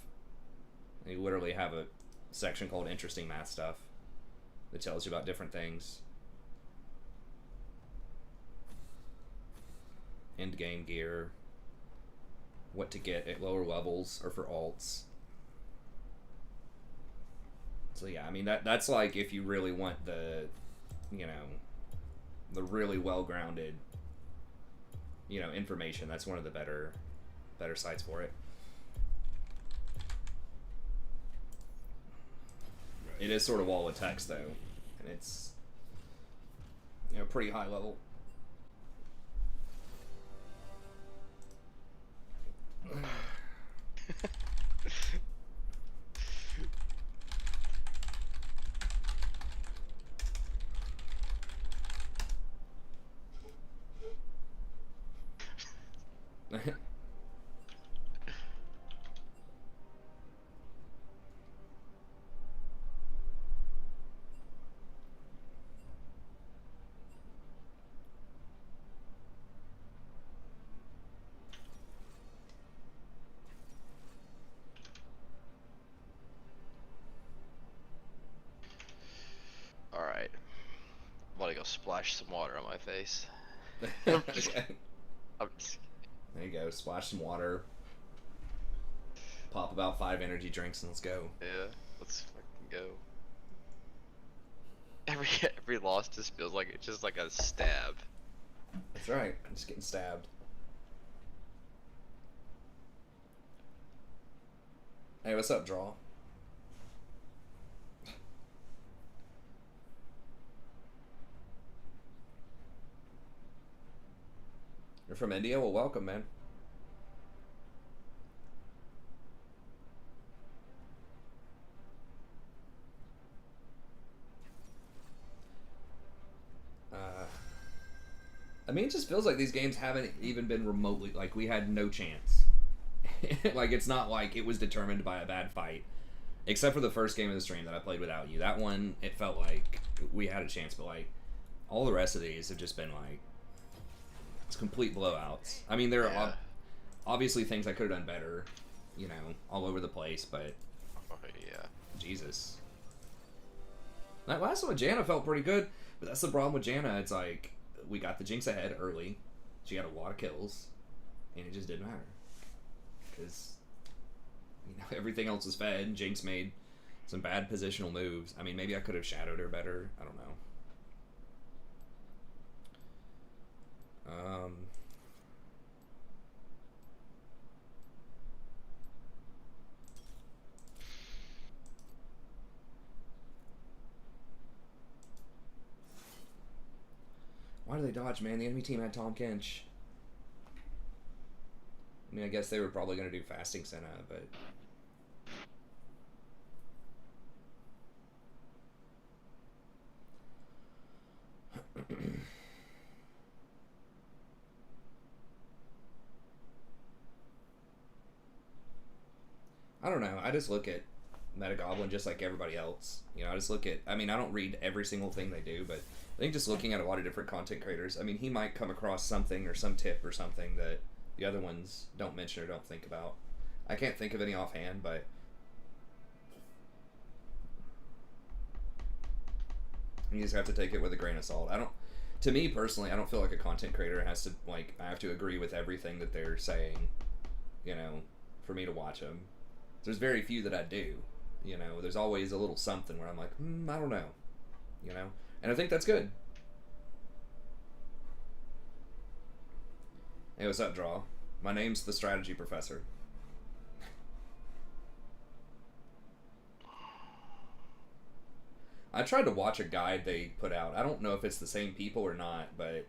They literally have a section called interesting math stuff that tells you about different things. End game gear, what to get at lower levels or for alts. So yeah, I mean that's like if you really want the really well-grounded information, that's one of the better sites for it. It is sort of wall of text though, and it's pretty high level. Alright. I'm gonna go splash some water on my face. Okay. I'm just... There you go. Splash some water. Pop about 5 energy drinks and let's go. Yeah, let's fucking go. Every loss just feels like it's just like a stab. That's right. I'm just getting stabbed. Hey, what's up, Draw? You're from India? Well, welcome, man. I mean, it just feels like these games haven't even been remotely... Like, we had no chance. Like, it's not like it was determined by a bad fight. Except for the first game of the stream that I played without you. That one, it felt like we had a chance, but, like, all the rest of these have just been, like... It's complete blowouts. I mean, there are obviously things I could have done better. you know, all over the place, but Oh, yeah. Jesus. That last one with Janna felt pretty good, but that's the problem with Janna. It's like, we got the Jinx ahead early. She got a lot of kills, and it just didn't matter. Because, you know, everything else was fed, and Jinx made some bad positional moves. I mean, maybe I could have shadowed her better. I don't know. Why do they dodge, man? The enemy team had Tom Kench. I mean, I guess they were probably going to do Fasting Senna, but... I don't know. I just look at Metagoblin just like everybody else. You know, I just look at... I mean, I don't read every single thing they do, but I think just looking at a lot of different content creators, I mean, he might come across something or some tip or something that the other ones don't mention or don't think about. I can't think of any offhand, but... you just have to take it with a grain of salt. I don't... To me, personally, I don't feel like a content creator has to, like, I have to agree with everything that they're saying, you know, for me to watch them. There's very few that I do, you know. There's always a little something where I'm like, I don't know, you know. And I think that's good. Hey, what's up, Draw? My name's the Strategy Professor. I tried to watch a guide they put out. I don't know if it's the same people or not, but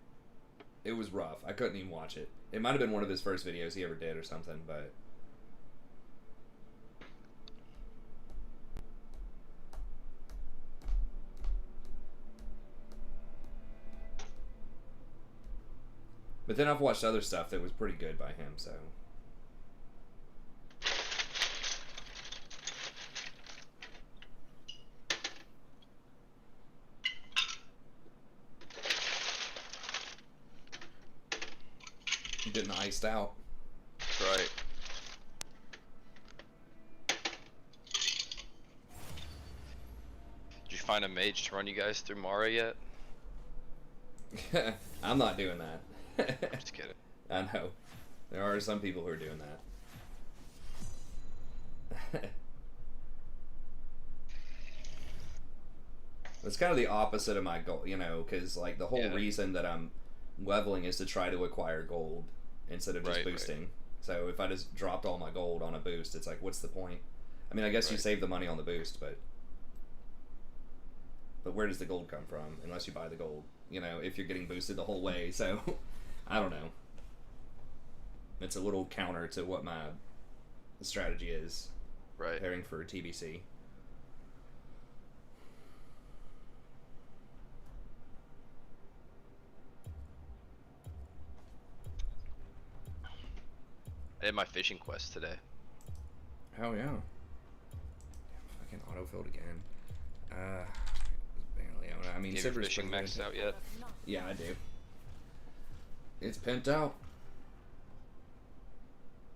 it was rough. I couldn't even watch it. It might have been one of his first videos he ever did or something, but... But then I've watched other stuff that was pretty good by him, so... Getting iced out. That's right. Did you find a mage to run you guys through Mara yet? I'm not doing that. I'm just kidding. I know. There are some people who are doing that. It's kind of the opposite of my goal, you know, because, like, the whole reason that I'm leveling is to try to acquire gold instead of just boosting. Right. So if I just dropped all my gold on a boost, it's like, what's the point? I mean, I guess you save the money on the boost, but where does the gold come from? Unless you buy the gold, you know, if you're getting boosted the whole way. So, I don't know. It's a little counter to what my strategy is. Right. Preparing for TBC. I did my fishing quest today. Hell yeah. Fucking autofilled again. Barely own it. I mean, Have your fishing maxed out yet? Yeah, I do. It's pimped out.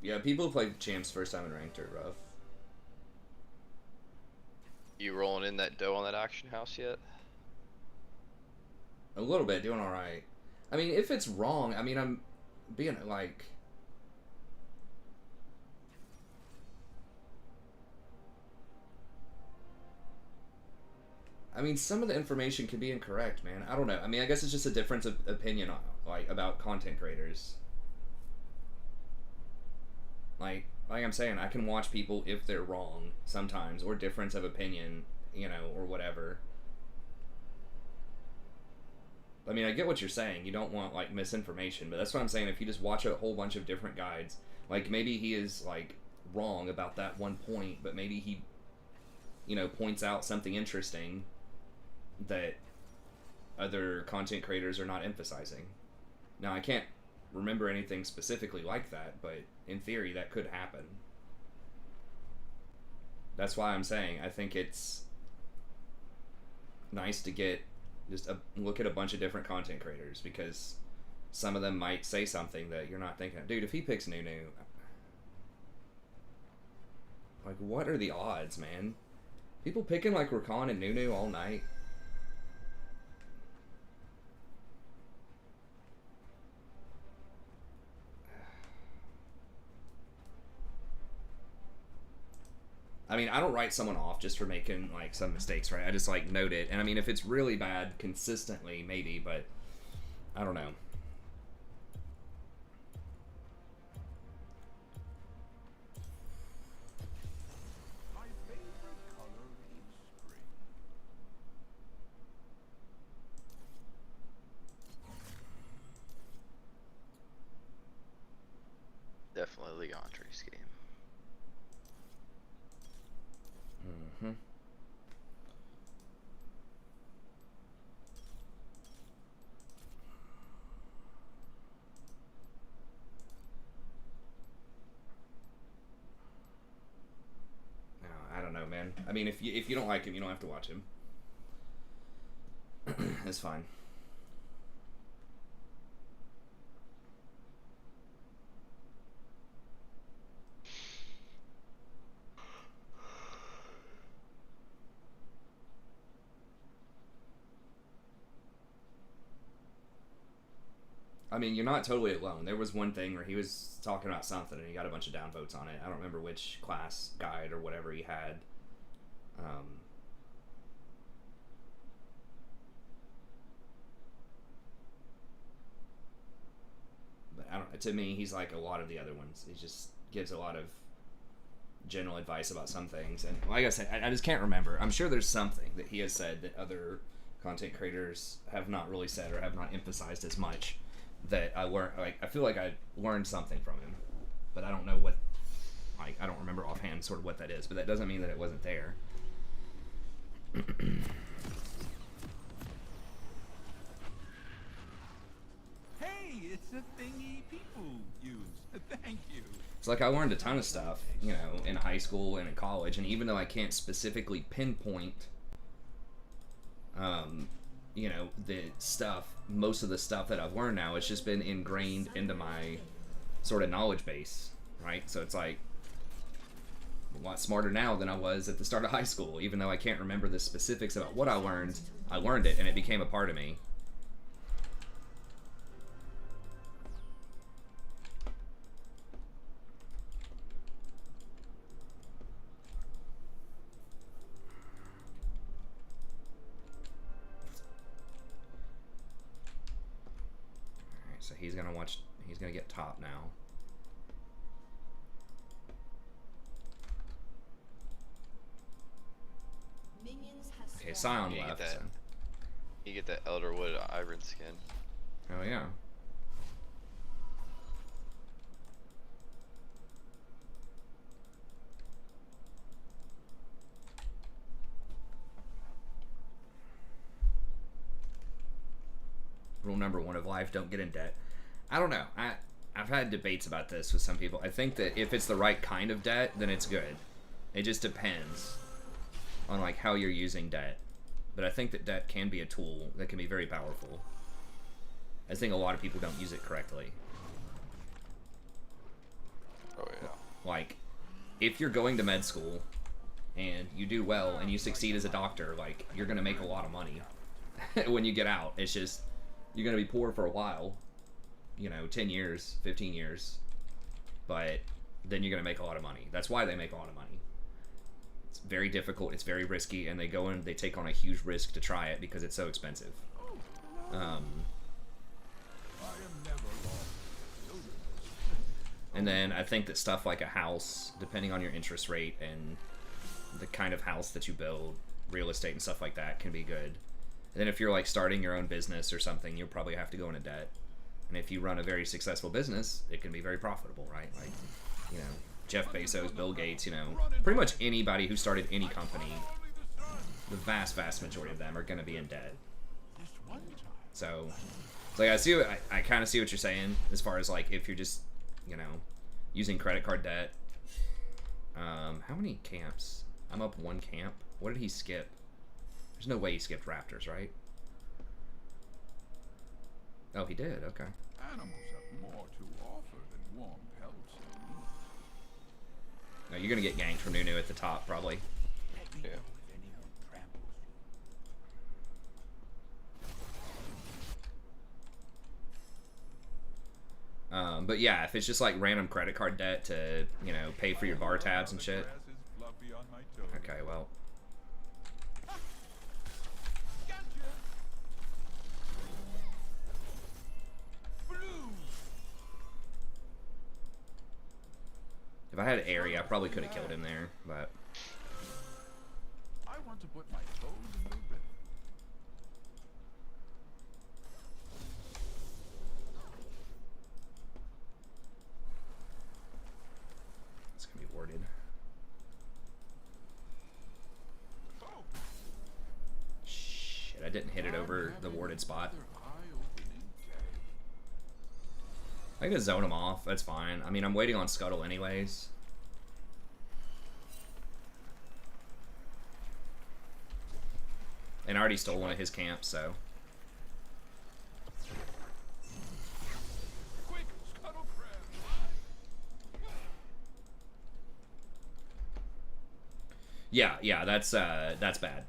Yeah, people who played champs first time in ranked are rough. You rolling in that dough on that auction house yet? A little bit, doing alright. I mean, if it's wrong, I mean, I'm being like... I mean, some of the information can be incorrect, man. I don't know. I mean, I guess it's just a difference of opinion, like, about content creators. Like I'm saying, I can watch people if they're wrong sometimes, or difference of opinion, you know, or whatever. I mean, I get what you're saying. You don't want, like, misinformation, but that's what I'm saying. If you just watch a whole bunch of different guides, like, maybe he is, like, wrong about that one point, but maybe he, you know, points out something interesting that other content creators are not emphasizing. Now, I can't remember anything specifically like that, but in theory, that could happen. That's why I'm saying I think it's nice to get just a look at a bunch of different content creators, because some of them might say something that you're not thinking of. Dude, if he picks Nunu, Like, what are the odds, man? People picking like Rakan and Nunu all night. I mean, I don't write someone off just for making like some mistakes, right? I just like note it. And I mean, if it's really bad consistently, maybe, but I don't know. My favorite color is spring. Definitely Leandre's game. Mm-hmm. No, I don't know, man. I mean, if you don't like him, you don't have to watch him. It's fine. I mean, you're not totally alone. There was one thing where he was talking about something and he got a bunch of downvotes on it. I don't remember which class guide or whatever he had. But I don't. To me, he's like a lot of the other ones. He just gives a lot of general advice about some things. And like I said, I just can't remember. I'm sure there's something that he has said that other content creators have not really said or have not emphasized as much. That I learned, like I feel like I learned something from him, but I don't know what. Like I don't remember offhand sort of what that is, but that doesn't mean that it wasn't there. Hey, it's a thingy people use. Thank you. It's like I learned a ton of stuff, you know, in high school and in college, and even though I can't specifically pinpoint, you know, the stuff, most of the stuff that I've learned now, it's just been ingrained into my sort of knowledge base, right? So it's like a lot smarter now than I was at the start of high school, even though I can't remember the specifics about what I learned it and it became a part of me. So he's gonna get top now. Okay, Scion You left. get that. So. You get that Elderwood Iron skin. Oh yeah. Rule number 1 of life: don't get in debt. I don't know. I've had debates about this with some people. I think that if it's the right kind of debt, then it's good. It just depends on like how you're using debt. But I think that debt can be a tool that can be very powerful. I think a lot of people don't use it correctly. Oh yeah. Like, if you're going to med school and you do well and you succeed as a doctor, like, you're gonna make a lot of money when you get out. It's just, you're gonna be poor for a while, you know, 10 years, 15 years, but then you're gonna make a lot of money. That's why they make a lot of money. It's very difficult, it's very risky, and they go in, they take on a huge risk to try it because it's so expensive. And then I think that stuff like a house, depending on your interest rate and the kind of house that you build, real estate and stuff like that can be good. And then if you're like starting your own business or something, you'll probably have to go into debt. And if you run a very successful business, it can be very profitable, right? Like, you know, Jeff Bezos, Bill Gates, you know, pretty much anybody who started any company, the vast majority of them are going to be in debt. So, it's like I kind of see what you're saying as far as like if you're just, you know, using credit card debt. How many camps? I'm up 1 camp. What did he skip? There's no way he skipped Raptors, right? Oh, he did. Okay. Animals have more to offer than warm pelts and No, you're gonna get ganked from Nunu at the top, probably. Let me Yeah. know if anyone tramples you. But yeah, if it's just like random credit card debt to, you know, pay for your bar tabs and shit. Grass is fluffy on my toes. Okay, well. Gotcha. Blue. If I had Airy, I probably could have killed him there, but I want to put my toes in the river. it's gonna be warded. Oh, Shit, I didn't hit it over the warded spot. another eye-opening day. I can zone him off, that's fine. I mean, I'm waiting on Scuttle anyways. And I already stole one of his camps, so. Quick, scuttle crab. Yeah, that's bad.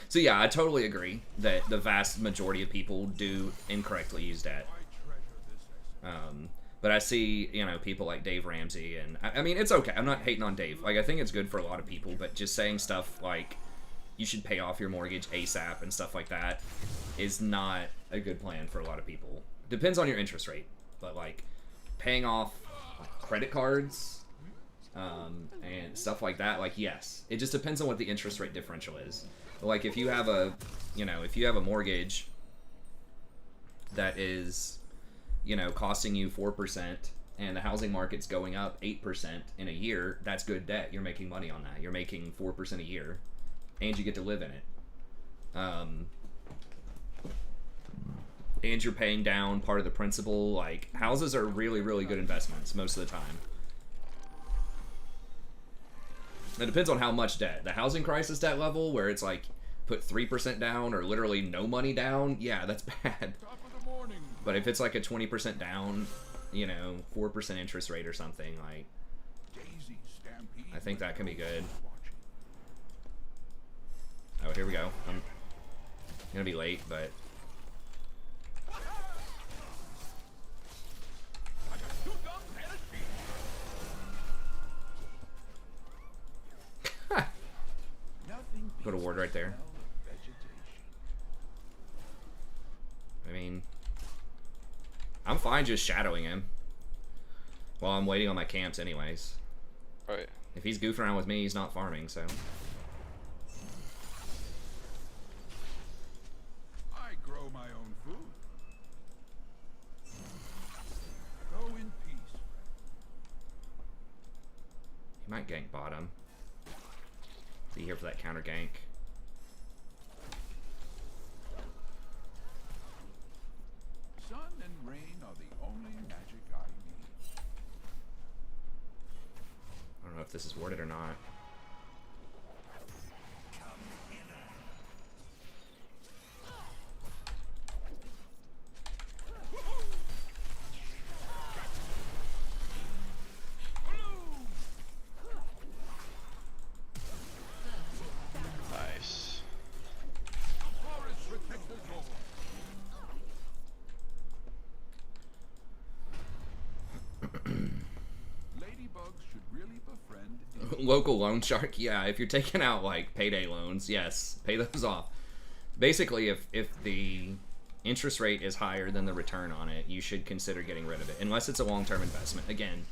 So yeah, I totally agree that the vast majority of people do incorrectly use that. I treasure this essence. But I see, you know, people like Dave Ramsey, and I mean, it's okay. I'm not hating on Dave. Like, I think it's good for a lot of people, but just saying stuff like you should pay off your mortgage ASAP and stuff like that is not a good plan for a lot of people. Depends on your interest rate, but like paying off credit cards and stuff like that, like, yes, it just depends on what the interest rate differential is. But like, if you have a, you know, if you have a mortgage that is, you know, costing you 4% and the housing market's going up 8% in a year, that's good debt. You're making money on that. You're making 4% a year, and you get to live in it. And you're paying down part of the principal. Like, houses are really, really good investments most of the time. It depends on how much debt. The housing crisis debt level, where it's like put 3% down or literally no money down, yeah, that's bad. Top of the morning. But if it's like a 20% down, you know, 4% interest rate or something, like, Daisy stampede. I think that can be good. Watching. Oh, here we go. I'm gonna be late, but I got 2 guns and a shield. Nothing put a beats ward the right there. smell of vegetation. I mean, I'm fine just shadowing him while I'm waiting on my camps anyways. Right. If he's goofing around with me, he's not farming, so. I grow my own food. Go in peace. He might gank bottom. Is he here for that counter gank? Sun and rain are the only magic I need. I don't know if this is warded or not. Nice. Forest protectors all. Ladybugs should really befriend. Local loan shark, yeah, if you're taking out like payday loans, yes, pay those off. Basically, if the interest rate is higher than the return on it, you should consider getting rid of it, unless it's a long-term investment. Again,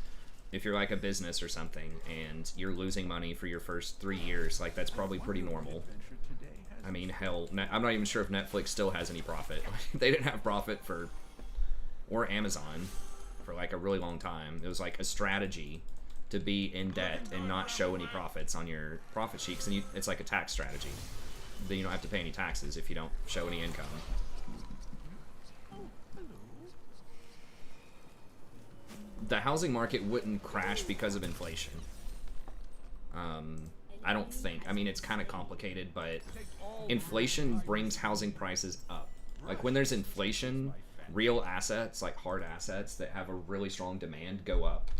if you're like a business or something and you're losing money for your first 3 years, like, that's probably pretty normal. Adventure today has I mean, hell, I'm not even sure if Netflix still has any profit. They didn't have profit for, or Amazon, for like a really long time. It was like a strategy to be in debt and not show any profits on your profit sheets, and it's like a tax strategy. Then you don't have to pay any taxes if you don't show any income. The housing market wouldn't crash because of inflation. I don't think. I mean, it's kind of complicated, but inflation brings housing prices up. Like, when there's inflation, real assets, like hard assets that have a really strong demand, go up.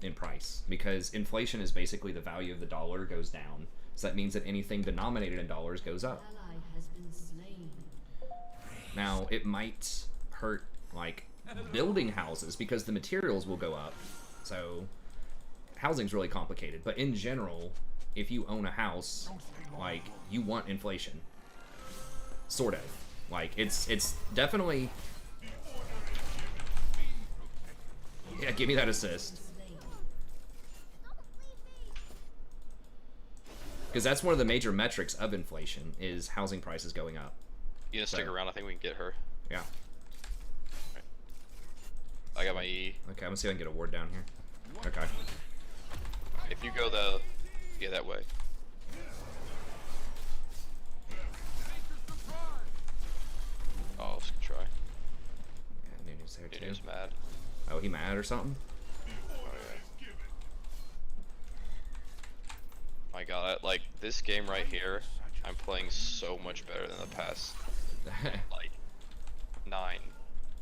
in price, because inflation is basically the value of the dollar goes down. So that means that anything denominated in dollars goes up. Ally has been slain. Now, it might hurt, like, building houses because the materials will go up. So, housing's really complicated. But in general, if you own a house, like, you want inflation. Sort of. Like, it's definitely... Yeah, give me that assist. Because that's one of the major metrics of inflation, is housing prices going up. You gonna stick around? I think we can get her. Yeah. Right. I got my E. Okay, I'm gonna see if I can get a ward down here. Okay. If you go that way. Oh, let's try. Yeah, Nunu's there too. Nunu's mad. Oh, he mad or something? Oh yeah. My God, like this game right here, I'm playing so much better than the past like 9.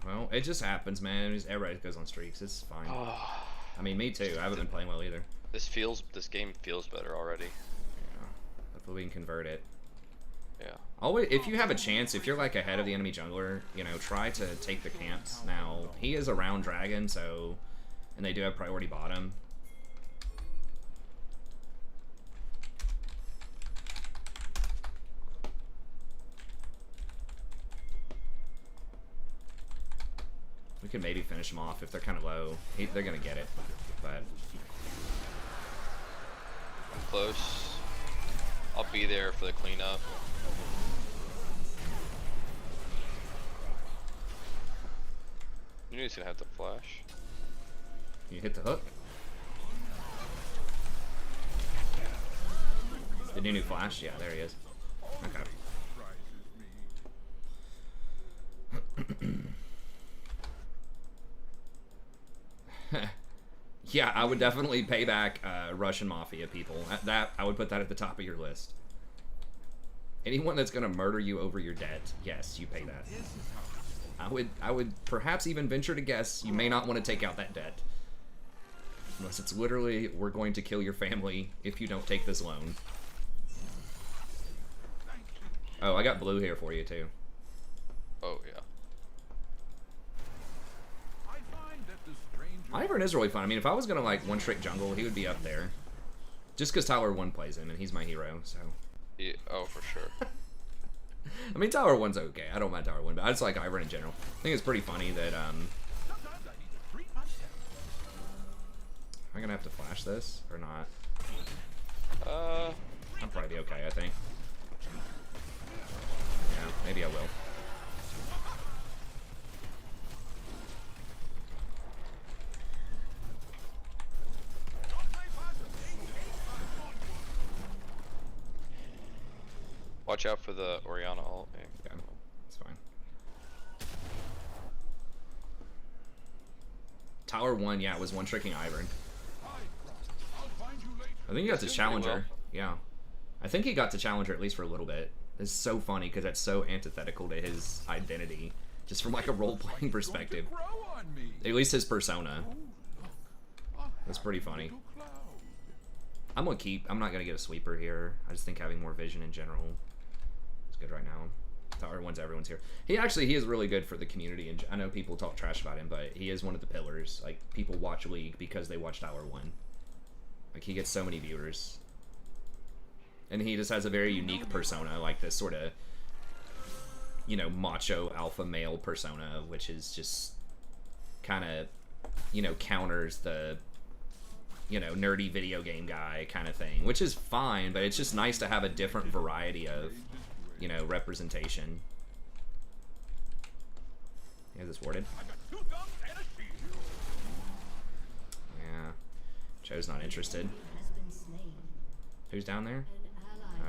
Well, it just happens, man. Everybody goes on streaks. It's fine. I mean, me too. I haven't been playing well either. This game feels better already. Yeah. Hopefully we can convert it. Yeah. Always, if you have a chance, if you're like ahead of the enemy jungler, you know, try to take the camps. Now, he is around dragon, so, and they do have priority bottom. We can maybe finish them off if they're kind of low. They're gonna get it, but I'm close. I'll be there for the cleanup. Nunu's gonna have to flash. you hit the hook. Did Nunu flash? Yeah, there he is. Okay. Yeah, I would definitely pay back Russian mafia people. That I would put that at the top of your list. Anyone that's gonna murder you over your debt, yes, you pay that. I would perhaps even venture to guess you may not want to take out that debt. Unless it's literally, we're going to kill your family if you don't take this loan. Oh, I got blue here for you too. Oh yeah. Ivern is really fun. I mean, if I was gonna like one-trick jungle, he would be up there. Just because Tower 1 plays him, and he's my hero, so. Yeah, oh, for sure. I mean, Tower 1's okay. I don't mind Tower 1, but I just like Ivern in general. I think it's pretty funny that, am I gonna have to flash this, or not? I'll probably be okay, I think. Yeah, maybe I will. Watch out for the Orianna ult. Yeah, it's fine. Tower 1, yeah, was one-tricking Ivern. I think he got to Challenger. Yeah. I think he got to Challenger at least for a little bit. It's so funny because that's so antithetical to his identity. Just from like a role-playing perspective. At least his persona. That's pretty funny. I'm gonna keep. I'm not gonna get a sweeper here. I just think having more vision in general is good right now. Tower 1's everyone's here. He is really good for the community, and I know people talk trash about him, but he is one of the pillars. Like, people watch League because they watch Tower 1. Like, he gets so many viewers. And he just has a very unique persona, like this sort of, you know, macho alpha male persona, which is just kind of, you know, counters the, you know, nerdy video game guy kind of thing, which is fine, but it's just nice to have a different variety of, you know, representation. Yeah, this warded. Yeah. Joe's not interested. Who's down there?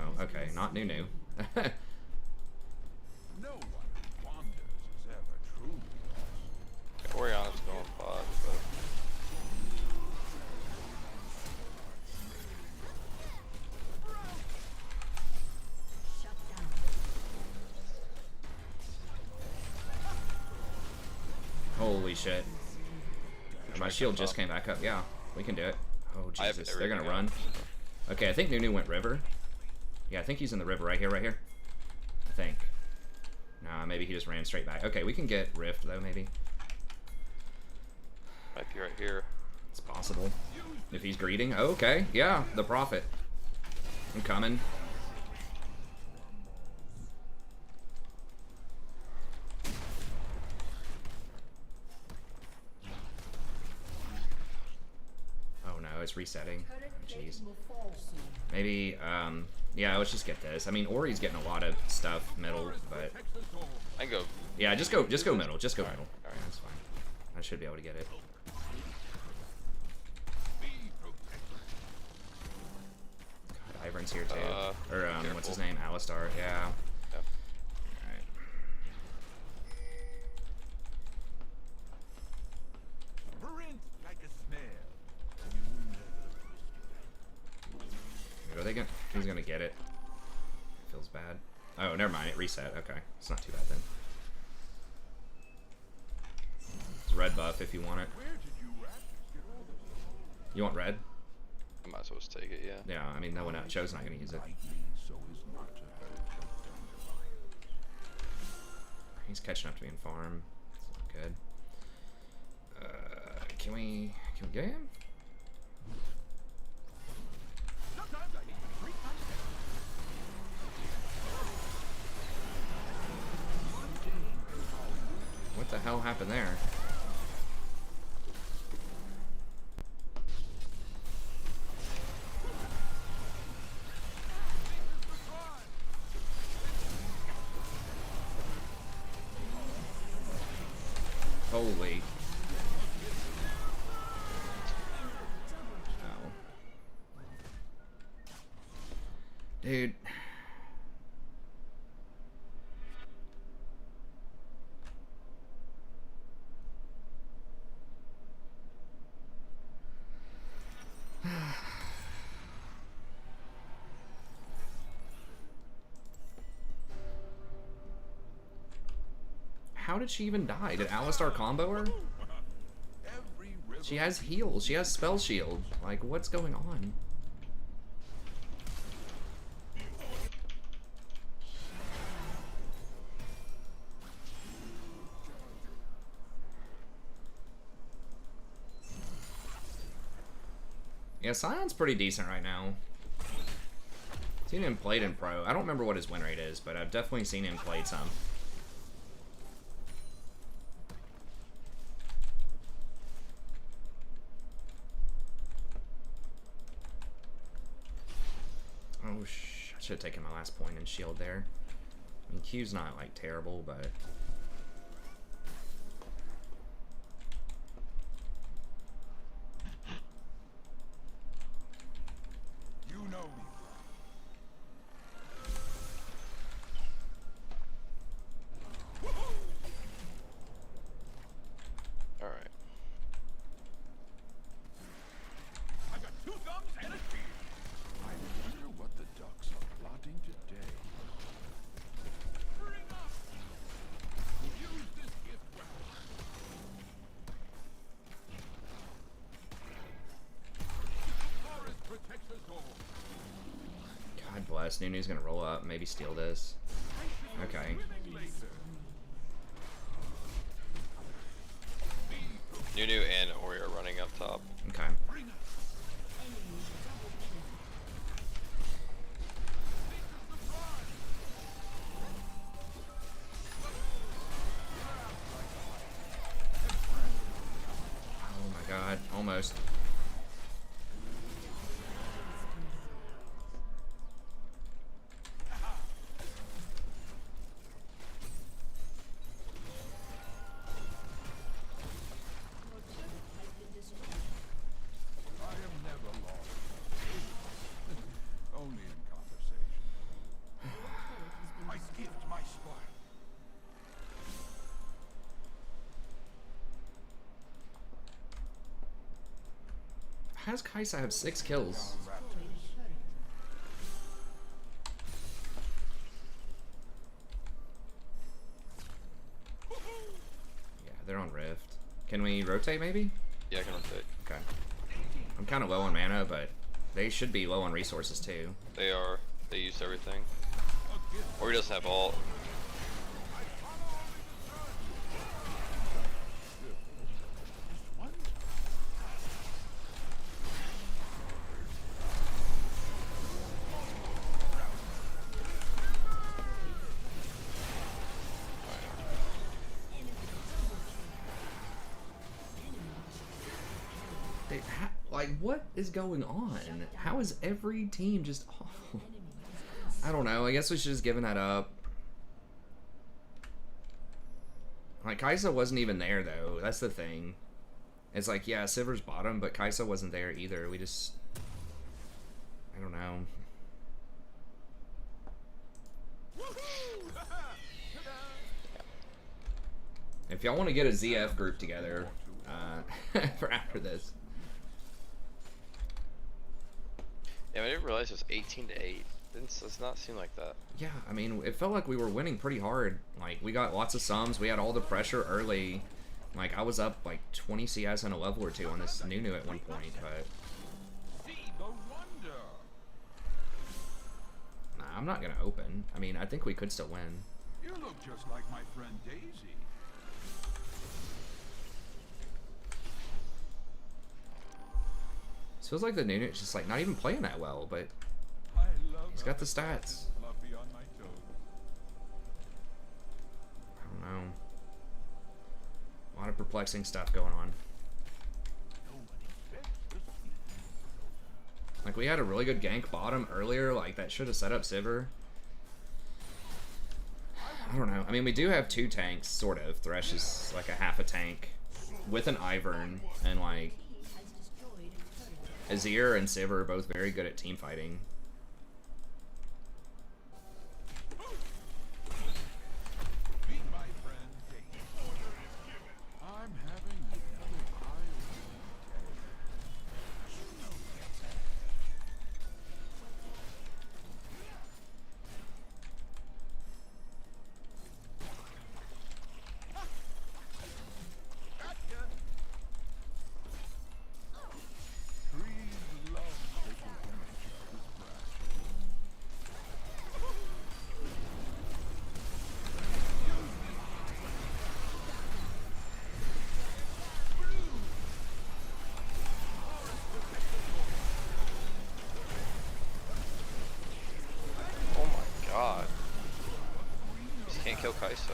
Oh, okay, not Nunu. No one who wanders is ever truly lost. Orianna's going bot, but Holy shit. My shield just came back up, yeah. We can do it. Oh, I have Jesus. They're going to everything run. out. Okay, I think Nunu went river. Yeah, I think he's in the river right here, right here. I think. Nah, maybe he just ran straight back. Okay, we can get rift, though, maybe. Might be right here. It's possible. If he's greeting. Oh, okay, yeah, the prophet. I'm coming. Oh no, it's resetting. Jeez. Maybe, yeah, let's just get this. I mean, Ori's getting a lot of stuff middle, but I can go. yeah, just go middle. Just go middle. All right, that's fine. I should be able to get it. God, Ivern's here too. Or what's his name? Alistar. Yeah. Yeah. All right. Sprint like a snail. Are they gonna? He's gonna get it. Feels bad. Oh, never mind. It reset. Okay, it's not too bad then. It's red buff if you want it. Where did you raptors get all this? You want red? I might as well just take it. Yeah. Yeah. I mean, no one else. Joe's not gonna use it. Lightning, so is not to hurt the dandelions. He's catching up to me in farm. It's not good. Can we get him? Sometimes I need to treat myself. What the hell happened there? Holy. Oh. Dude. How did she even die? Did Alistar combo her? Every river She has heal. She has spell shield. Like, what's going on? Yeah, Scion's pretty decent right now. Seen him played in pro. I don't remember what his win rate is, but I've definitely seen him played some. Oh, I should have taken my last point in shield there. I mean, Q's not, like, terrible, but... you know me. All right. I got two thumbs and a tear. I wonder what the ducks are plotting today. Bring up. Use this gift well. Forest protects us all. God bless. Nunu's gonna roll up, maybe steal this. Okay. Swimming later. Nunu and Ori are running up top. Okay. Bring us. Oh my god. Almost. I am never lost. Only in conversation. I skipped my spot. How does Kaisa have 6 kills? Yeah, they're on Rift. Can we rotate maybe? Yeah, I can rotate. Okay. I'm kind of low on mana, but they should be low on resources too. They are. They used everything. Or he doesn't have all. Like, what is going on? How is every team just awful? I don't know. I guess we should just given that up. Like, Kai'Sa wasn't even there, though. That's the thing. It's like, yeah, Sivir's bottom, but Kai'Sa wasn't there either. We just... I don't know. If y'all want to get a ZF group together for after this. Yeah, I didn't realize it was 18-8. Does not seem like that. Yeah, I mean, it felt like we were winning pretty hard. Like, we got lots of sums. We had all the pressure early. Like, I was up like 20 CS in a level or two on this Nunu at one point, but... Nah, I'm not gonna open. I mean, I think we could still win. You look just like my friend Daisy. It feels like the Nunu's just like not even playing that well, but he's got the stats. I don't know. A lot of perplexing stuff going on. Like, we had a really good gank bottom earlier, like that should have set up Sivir. I don't know. I mean, we do have two tanks, sort of. Thresh is like a half a tank with an Ivern, and like Azir and Sivir are both very good at team fighting. Kill Kai'Sa.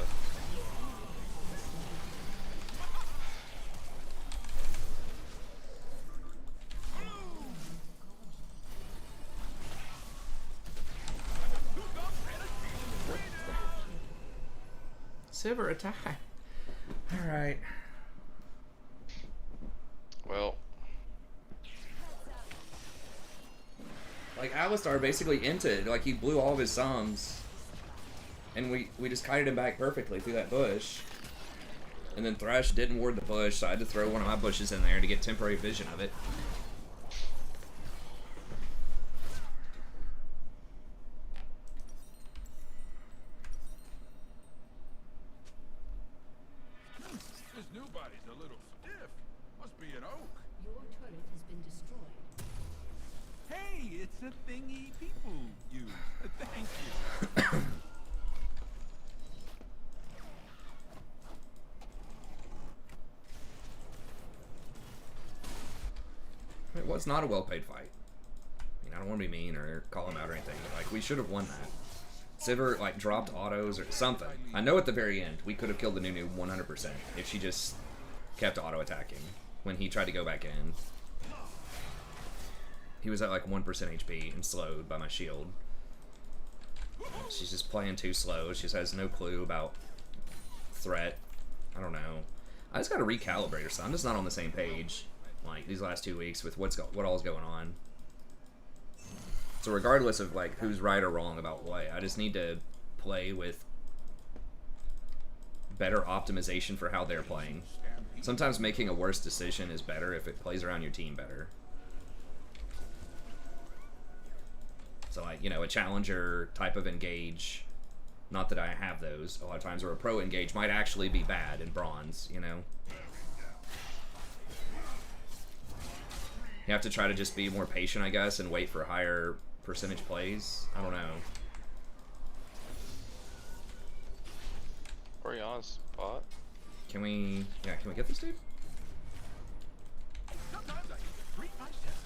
Sivir attack. Alright. Well. Like, Alistar basically inted. Like, he blew all of his sums. And we just kited him back perfectly through that bush. And then Thresh didn't ward the bush, so I had to throw one of my bushes in there to get temporary vision of it. This new body's a little stiff. Must be an oak. Your turret has been destroyed. Hey, it's a thingy people use. Thank you. It was not a well-paid fight. I mean, I don't want to be mean or call him out or anything, but like, we should have won that. Sivir like dropped autos or something. I know at the very end we could have killed the Nunu 100% if she just kept auto attacking when he tried to go back in. He was at like 1% HP and slowed by my shield. She's just playing too slow. She just has no clue about threat. I don't know. I just got to recalibrate or something. I'm just not on the same page. Like these last 2 weeks with what all's going on. So regardless of like who's right or wrong about what, I just need to play with better optimization for how they're playing. Sometimes making a worse decision is better if it plays around your team better. So like, you know, a challenger type of engage, not that I have those a lot of times, or a pro engage might actually be bad in bronze, you know. You have to try to just be more patient, I guess, and wait for higher percentage plays. I don't know. Oriana's bot. Can we get this dude? Sometimes I need to treat myself.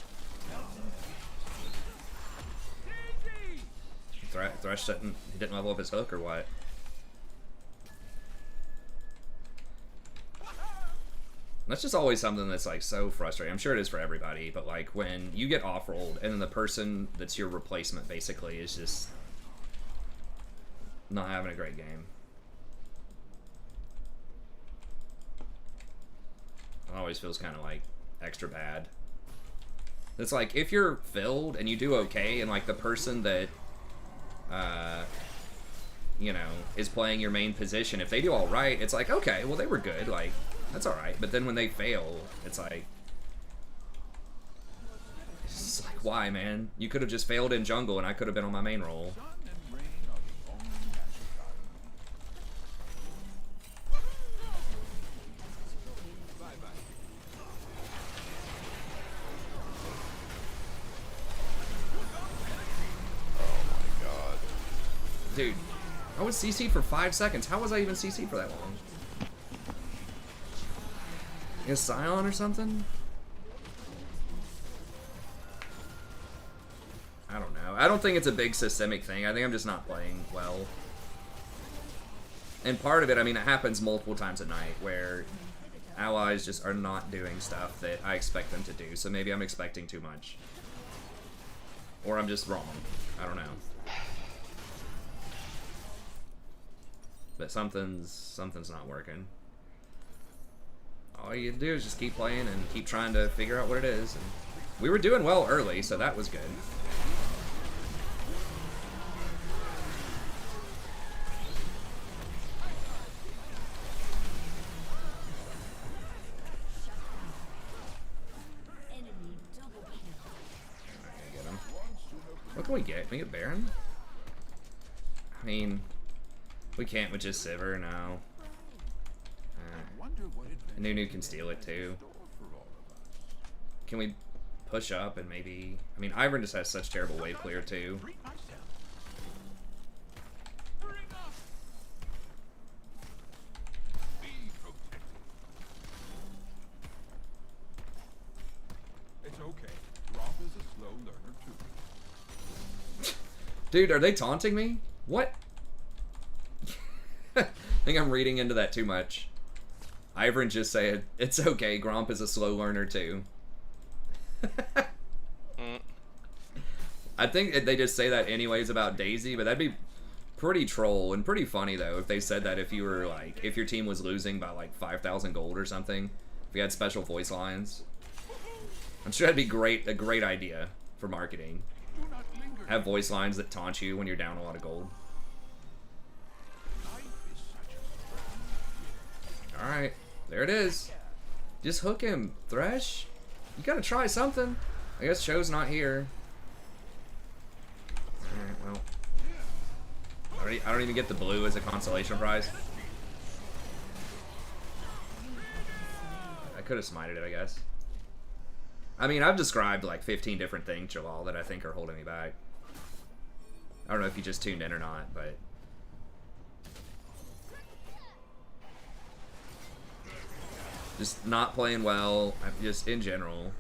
Daisy! Thresh didn't level up his hook or what? That's just always something that's like so frustrating. I'm sure it is for everybody, but like when you get off-rolled and then the person that's your replacement basically is just not having a great game. It always feels kind of like extra bad. It's like if you're filled and you do okay and like the person that you know, is playing your main position, if they do all right, it's like, okay, well they were good, like that's all right. But then when they fail, it's like why, man? You could have just failed in jungle and I could have been on my main role. Sun and rain are the only magic items. Bye-bye. Oh my god. Dude, I was CC'd for 5 seconds. How was I even CC'd for that long? Is Scion or something? I don't know. I don't think it's a big systemic thing. I think I'm just not playing well. And part of it, I mean, it happens multiple times a night where allies just are not doing stuff that I expect them to do. So maybe I'm expecting too much. Or I'm just wrong. I don't know. But something's not working. All you do is just keep playing and keep trying to figure out what it is. And we were doing well early, so that was good. Enemy double kill. Alright, get him. What can we get? Can we get Baron? I mean, we can't with just Sivir, no. Wonder what Nunu can steal it too. Can we push up and maybe... I mean, Ivern just has such terrible wave clear too. treat myself. Bring up. Be protected. It's okay. Rob is a slow learner too. Dude, are they taunting me? What? I think I'm reading into that too much. Ivern just said, it's okay, Gromp is a slow learner too. I think they just say that anyways about Daisy, but that'd be pretty troll and pretty funny though if they said that if you were like, if your team was losing by like 5,000 gold or something, if you had special voice lines. I'm sure that'd be a great idea for marketing. Do not linger. Have voice lines that taunt you when you're down a lot of gold. Life is such a Alright, there it is. Just hook him, Thresh. You gotta try something. I guess Cho's not here. Alright, well. I don't even get the blue as a consolation prize. I could have smited it, I guess. I mean, I've described like 15 different things, Jalal, that I think are holding me back. I don't know if you just tuned in or not, but... just not playing well, just in general.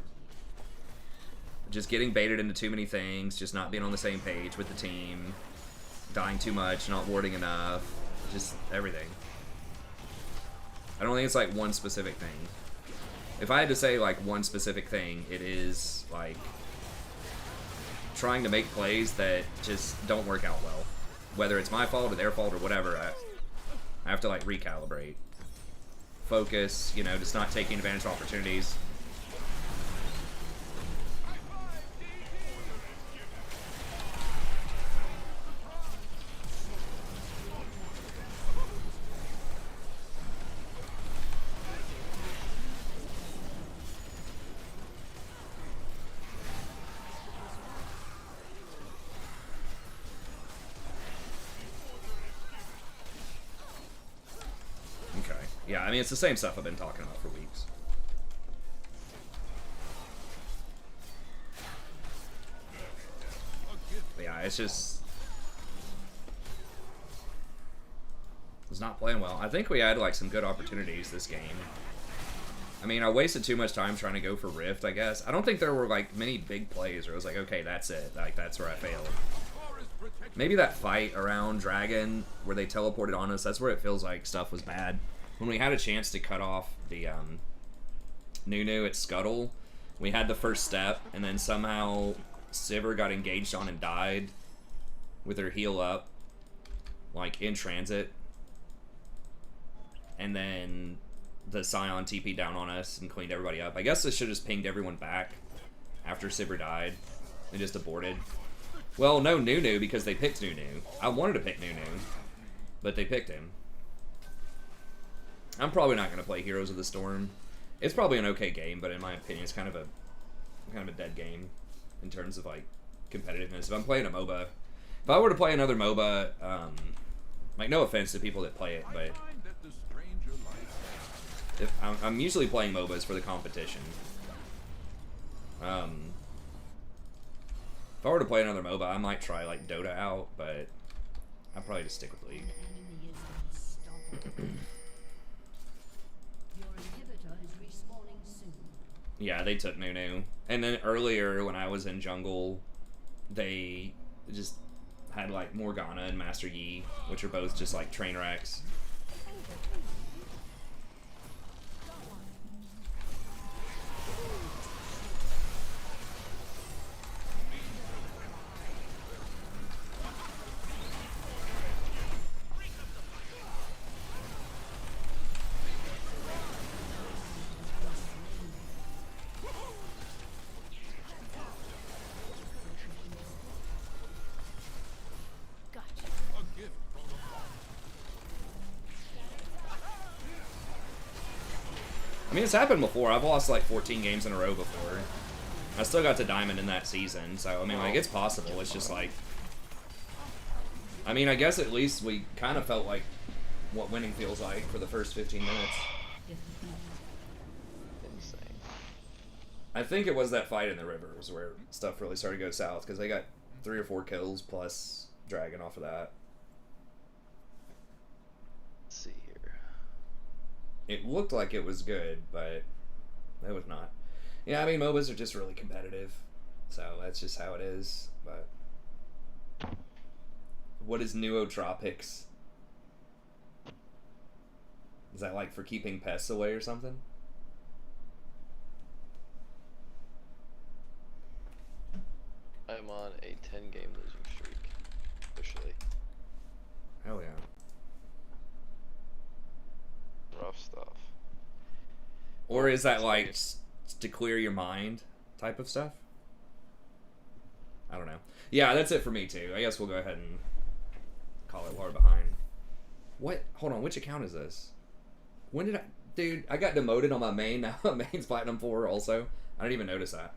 Just getting baited into too many things, just not being on the same page with the team, dying too much, not warding enough, just everything. I don't think it's like one specific thing. If I had to say like one specific thing, it is like trying to make plays that just don't work out well. Whether it's my fault or their fault or whatever, I have to like recalibrate. Focus, you know, just not taking advantage of opportunities. Yeah, I mean, it's the same stuff I've been talking about for weeks. Yeah, it's just... was not playing well. I think we had like some good opportunities this game. I mean, I wasted too much time trying to go for Rift, I guess. I don't think there were like many big plays where it was like, okay, that's it. Like, that's where I failed. Maybe that fight around Dragon where they teleported on us, that's where it feels like stuff was bad. When we had a chance to cut off the Nunu at Scuttle, we had the first step, and then somehow Sivir got engaged on and died with her heal up, like in transit. And then the Scion TP down on us and cleaned everybody up. I guess this should have just pinged everyone back after Sivir died and just aborted. Well, no Nunu because they picked Nunu. I wanted to pick Nunu, but they picked him. I'm probably not going to play Heroes of the Storm. It's probably an okay game, but in my opinion, it's kind of a dead game in terms of like competitiveness. If I'm playing a MOBA, if I were to play another MOBA, like no offense to people that play it, but if I'm usually playing MOBAs for the competition. If I were to play another MOBA, I might try like Dota out, but I'd probably just stick with League. Yeah, they took Nunu. And then earlier when I was in jungle, they just had like Morgana and Master Yi, which are both just like train wrecks. I mean, it's happened before. I've lost like 14 games in a row before. I still got to Diamond in that season, so I mean, like, it's possible. It's just like... I mean, I guess at least we kind of felt like what winning feels like for the first 15 minutes. Insane. I think it was that fight in the rivers where stuff really started to go south, because they got 3 or 4 kills plus Dragon off of that. Let's see here. It looked like it was good, but it was not. Yeah, I mean, MOBAs are just really competitive, so that's just how it is. But what is nootropics? Is that like for keeping pests away or something? I'm on a 10-game losing streak, officially. Hell yeah. Rough stuff. Or is that like to clear your mind type of stuff? I don't know. Yeah, that's it for me too. I guess we'll go ahead and call it Laura behind. What? Hold on, which account is this? When did I... Dude, I got demoted on my main. Now my main's Platinum 4 also. I didn't even notice that.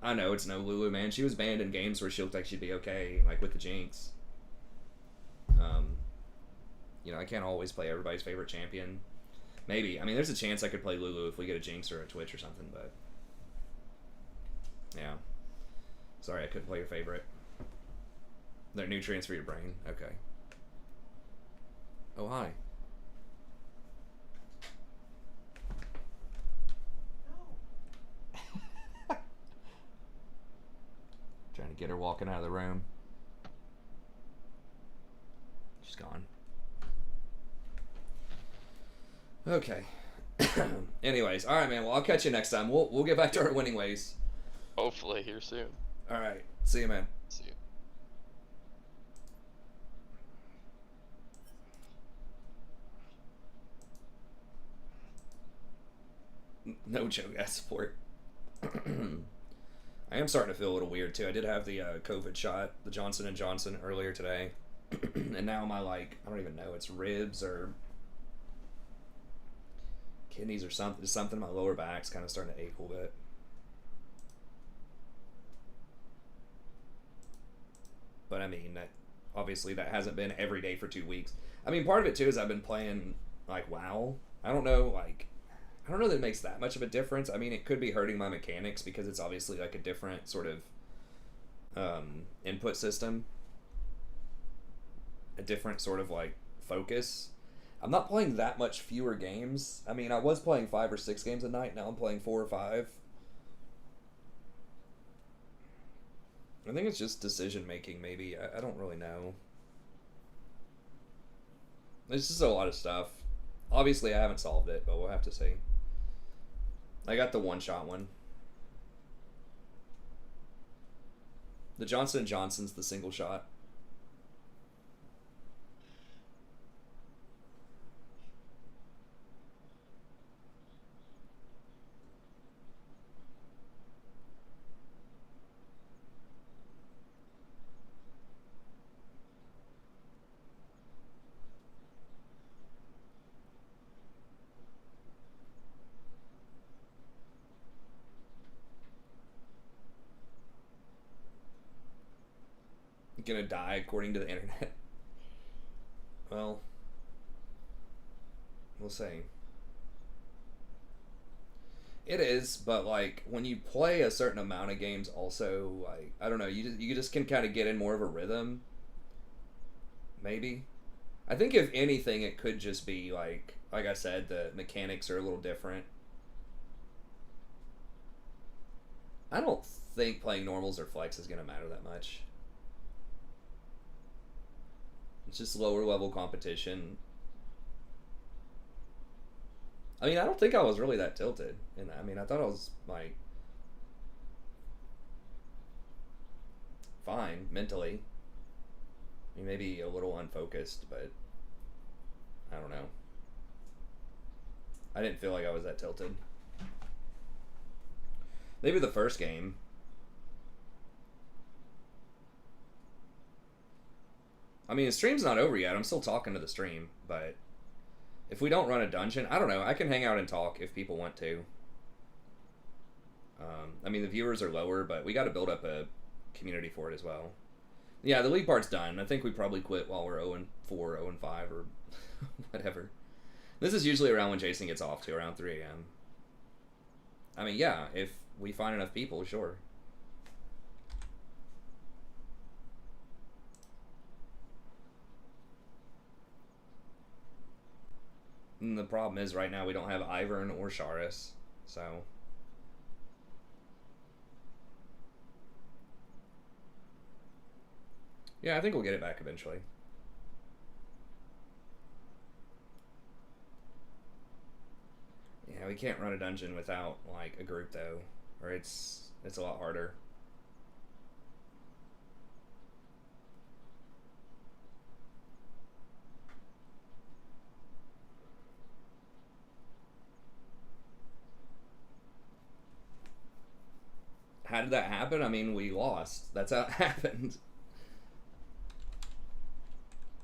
I know, it's no Lulu, man. She was banned in games where she looked like she'd be okay, like with the Jinx. You know, I can't always play everybody's favorite champion. Maybe. I mean, there's a chance I could play Lulu if we get a Jinx or a Twitch or something, but... Yeah. Sorry, I couldn't play your favorite. They're nutrients for your brain. Okay. Oh, hi. Trying to get her walking out of the room. She's gone. Okay. Anyways, all right, man. Well, I'll catch you next time. We'll get back to our winning ways. Hopefully here soon. All right. See you, man. See you. No joke, ass support. I am starting to feel a little weird too. I did have the COVID shot, the Johnson & Johnson, earlier today. And now my, like, I don't even know, it's ribs or kidneys or something. Just something in my lower back's kind of starting to ache a little bit. But I mean, obviously that hasn't been every day for 2 weeks. I mean, part of it too is I've been playing, like, WoW. I don't know that it makes that much of a difference. I mean, it could be hurting my mechanics because it's obviously like a different sort of input system. a different sort of like focus. I'm not playing that much fewer games. I mean, I was playing 5 or 6 games a night. Now I'm playing 4 or 5. I think it's just decision making, maybe. I don't really know. There's just a lot of stuff. Obviously, I haven't solved it, but we'll have to see. I got the one-shot one. The Johnson & Johnson's the single shot. Gonna die according to the internet. Well, we'll see. It is, but like when you play a certain amount of games, also like I don't know, you just can kind of get in more of a rhythm. Maybe. I think if anything, it could just be like I said, the mechanics are a little different. I don't think playing normals or flex is gonna matter that much. It's just lower level competition. I mean, I don't think I was really that tilted in that. I mean, I thought I was like fine mentally. I mean, maybe a little unfocused, but I don't know. I didn't feel like I was that tilted. Maybe the first game. I mean, the stream's not over yet. I'm still talking to the stream, but if we don't run a dungeon, I don't know. I can hang out and talk if people want to. I mean, the viewers are lower, but we got to build up a community for it as well. Yeah, the league part's done. I think we probably quit while we're 0-4, 0-5, or whatever. This is usually around when Jason gets off to, around 3 a.m. I mean, yeah, if we find enough people, sure. And the problem is right now we don't have Ivern or Sharis, so... Yeah, I think we'll get it back eventually. Yeah, we can't run a dungeon without, like, a group, though. Or it's a lot harder. How did that happen? I mean, we lost. That's how it happened.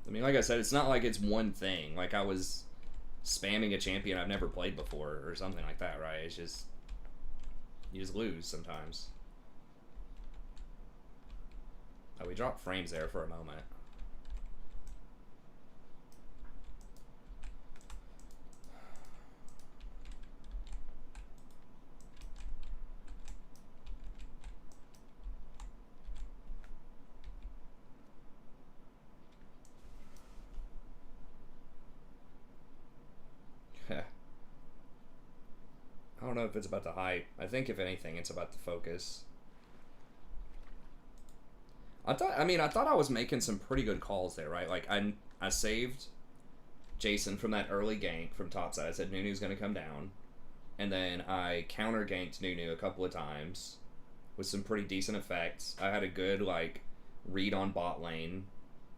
I mean, like I said, it's not like it's one thing. Like, I was spamming a champion I've never played before or something like that, right? It's just... You just lose sometimes. Oh, we dropped frames there for a moment. I don't know if it's about the hype. I think if anything, it's about the focus. I thought I was making some pretty good calls there, right? Like I saved Jason from that early gank from topside. I said Nunu's gonna come down. And then I counter ganked Nunu a couple of times with some pretty decent effects. I had a good like read on bot lane,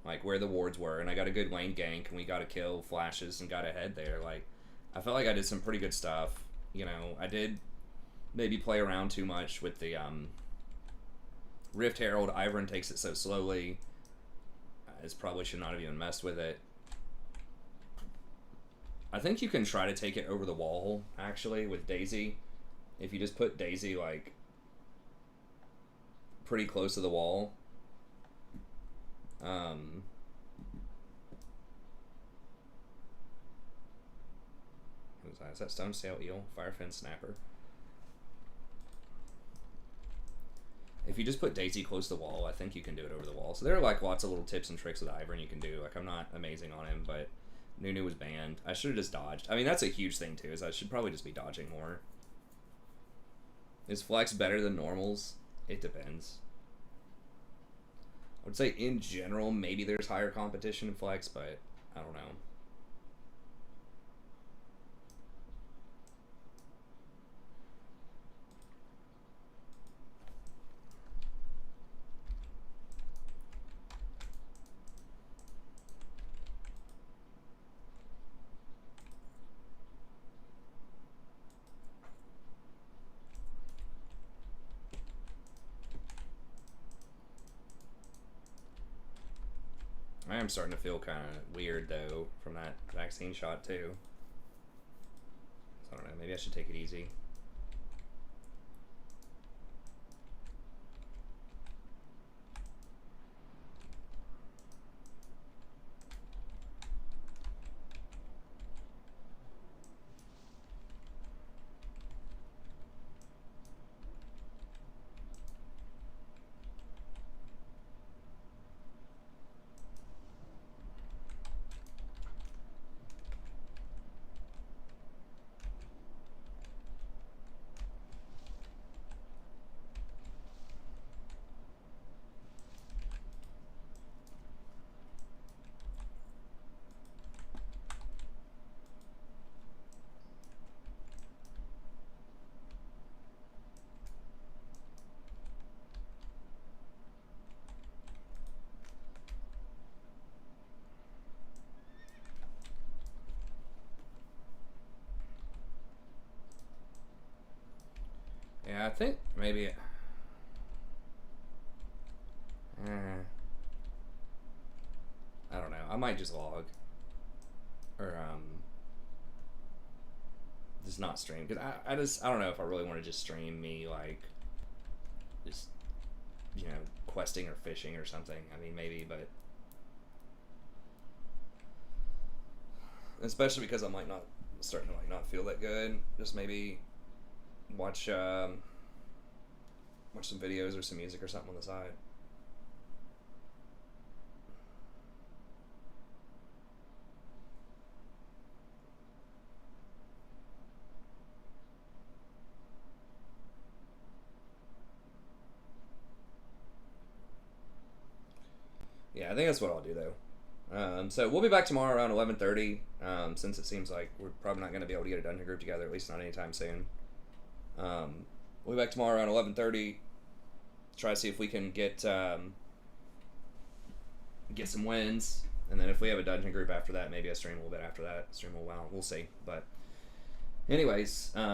like where the wards were, and I got a good lane gank and we got a kill, flashes, and got ahead there. Like I felt like I did some pretty good stuff. You know, I did maybe play around too much with the Rift Herald. Ivern takes it so slowly. I probably should not have even messed with it. I think you can try to take it over the wall, actually, with Daisy. If you just put Daisy, like, pretty close to the wall. Is that Stone Sail Eel? Firefin Snapper. if you just put Daisy close to the wall, I think you can do it over the wall. So there are like lots of little tips and tricks with Ivern you can do. Like I'm not amazing on him, but Nunu was banned. I should have just dodged. I mean, that's a huge thing too, is I should probably just be dodging more. Is Flex better than normals? It depends. I would say in general, maybe there's higher competition in Flex, but I don't know. I am starting to feel kind of weird though from that vaccine shot too. So I don't know, maybe I should take it easy. Yeah, I think maybe. I don't know. I might just log, or just not stream, because I don't know if I really want to just stream me like just questing or fishing or something. I mean maybe, but especially because I'm like not starting to like not feel that good. Just maybe watch some videos or some music or something on the side. Yeah, I think that's what I'll do though. So we'll be back tomorrow around 11:30. Since it seems like we're probably not going to be able to get a dungeon group together, at least not anytime soon. We'll be back tomorrow around 11:30. Try to see if we can get some wins, and then if we have a dungeon group after that, maybe I stream a little bit after that. Stream a while, we'll see. But anyways.